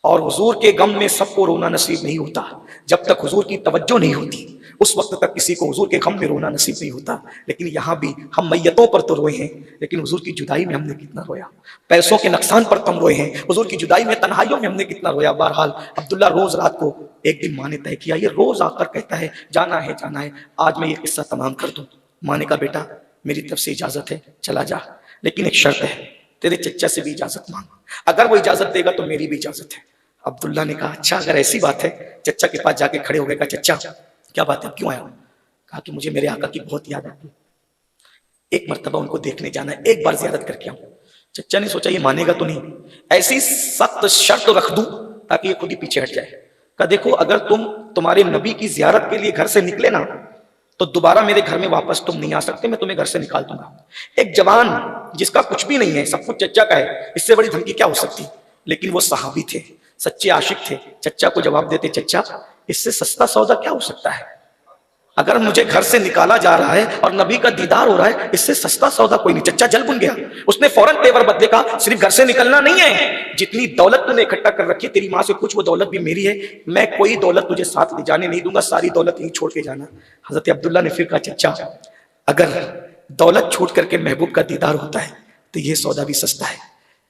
اور حضور کے غم میں سب کو رونا نصیب نہیں ہوتا، جب تک حضور کی توجہ نہیں ہوتی اس وقت تک کسی کو حضور کے غم میں رونا نصیب نہیں ہوتا۔ لیکن یہاں بھی ہم میتوں پر تو روئے ہیں، لیکن حضور کی جدائی میں ہم نے کتنا رویا، پیسوں کے نقصان پر تو ہم روئے ہیں، حضور کی جدائی میں تنہائیوں میں ہم نے کتنا رویا۔ بہرحال عبداللہ روز رات کو، ایک دن ماں نے طے کیا، یہ روز آ کر کہتا ہے جانا ہے جانا ہے، آج میں یہ قصہ تمام کر دوں۔ ماں نے کہا بیٹا میری طرف سے اجازت ہے چلا جا، لیکن ایک شرط ہے، تیرے چچا سے بھی اجازت مانگ، اگر وہ اجازت دے گا تو میری بھی اجازت ہے۔ عبداللہ نے کہا اچھا اگر ایسی بات ہے، چچا کے پاس جا کے کھڑے ہو گئے، کہا چچا کیا بات ہے، اب کیوں آیا؟ کہا کہ مجھے میرے آقا کی بہت یاد آتی، ایک مرتبہ ان کو دیکھنے جانا ہے، ایک بار زیارت کر کے آؤں۔ چچا نے سوچا یہ مانے گا تو نہیں، ایسی سخت شرط رکھ دوں تاکہ یہ خود ہی پیچھے ہٹ جائے۔ کہا دیکھو اگر تمہارے نبی کی زیارت کے لیے گھر سے نکلے نا تو دوبارہ میرے گھر میں واپس تم نہیں آ سکتے، میں تمہیں گھر سے نکال دوں گا۔ ایک جوان جس کا کچھ بھی نہیں ہے، سب کچھ چچا کا ہے، اس سے بڑی دھمکی کیا ہو سکتی؟ لیکن وہ صحابی تھے، سچے عاشق تھے، چچا کو جواب دیتے چچا اس سے سستا سودا کیا ہو سکتا ہے، اگر مجھے گھر سے نکالا جا رہا ہے اور نبی کا دیدار ہو رہا ہے، اس سے سستا سودا کوئی نہیں۔ چچا جل بن گیا، اس نے فوراً تیور بدلے، کہا صرف گھر سے نکلنا نہیں ہے، جتنی دولت تو نے اکٹھا کر رکھی ہے تیری ماں سے کچھ، وہ دولت بھی میری ہے، میں کوئی دولت تجھے ساتھ لے جانے نہیں دوں گا، ساری دولت یہیں چھوڑ کے جانا۔ حضرت عبداللہ نے پھر کہا چچا اگر دولت چھوٹ کر کے محبوب کا دیدار ہوتا ہے تو یہ سودا بھی سستا ہے۔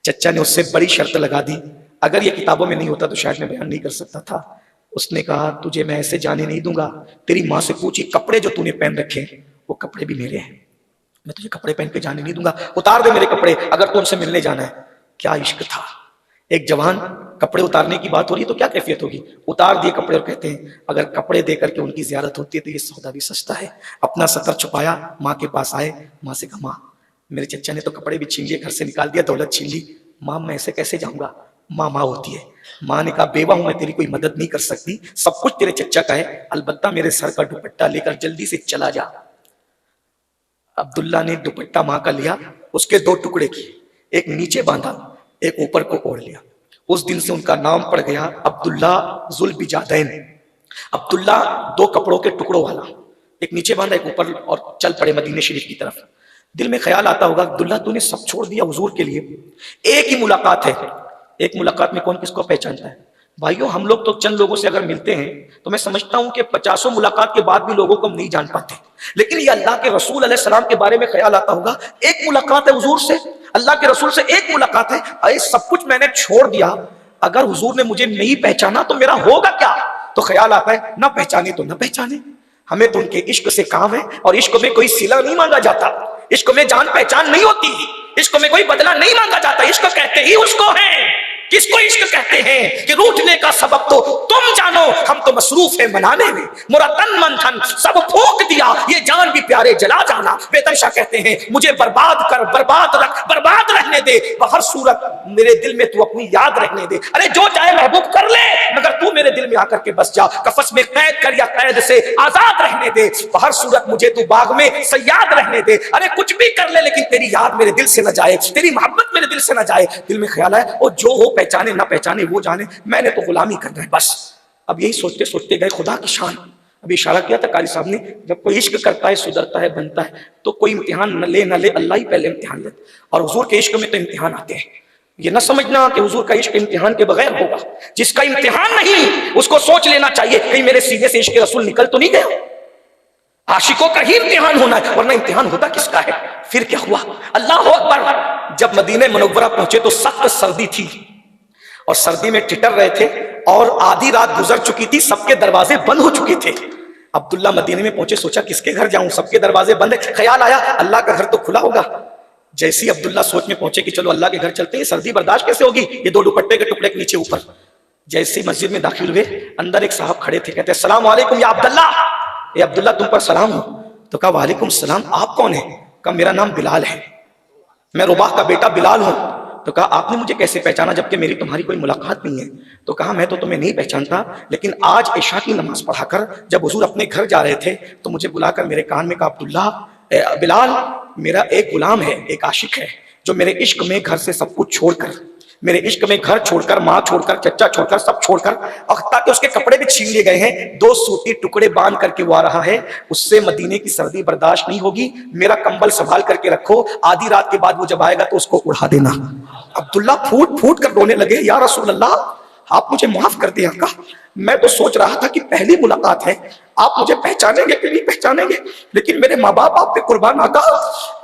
چچا نے اس سے بڑی شرط لگا دی، اگر یہ کتابوں میں نہیں ہوتا تو شاید میں بیان نہیں کر سکتا تھا۔ اس نے کہا تجھے میں ایسے جانے نہیں دوں گا، تیری ماں سے پوچھی کپڑے جو تو نے پہن رکھے وہ کپڑے بھی میرے ہیں، میں تجھے کپڑے پہن کے جانے نہیں دوں گا، اتار دے میرے کپڑے اگر تو ان سے ملنے جانا ہے۔ کیا عشق تھا! ایک جوان کپڑے اتارنے کی بات ہو رہی ہے تو کیا کیفیت ہوگی، اتار دیے کپڑے اور کہتے ہیں اگر کپڑے دے کر کے ان کی زیارت ہوتی ہے تو یہ سودا بھی سستا ہے۔ اپنا سطر چھپایا، ماں کے پاس آئے، ماں سے کہا ماں میرے چچا نے تو کپڑے بھی چھین لیے، گھر سے نکال دیا، دولت چھین لی، ماں میں ایسے کیسے جاؤں گا؟ ماں ماں ہوتی ہے۔ ماں نے کہا بیوہ ہوں میں تیری کوئی مدد نہیں کر سکتی، سب کچھ تیرے چچا کا ہے، البتہ میرے سر کا دوپٹہ لے کر جلدی سے چلا جا۔ عبداللہ نے دوپٹہ ماں کا لیا، اس کے دو ٹکڑے کیے، ایک نیچے باندھا ایک اوپر کو اوڑھ لیا۔ اس دن سے ان کا نام پڑ گیا عبداللہ ذوالبجادین، عبداللہ دو کپڑوں کے ٹکڑوں والا، ایک نیچے باندھا ایک اوپر، اور چل پڑے مدینے شریف کی طرف۔ دل میں خیال آتا ہوگا عبداللہ تو نے سب چھوڑ دیا حضور کے لیے، ایک ہی ملاقات ہے، ایک ملاقات میں کون کس کو پہچانتا ہے؟ بھائیوں ہم لوگ تو چند لوگوں سے اگر ملتے ہیں تو میں سمجھتا ہوں کہ 50 ملاقات کے بعد بھی لوگوں کو ہم نہیں جان پاتے، لیکن یہ اللہ کے رسول علیہ السلام کے بارے میں خیال آتا ہوگا، ایک ملاقات ہے حضور سے، اللہ کے رسول سے ایک ملاقات ہے، اے سب کچھ میں نے چھوڑ دیا، اگر حضور نے مجھے نہیں پہچانا تو میرا ہوگا کیا؟ تو خیال آتا ہے نہ پہچانے تو نہ پہچانے، ہمیں تو ان کے عشق سے کام ہے، اور عشق میں کوئی صلہ نہیں مانگا جاتا، عشق میں جان پہچان نہیں ہوتی، عشق میں کوئی بدلہ نہیں مانگا جاتا، عشق کہتے ہی اس کو ہیں، کس کو عشق کہتے ہیں کہ روٹنے کا سبب تو تم جانو، ہم تو مصروف ہیں منانے میں، مرتن من تھن سب پھونک دیا، یہ جان بھی پیارے جلا جانا، بیدر شاہ کہتے ہیں مجھے برباد کر برباد رکھ برباد رہنے دے، بہر صورت میرے دل میں تو اپنی یاد رہنے دے، ارے جو چاہے محبوب کر لے مگر تو میرے دل میں آ کر کے بس جا، کفس میں قید کر یا قید سے آزاد رہنے دے، بہر صورت مجھے تو باغ میں سیاد رہنے دے، ارے کچھ بھی کر لے لیکن تیری یاد میرے دل سے نہ جائے، تیری محبت میرے دل سے نہ جائے، دل میں خیال ہے اور جو ہو پہچانے نہ پہچانے وہ جانے، میں نے تو غلامی کرنا ہے بس۔ اب یہی سوچتے سوچتے گئے خدا کی شان، ابھی اشارہ کیا تھا قاری صاحب نے، جب کوئی عشق کرتا ہے سدھرتا ہے بنتا ہے تو کوئی امتحان نہ لے اللہ ہی پہلے امتحان لیتا، اور حضور کے عشق میں تو امتحان آتے ہیں، یہ نہ سمجھنا کہ حضور کا عشق امتحان کے بغیر ہوگا، جس کا امتحان نہیں اس کو سوچ لینا چاہیے کہیں میرے سینے سے عشق رسول نکل تو نہیں گیا، عاشقوں کا ہی امتحان ہونا ہے ورنہ امتحان ہوتا کس کا ہے؟ پھر کیا ہوا؟ اللہ اکبر، جب مدینہ منورہ پہنچے تو سخت سردی تھی اور سردی میں ٹٹر رہے تھے اور آدھی رات گزر چکی تھی، سب کے دروازے بند ہو چکے تھے، عبداللہ مدینے میں پہنچے، سوچا کس کے گھر جاؤں، سب کے دروازے بند ہیں، خیال آیا اللہ کا گھر تو کھلا ہوگا، جیسی عبداللہ سوچ میں پہنچے کہ چلو اللہ کے گھر چلتے ہیں، سردی برداشت کیسے ہوگی، یہ دو دوپٹے کے ٹکڑے کے نیچے اوپر، جیسی مسجد میں داخل ہوئے اندر ایک صاحب کھڑے تھے، کہتے السلام علیکم یا عبداللہ، اے عبداللہ تم پر سلام ہو، تو کہا وعلیکم السلام، آپ کون ہیں؟ کہا میرا نام بلال ہے، میں رباح کا بیٹا بلال ہوں، تو کہا آپ نے مجھے کیسے پہچانا جبکہ میری تمہاری کوئی ملاقات نہیں ہے؟ تو کہا میں تو تمہیں نہیں پہچانتا، لیکن آج عشاء کی نماز پڑھا کر جب حضور اپنے گھر جا رہے تھے تو مجھے بلا کر میرے کان میں کہا عبداللہ بلال میرا ایک غلام ہے، ایک عاشق ہے جو میرے عشق میں گھر سے سب کچھ چھوڑ کر، میرے عشق میں گھر چھوڑ کر، ماں چھوڑ کر، چچا چھوڑ کر، سب چھوڑ کر، اور تاکہ اس کے کپڑے بھی چھین لیے گئے ہیں، 2 سوتی ٹکڑے باندھ کر کے وہ آ رہا ہے، اس سے مدینے کی سردی برداشت نہیں ہوگی، میرا کمبل سنبھال کر کے رکھو، آدھی رات کے بعد وہ جب آئے گا تو اس کو اڑا دینا۔ عبداللہ پھوٹ پھوٹ کر رونے لگے، یا رسول اللہ آپ مجھے معاف کر دیں آقا، میں تو سوچ رہا تھا کہ پہلی ملاقات ہے، آپ مجھے پہچانیں گے کہ نہیں پہچانیں گے، لیکن میرے ماں باپ آپ پہ قربان آقا،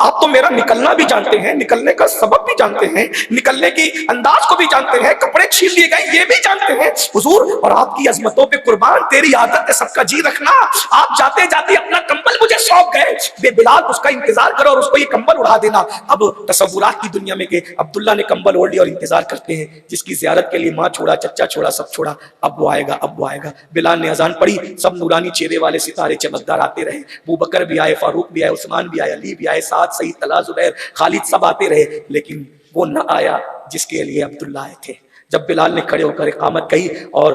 آپ تو میرا نکلنا بھی جانتے ہیں، نکلنے کا سبب بھی جانتے ہیں، نکلنے کی انداز کو بھی جانتے ہیں، کپڑے چھین لیے گئے یہ بھی جانتے ہیں حضور، اور آپ کی عظمتوں پہ قربان، تیری عادت ہے سب کا جی رکھنا، آپ جاتے جاتے اپنا کمبل مجھے سونپ گئے، بے بلال اس کا انتظار کرو اور اس کو یہ کمبل اڑا دینا۔ اب تصورات کی دنیا میں کہ عبداللہ نے کمبل اوڑھ لیا اور انتظار کرتے ہیں، جس کی زیارت کے لیے ماں چھوڑا، چچا چھوڑا، سب چھوڑا، اب وہ آئے گا، اب وہ آئے گا۔ بلال نے اذان پڑھی، سب نورانی چہرے والے ستارے چمکدار آتے رہے، ابوبکر بھی آئے، فاروق بھی آئے، عثمان بھی آئے، علی بھی آئے، سعد، سعید، طلحہ، زبیر، خالد، سب آتے رہے، لیکن وہ نہ آیا جس کے لیے عبداللہ آئے تھے۔ جب بلال نے کھڑے ہو کر اقامت کہی اور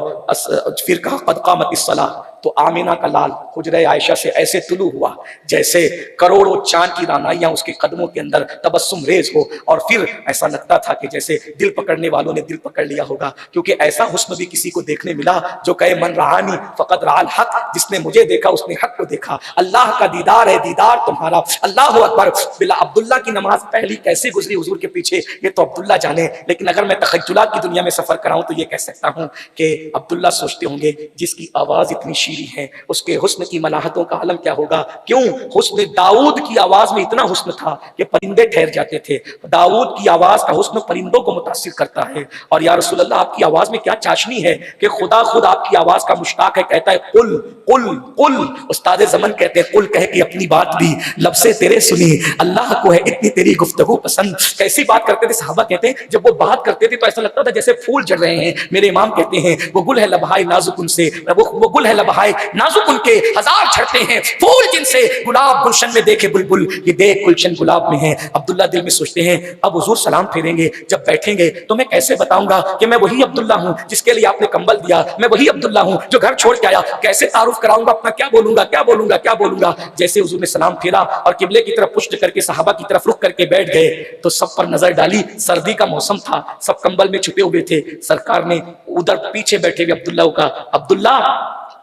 پھر کہا قد قامت الصلاۃ، تو آمینہ کا لال حجرہ عائشہ سے ایسے طلوع ہوا جیسے کروڑوں چاند کی رانائیاں اس کے قدموں کے اندر تبسم ریز ہو، اور پھر ایسا لگتا تھا کہ جیسے دل پکڑنے والوں نے دل پکڑ لیا ہوگا، کیونکہ ایسا حسن بھی کسی کو دیکھنے ملا جو کہے من رعانی فقد رعا الحق، جس نے مجھے دیکھا اس نے حق کو دیکھا، اللہ کا دیدار ہے دیدار تمہارا، اللہ اکبر۔ بلا عبداللہ کی نماز پہلی کیسے گزری حضور کے پیچھے یہ تو عبداللہ جانے، لیکن اگر میں تخیلات کی دنیا میں سفر کراؤں تو یہ کہہ سکتا ہوں کہ عبداللہ سوچتے ہوں گے جس کی آواز اتنی شیریں ہے اس کے حسن کی ملاحتوں کا عالم کیا ہوگا، کیوں حسن داؤد کی آواز میں اتنا حسن تھا کہ پرندے ٹھہر جاتے تھے، داؤد کی آواز کا حسن پرندوں کو متاثر کرتا ہے، اور یا رسول اللہ آپ کی آواز میں کیا چاشنی ہے کہ خدا خود آپ کی آواز کا مشتاق ہے، کہتا ہے قل قل قل، استاد زمن کہتے ہیں قل کہہ کے اپنی بات بھی لب سے تیرے سنی، اللہ کو ہے اتنی تیری گفتگو پسند۔ کیسی بات کرتے تھے صحابہ کہتے ہیں جب وہ بات کرتے تھے تو ایسا لگتا تھا جیسے پھول جڑ رہے ہیں، میرے امام کہتے ہیں وہ گل ہے لبہائے نازک ان سے، وہ گل ہے لبہائے نازک ان کے ہزار چھڑتے ہیں پھول جن سے گلاب گلشن میں دیکھے بلبل، یہ دیکھ گلشن گلاب میں ہے۔ عبداللہ دل میں سوچتے ہیں اب حضور سلام پھیریں گے، جب بیٹھیں گے تو میں کیسے بتاؤں گا کہ میں وہی عبداللہ ہوں جس کے لیے آپ نے کمبل دیا، میں وہی عبداللہ ہوں جو گھر چھوڑ کے آیا، کیسے تعارف کراؤں گا اپنا، کیا بولوں گا کیا بولوں گا کیا بولوں گا۔ جیسے حضور نے سلام پھیرا اور قبلے کی طرف پشت کر کے صحابہ کی طرف رخ کر کے بیٹھ گئے تو سب پر نظر ڈالی، سردی کا موسم تھا، سب کمبل میں چھپے ہوئے تھے، سرکار نے ادھر پیچھے بیٹھے ہوئے عبداللہ کا عبداللہ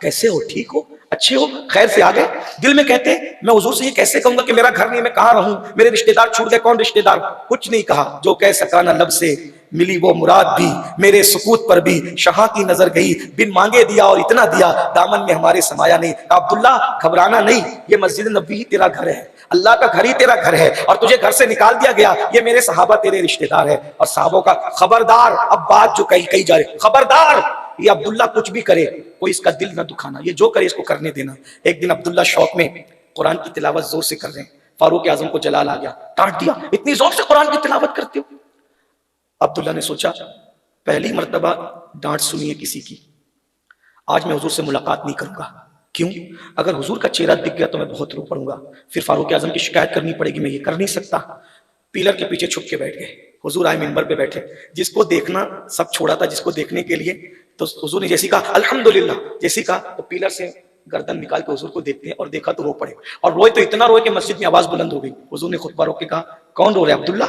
کیسے ہو ٹھیک ہو، اچھے ہو، خیر سے آ گئے، دل میں کہتے میں حضور سے یہ کیسے کہوں گا کہ میرا گھر نہیں، میں کہاں رہوں، میرے رشتہ دار چھوٹ گئے، کون رشتہ دار؟ کچھ نہیں کہا، جو کہہ سکا نہ لب سے، ملی وہ مراد بھی، میرے سکوت پر بھی شہاں کی نظر گئی، بن مانگے دیا اور اتنا دیا، دامن میں ہمارے سمایا نہیں۔ عبداللہ گھبرانا نہیں، یہ مسجد نبوی ہی تیرا گھر ہے، اللہ کا گھر ہی تیرا گھر ہے، اور تجھے گھر سے نکال دیا گیا، یہ میرے صحابہ تیرے رشتہ دار ہے۔ اور صحابوں کا خبردار، اب بات جو کہی جا رہی، خبردار یہ عبداللہ کچھ بھی کرے کوئی اس کا دل نہ دکھانا، یہ جو کرے اس کو کرنے دینا۔ ایک دن عبداللہ شوق میں قرآن کی تلاوت زور سے کر رہے ہیں، فاروق اعظم کو جلال آ گیا، ڈانٹ دیا، اتنی زور سے قرآن کی تلاوت کرتے ہو؟ عبداللہ نے سوچا پہلی مرتبہ ڈانٹ سنی ہے کسی کی، آج میں حضور سے ملاقات نہیں کروں گا، کیوں؟ اگر حضور کا چہرہ دکھ گیا تو میں بہت رو پڑوں گا، پھر فاروق اعظم کی شکایت کرنی پڑے گی، میں یہ کر نہیں سکتا۔ پیلر کے پیچھے چھپ کے بیٹھ گئے، حضور آئے منبر پہ بیٹھے، جس کو دیکھنا سب چھوڑا تھا جس کو دیکھنے کے لیے، تو حضور نے جیسی کہا الحمدللہ، جیسی کہا تو پیلر سے گردن نکال کے حضور کو دیکھتے ہیں، اور دیکھا تو رو پڑے، اور روئے تو اتنا روئے کہ مسجد میں آواز بلند ہو گئی۔ حضور نے خطبہ روک کے کہا کون رو رہا ہے؟ عبداللہ؟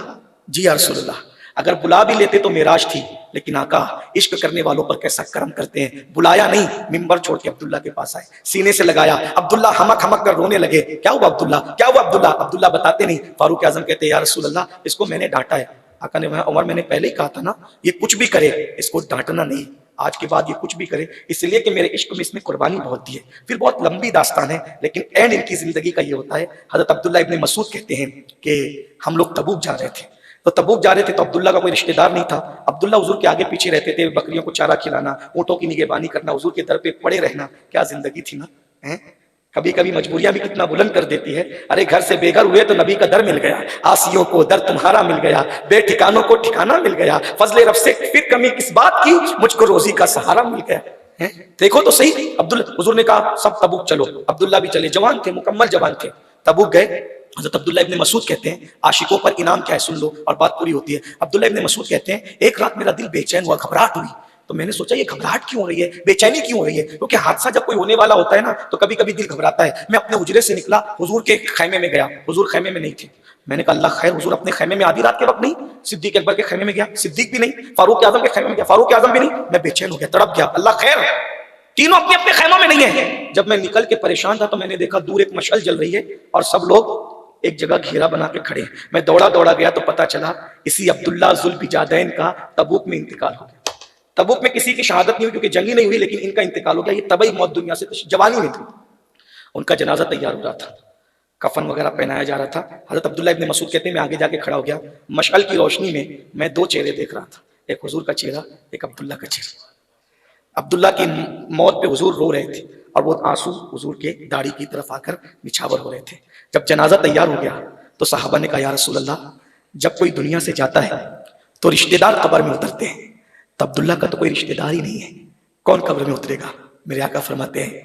جی یا رسول اللہ، اگر بلا بھی لیتے تو معراج تھی، لیکن آقا عشق کرنے والوں پر کیسا کرم کرتے ہیں، بلایا نہیں، منبر چھوڑ کے عبداللہ کے پاس آئے، سینے سے لگایا، عبداللہ ہمک ہمک کر رونے لگے، کیا ہوا عبداللہ، کیا ہوا عبداللہ؟ عبداللہ بتاتے نہیں۔ فاروق اعظم کہتے ہیں یا رسول اللہ اس کو میں نے ڈانٹا ہے۔ آقا نے عمر میں نے پہلے ہی کہا تھا نا یہ کچھ بھی کرے اس کو ڈانٹنا نہیں، آج کے بعد یہ کچھ بھی کرے، اس لیے کہ میرے عشق میں اس نے قربانی بہت دی ہے۔ پھر بہت لمبی داستان ہے، لیکن اینڈ ان کی زندگی کا یہ ہوتا ہے۔ حضرت عبداللہ ابن مسعود کہتے ہیں کہ ہم لوگ تبوک جا رہے تھے، تو تبوک جا رہے تھے تو عبداللہ کا کوئی رشتہ دار نہیں تھا، عبداللہ حضور کے آگے پیچھے رہتے تھے، بکریوں کو چارہ کھلانا، اونٹوں کی نگہبانی کرنا، حضور کے در پہ پڑے رہنا، کیا زندگی تھی نا۔ کبھی کبھی مجبوریاں بھی کتنا بلند کر دیتی ہے، ارے گھر سے بے گھر ہوئے تو نبی کا در مل گیا، آسیوں کو در تمہارا مل گیا، بے ٹھکانوں کو ٹھکانہ مل گیا، فضل رب سے پھر کمی کس بات کی، مجھ کو روزی کا سہارا مل گیا۔ دیکھو تو صحیح، عبداللہ حضور نے کہا سب تبوک چلو، عبداللہ بھی چلے، جوان تھے، مکمل جوان تھے، تبوک گئے۔ حضرت عبداللہ ابن مسعود کہتے ہیں عاشقوں پر انعام کیا ہے سن لو اور بات پوری ہوتی ہے۔ عبداللہ ابن مسعود کہتے ہیں ایک رات میرا دل بے چین ہوا، گھبراہٹ ہوئی، تو میں نے سوچا یہ گھبراہٹ کیوں ہو رہی ہے، بے چینی کیوں ہو رہی ہے؟ کیونکہ حادثہ جب کوئی ہونے والا ہوتا ہے نا تو کبھی کبھی دل گھبراتا ہے۔ میں اپنے حجرے سے نکلا، حضور کے خیمے میں گیا، حضور خیمے میں نہیں تھے، میں نے کہا اللہ خیر، حضور اپنے خیمے میں آدھی رات کے وقت نہیں، صدیق اکبر کے خیمے میں گیا، صدیق بھی نہیں، فاروق اعظم کے خیمے میں گیا، فاروق اعظم بھی نہیں، میں بے چین ہو گیا، تڑپ گیا، اللہ خیر، تینوں اپنے اپنے خیموں میں نہیں ہیں۔ جب میں نکل کے پریشان تھا تو میں نے دیکھا دور ایک مشعل جل رہی ہے اور سب لوگ ایک جگہ گھیرا بنا کے کھڑے ہیں۔ میں دوڑا گیا تو پتا چلا اسی عبداللہ ذوالبجادین کا تبوک میں انتقال ہو گیا۔ تبوک میں کسی کی شہادت نہیں ہوئی کیونکہ جنگی نہیں ہوئی، لیکن ان کا انتقال ہو گیا، یہ طبعی موت دنیا سے جوانی میں تھی۔ ان کا جنازہ تیار ہو رہا تھا، کفن وغیرہ پہنایا جا رہا تھا۔ حضرت عبداللہ ابن مسعود کہتے ہیں میں آگے جا کے کھڑا ہو گیا، مشعل کی روشنی میں میں دو چہرے دیکھ رہا تھا، ایک حضور کا چہرہ، ایک عبداللہ کا چہرہ۔ عبداللہ کی موت پہ حضور رو رہے تھے اور وہ آنسو حضور کے داڑھی کی طرف آ کر نچھاور ہو رہے تھے۔ جب جنازہ تیار ہو گیا تو صحابہ نے کہا یا رسول اللہ جب کوئی دنیا سے جاتا ہے تو رشتہ دار قبر میں اترتے ہیں، تو عبداللہ کا تو کوئی رشتہ دار ہی نہیں ہے، کون قبر میں اترے گا؟ میرے آقا فرماتے ہیں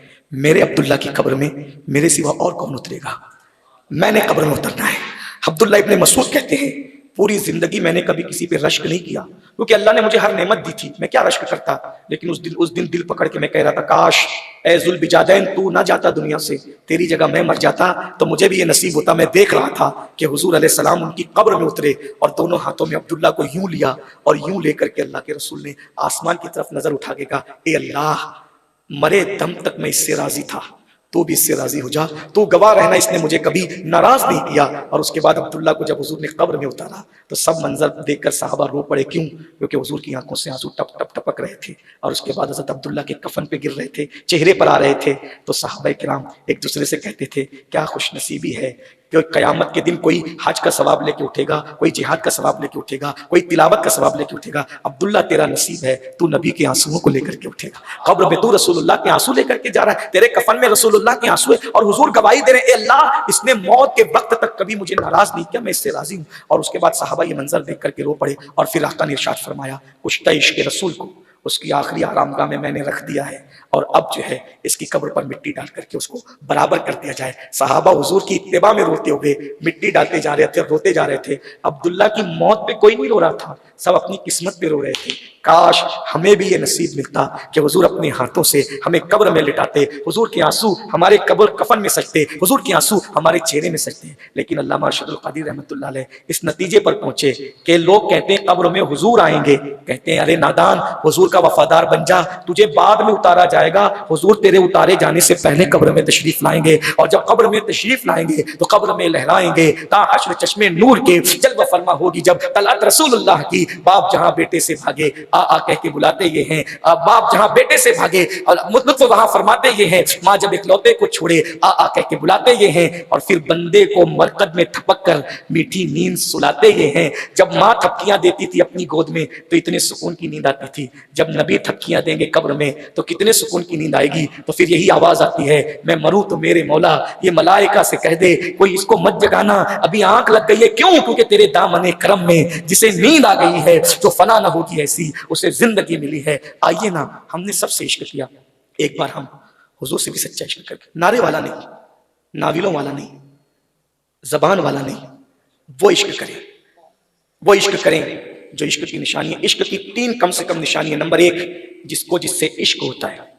میرے عبداللہ کی قبر میں میرے سوا اور کون اترے گا؟ میں نے قبر میں اترنا ہے۔ عبداللہ ابن مسعود کہتے ہیں پوری زندگی میں نے کبھی کسی پہ رشک نہیں کیا کیونکہ اللہ نے مجھے ہر نعمت دی تھی، میں کیا رشک کرتا، لیکن اس دن دل پکڑ کے میں کہہ رہا تھا کاش اے ذوالبجادین تو نہ جاتا دنیا سے، تیری جگہ میں مر جاتا تو مجھے بھی یہ نصیب ہوتا۔ میں دیکھ رہا تھا کہ حضور علیہ السلام ان کی قبر میں اترے اور دونوں ہاتھوں میں عبداللہ کو یوں لیا اور یوں لے کر کے اللہ کے رسول نے آسمان کی طرف نظر اٹھا کے کہا اے اللہ مرے دم تک میں اس سے راضی تھا، تو بھی اس سے راضی ہو جا، تو گواہ رہنا اس نے مجھے کبھی ناراض نہیں کیا۔ اور اس کے بعد عبداللہ کو جب حضور نے قبر میں اتارا تو سب منظر دیکھ کر صحابہ رو پڑے، کیوں؟ کیونکہ حضور کی آنکھوں سے آنسو ٹپ ٹپ ٹپک رہے تھے اور اس کے بعد حضرت عبداللہ کے کفن پہ گر رہے تھے، چہرے پر آ رہے تھے، تو صحابہ کرام ایک دوسرے سے کہتے تھے کیا خوش نصیبی ہے کہ قیامت کے دن کوئی حج کا ثواب لے کے اٹھے گا، کوئی جہاد کا ثواب لے کے اٹھے گا، کوئی تلاوت کا ثواب لے کے اٹھے گا۔ عبداللہ تیرا نصیب ہے تو نبی کے آنسوؤں کو لے کر کے اٹھے گا، قبر میں تو رسول اللہ کے آنسو لے کر کے جا رہا ہے، تیرے کفن میں رسول اللہ کے آنسو ہے، اور حضور گواہی دے رہے ہیں اے اللہ اس نے موت کے وقت تک کبھی مجھے ناراض نہیں کیا، میں اس سے راضی ہوں۔ اور اس کے بعد صحابہ یہ منظر دیکھ کر کے رو پڑے اور پھر آقا نے ارشاد فرمایا کشتہ عشق رسول کو اس کی آخری آرامگاہ میں نے رکھ دیا ہے، اور اب جو ہے اس کی قبر پر مٹی ڈال کر کے اس کو برابر کر دیا جائے۔ صحابہ حضور کی اتباع میں روتے ہوئے مٹی ڈالتے جا رہے تھے، روتے جا رہے تھے۔ عبداللہ کی موت پہ کوئی نہیں رو رہا تھا، سب اپنی قسمت پہ رو رہے تھے، کاش ہمیں بھی یہ نصیب ملتا کہ حضور اپنے ہاتھوں سے ہمیں قبر میں لٹاتے، حضور کے آنسو ہمارے قبر کفن میں سجتے، حضور کے آنسو ہمارے چہرے میں سجتے۔ لیکن علامہ ارشد القادری رحمۃ اللہ علیہ اس نتیجے پر پہنچے کہ لوگ کہتے ہیں قبر میں حضور آئیں گے، کہتے ہیں ارے نادان حضور کا وفادار بن جا، تجھے بعد میں اتارا جائے جائے گا حضور تیرے اتارے جانے سے پہلے قبر میں تشریف لائیں گے، اور جب قبر میں تشریف لائیں گے تو قبر میں لہرائیں گے تا حشر چشمے نور کے جلوہ فرما ہوگی جب طلعت رسول اللہ کی۔ باپ جہاں بیٹے سے بھاگے آ کہہ کے بلاتے یہ ہیں، باپ جہاں بیٹے سے بھاگے اور لطف وہاں فرماتے یہ ہیں، ماں جب اکلوتے کو چھوڑے آ کہہ کے بلاتے یہ ہیں، اور پھر بندے کو مرقد میں تھپک کر میٹھی نیند سلاتے یہ ہیں۔ جب ماں تھپکیاں دیتی تھی اپنی گود میں تو اتنے سکون کی نیند آتی تھی، جب نبی تھپکیاں دیں گے قبر میں تو کتنے سکون کی نیند آئے گی۔ تو پھر یہی آواز آتی ہے، میں مروں تو میرے مولا یہ ملائکہ سے کہہ دے کوئی اس کو مت جگانا، ابھی آنکھ لگ گئی ہے، کیوں؟ کیونکہ تیرے دامن کرم میں جسے نیند آ گئی ہے جو فنا نہ ہوگی ایسی اسے زندگی ملی ہے۔ آئیے نا، ہم نے سب سے عشق کیا، ایک بار ہم حضور سے بھی سچا عشق کر کے، نعرے والا نہیں، ناولوں والا نہیں، زبان والا نہیں، وہ عشق کریں، وہ عشق کریں جو عشق کی نشانی ہے۔ عشق کی 3 کم سے کم نشانی ہے۔ نمبر 1، جس کو جس سے عشق ہوتا ہے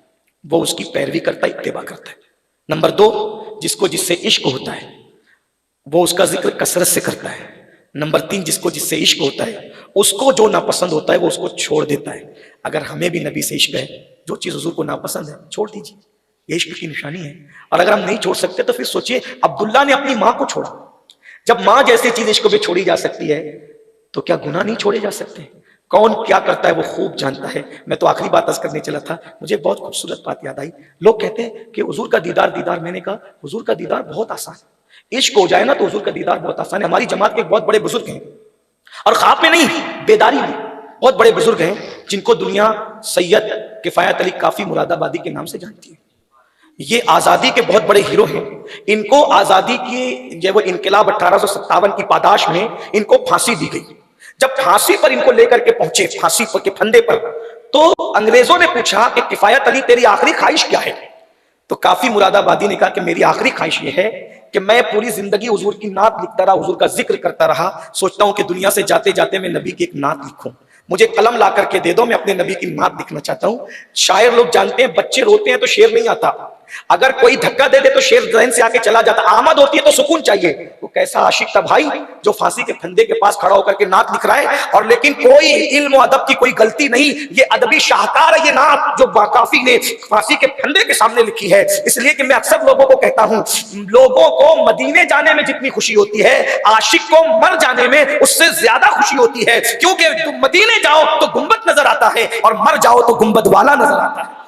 وہ اس کی پیروی کرتا ہے، اتباع کرتا ہے۔ نمبر 2، جس کو جس سے عشق ہوتا ہے وہ اس کا ذکر کثرت سے کرتا ہے۔ نمبر 3، جس کو جس سے عشق ہوتا ہے اس کو جو ناپسند ہوتا ہے وہ اس کو چھوڑ دیتا ہے۔ اگر ہمیں بھی نبی سے عشق ہے، جو چیز حضور کو ناپسند ہے چھوڑ دیجیے، یہ عشق کی نشانی ہے۔ اور اگر ہم نہیں چھوڑ سکتے تو پھر سوچئے، عبداللہ نے اپنی ماں کو چھوڑا، جب ماں جیسی چیز عشق پہ چھوڑی جا سکتی ہے تو کیا گناہ نہیں چھوڑے جا سکتے؟ کون کیا کرتا ہے وہ خوب جانتا ہے۔ میں تو آخری بات عرض کرنے چلا تھا، مجھے بہت خوبصورت بات یاد آئی۔ لوگ کہتے ہیں کہ حضور کا دیدار، میں نے کہا حضور کا دیدار بہت آسان ہے، عشق ہو جائے نا تو حضور کا دیدار بہت آسان ہے۔ ہماری جماعت کے ایک بہت بڑے بزرگ ہیں، اور خواب میں نہیں، بیداری میں بہت بڑے بزرگ ہیں جن کو دنیا سید کفایت علی کافی مراد آبادی کے نام سے جانتی ہے۔ یہ آزادی کے بہت بڑے ہیرو ہیں۔ ان کو آزادی کی جو وہ انقلاب 1857 کی پاداش میں ان کو پھانسی دی گئی۔ جب پھانسی پر ان کو لے کر کے پہنچے، پھانسی کے پھندے پر، تو انگریزوں نے پوچھا کہ کفایت علی تیری آخری خواہش کیا ہے؟ تو کافی مراد آبادی نے کہا کہ میری آخری خواہش یہ ہے کہ میں پوری زندگی حضور کی نعت لکھتا رہا، حضور کا ذکر کرتا رہا، سوچتا ہوں کہ دنیا سے جاتے جاتے میں نبی کی ایک نعت لکھوں، مجھے قلم لا کر کے دے دو، میں اپنے نبی کی نعت لکھنا چاہتا ہوں۔ شاعر لوگ جانتے ہیں بچے روتے ہیں تو شعر نہیں آتا، اگر کوئی دھکا دے دے تو شعر ذہن سے آ کے چلا جاتا، آمد ہوتی ہے تو سکون چاہیے۔ وہ کیسا عاشق تھا بھائی جو پھانسی کے پھندے کے پاس کھڑا ہو کر کے نعت لکھ رہا ہے، اور لیکن کوئی علم و ادب کی کوئی غلطی نہیں، یہ ادبی شاہکار ہے یہ نعت جو کافی نے پھانسی کے پھندے کے سامنے لکھی ہے۔ اس لیے کہ میں اکثر لوگوں کو کہتا ہوں، لوگوں کو مدینے جانے میں جتنی خوشی ہوتی ہے، عاشق کو مر جانے میں اس سے زیادہ خوشی ہوتی ہے، کیونکہ تم مدینے جاؤ تو گنبد نظر آتا ہے اور مر جاؤ تو گنبد والا نظر آتا ہے۔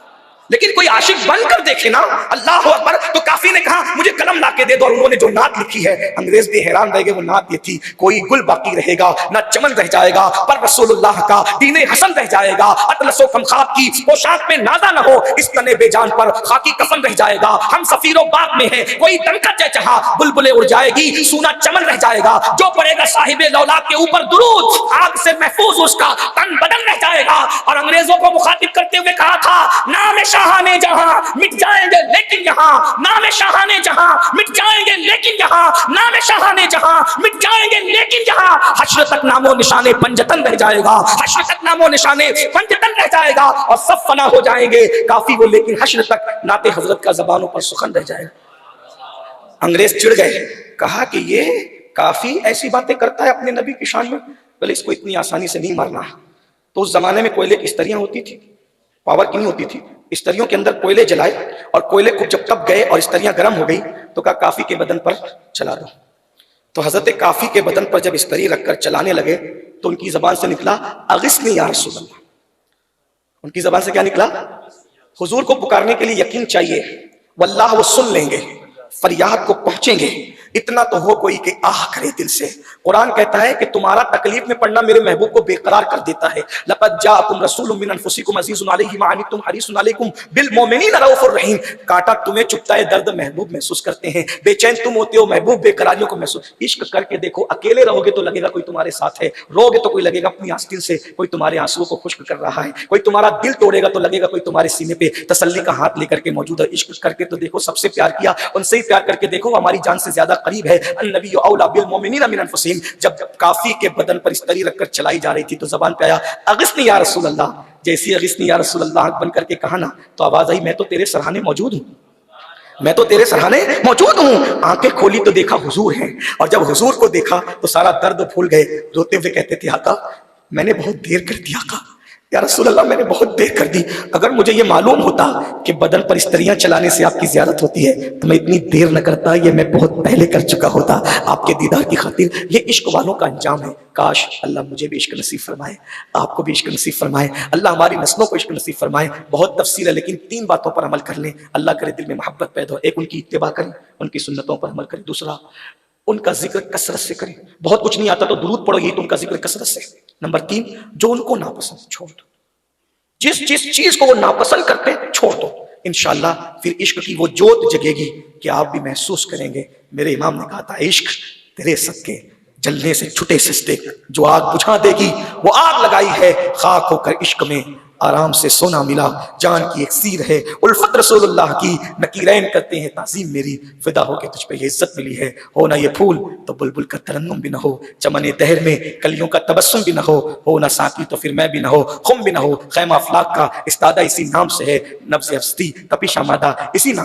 لیکن کوئی عاشق بن کر دیکھے نا، اللہ اکبر۔ تو کافی نے کہا مجھے قلم لا کے دے دو، اور انہوں نے جو نعت لکھی ہے، انگریز بھی حیران رہ گئے۔ وہ نعت یہ تھی، کوئی گل باقی رہے گا نہ چمن رہ جائے گا، پر رسول اللہ کا دین حسن رہ جائے گا، اطلس و کمخاب کی پوشاک میں نازا نہ ہو، اس تن بے جان پر خاکی کفن رہ جائے گا، ہم سفیر و باغ میں ہیں، کوئی دنکا چہچہا بلبلیں اڑ جائے گی، سونا چمن رہ جائے گا، جو پڑے گا صاحب لولاک کے اوپر درود، آگ سے محفوظ اس کا تن بدن رہ جائے گا۔ اور انگریزوں کو مخاطب کرتے ہوئے کہا تھا، نام شاہانے جہاں مٹ جائیں گے لیکن یہاں، نام شاہانے جہاں مٹ جائیں گے لیکن یہاں، نام شاہانے جہاں مٹ جائیں گے لیکن یہاں، حشر تک نام و نشانے پنجتن رہ جائے گا، حشر تک نام و نشانے پنجتن رہ جائے گا، اور سب فنا ہو جائیں گے کافی وہ، لیکن حشر تک نعت حضرت کا زبانوں پر سخن رہ جائے گا۔ انگریز چڑ گئے، کہا کہ یہ کافی ایسی باتیں کرتا ہے اپنے نبی کی شان میں، بلے اس کو اتنی آسانی سے نہیں مارنا۔ تو اس زمانے میں کوئلے کی استریاں ہوتی تھی، پاور کی نہیں ہوتی تھی، استریوں کے اندر کوئلے جلائے، اور کوئلے کو جب تب گئے اور استریاں گرم ہو گئی تو کہا کافی کے بدن پر چلا دو۔ تو حضرت کافی کے بدن پر جب استری رکھ کر چلانے لگے تو ان کی زبان سے نکلا اغثنی یا رسول اللہ۔ ان کی زبان سے کیا نکلا؟ حضور کو پکارنے کے لیے یقین چاہیے، واللہ وہ سن لیں گے، فریاد کو پہنچیں گے، اتنا تو ہو کوئی کہ آہ کرے دل سے۔ قرآن کہتا ہے کہ تمہارا تکلیف میں پڑنا میرے محبوب کو بے قرار کر دیتا ہے۔ لقد جاءکم رسول من انفسکم عزیز علیہ ما عنتم حریص علیکم بالمؤمنین رؤوف الرحیم۔ کاٹا تمہیں چبھتا ہے، درد محبوب محسوس کرتے ہیں، بے چین تم ہوتے ہو، محبوب بے قراریوں کو محسوس۔ عشق کر کے دیکھو، اکیلے رہو گے تو لگے گا کوئی تمہارے ساتھ ہے، رو گے تو کوئی لگے گا اپنی آستین سے کوئی تمہارے آنسوؤں کو خشک کر رہا ہے، کوئی تمہارا دل توڑے گا تو لگے گا کوئی تمہارے سینے پہ تسلی کا ہاتھ لے کر کے موجود ہے۔ عشق کر کے تو دیکھو، سب سے پیار کیا ان سے ہی پیار کر کے دیکھو، ہماری جان سے زیادہ قریب ہے۔ النبی اولا بالمؤمنین من انفسہم۔ جب کافی کے بدن پر استری رکھ کر چلائی جا رہی تھی تو زبان پہ آیا اغثنی یا رسول اللہ۔ جیسی اغثنی یا رسول اللہ بن کر کے کہا نا تو آواز آئی، میں تو تیرے سرہانے موجود ہوں، میں تو تیرے سرہانے موجود ہوں۔ آنکھیں کھولی تو دیکھا حضور ہیں، اور جب حضور کو دیکھا تو سارا درد بھول گئے، روتے ہوئے کہتے تھے آقا میں نے بہت دیر کر دی، آقا یا رسول اللہ میں نے بہت دیر کر دی، اگر مجھے یہ معلوم ہوتا کہ بدن پر استریاں چلانے سے آپ کی زیارت ہوتی ہے تو میں اتنی دیر نہ کرتا، یہ میں بہت پہلے کر چکا ہوتا آپ کے دیدار کی خاطر۔ یہ عشق والوں کا انجام ہے۔ کاش اللہ مجھے بھی عشق نصیب فرمائے، آپ کو بھی عشق نصیب فرمائے، اللہ ہماری نسلوں کو عشق نصیب فرمائے۔ بہت تفصیل ہے لیکن 3 باتوں پر عمل کر لیں، اللہ کرے دل میں محبت پیدا ہو۔ ایک، ان کی اتباع کریں، ان کی سنتوں پر عمل کریں۔ دوسرا، ان کا ذکر کثرت سے کریں، بہت کچھ نہیں آتا تو درود پڑھو، یہی تو ان کا ذکر کثرت سے۔ نمبر 3، جو ان کو ناپسند چھوڑ دو، جس چیز کو وہ ناپسند کرتے ہیں چھوڑ دو، انشاءاللہ پھر عشق کی وہ جوت جگے گی کہ آپ بھی محسوس کریں گے۔ میرے امام نے کہا تھا، عشق تیرے صدقے جلنے سے چھٹے سستے، جو آگ بجھا دے گی وہ آگ لگائی ہے، خاک ہو کر عشق میں آرام سے سونا ملا، جان کی ایک سیر ہے الفت رسول اللہ کی، نکیرین کرتے ہیں تعظیم میری، فدا ہو کے تجھ پہ یہ عزت ملی ہے۔ ہو نہ یہ پھول تو بلبل کا ترنم بھی نہ ہو، چمن دہر میں کلیوں کا تبسم بھی نہ ہو نہ ساقی تو پھر میں بھی نہ ہو، خم بھی نہ ہو، خیمہ افلاک کا استادہ اسی نام سے ہے، نبض ہستی تپش آمادہ اسی نام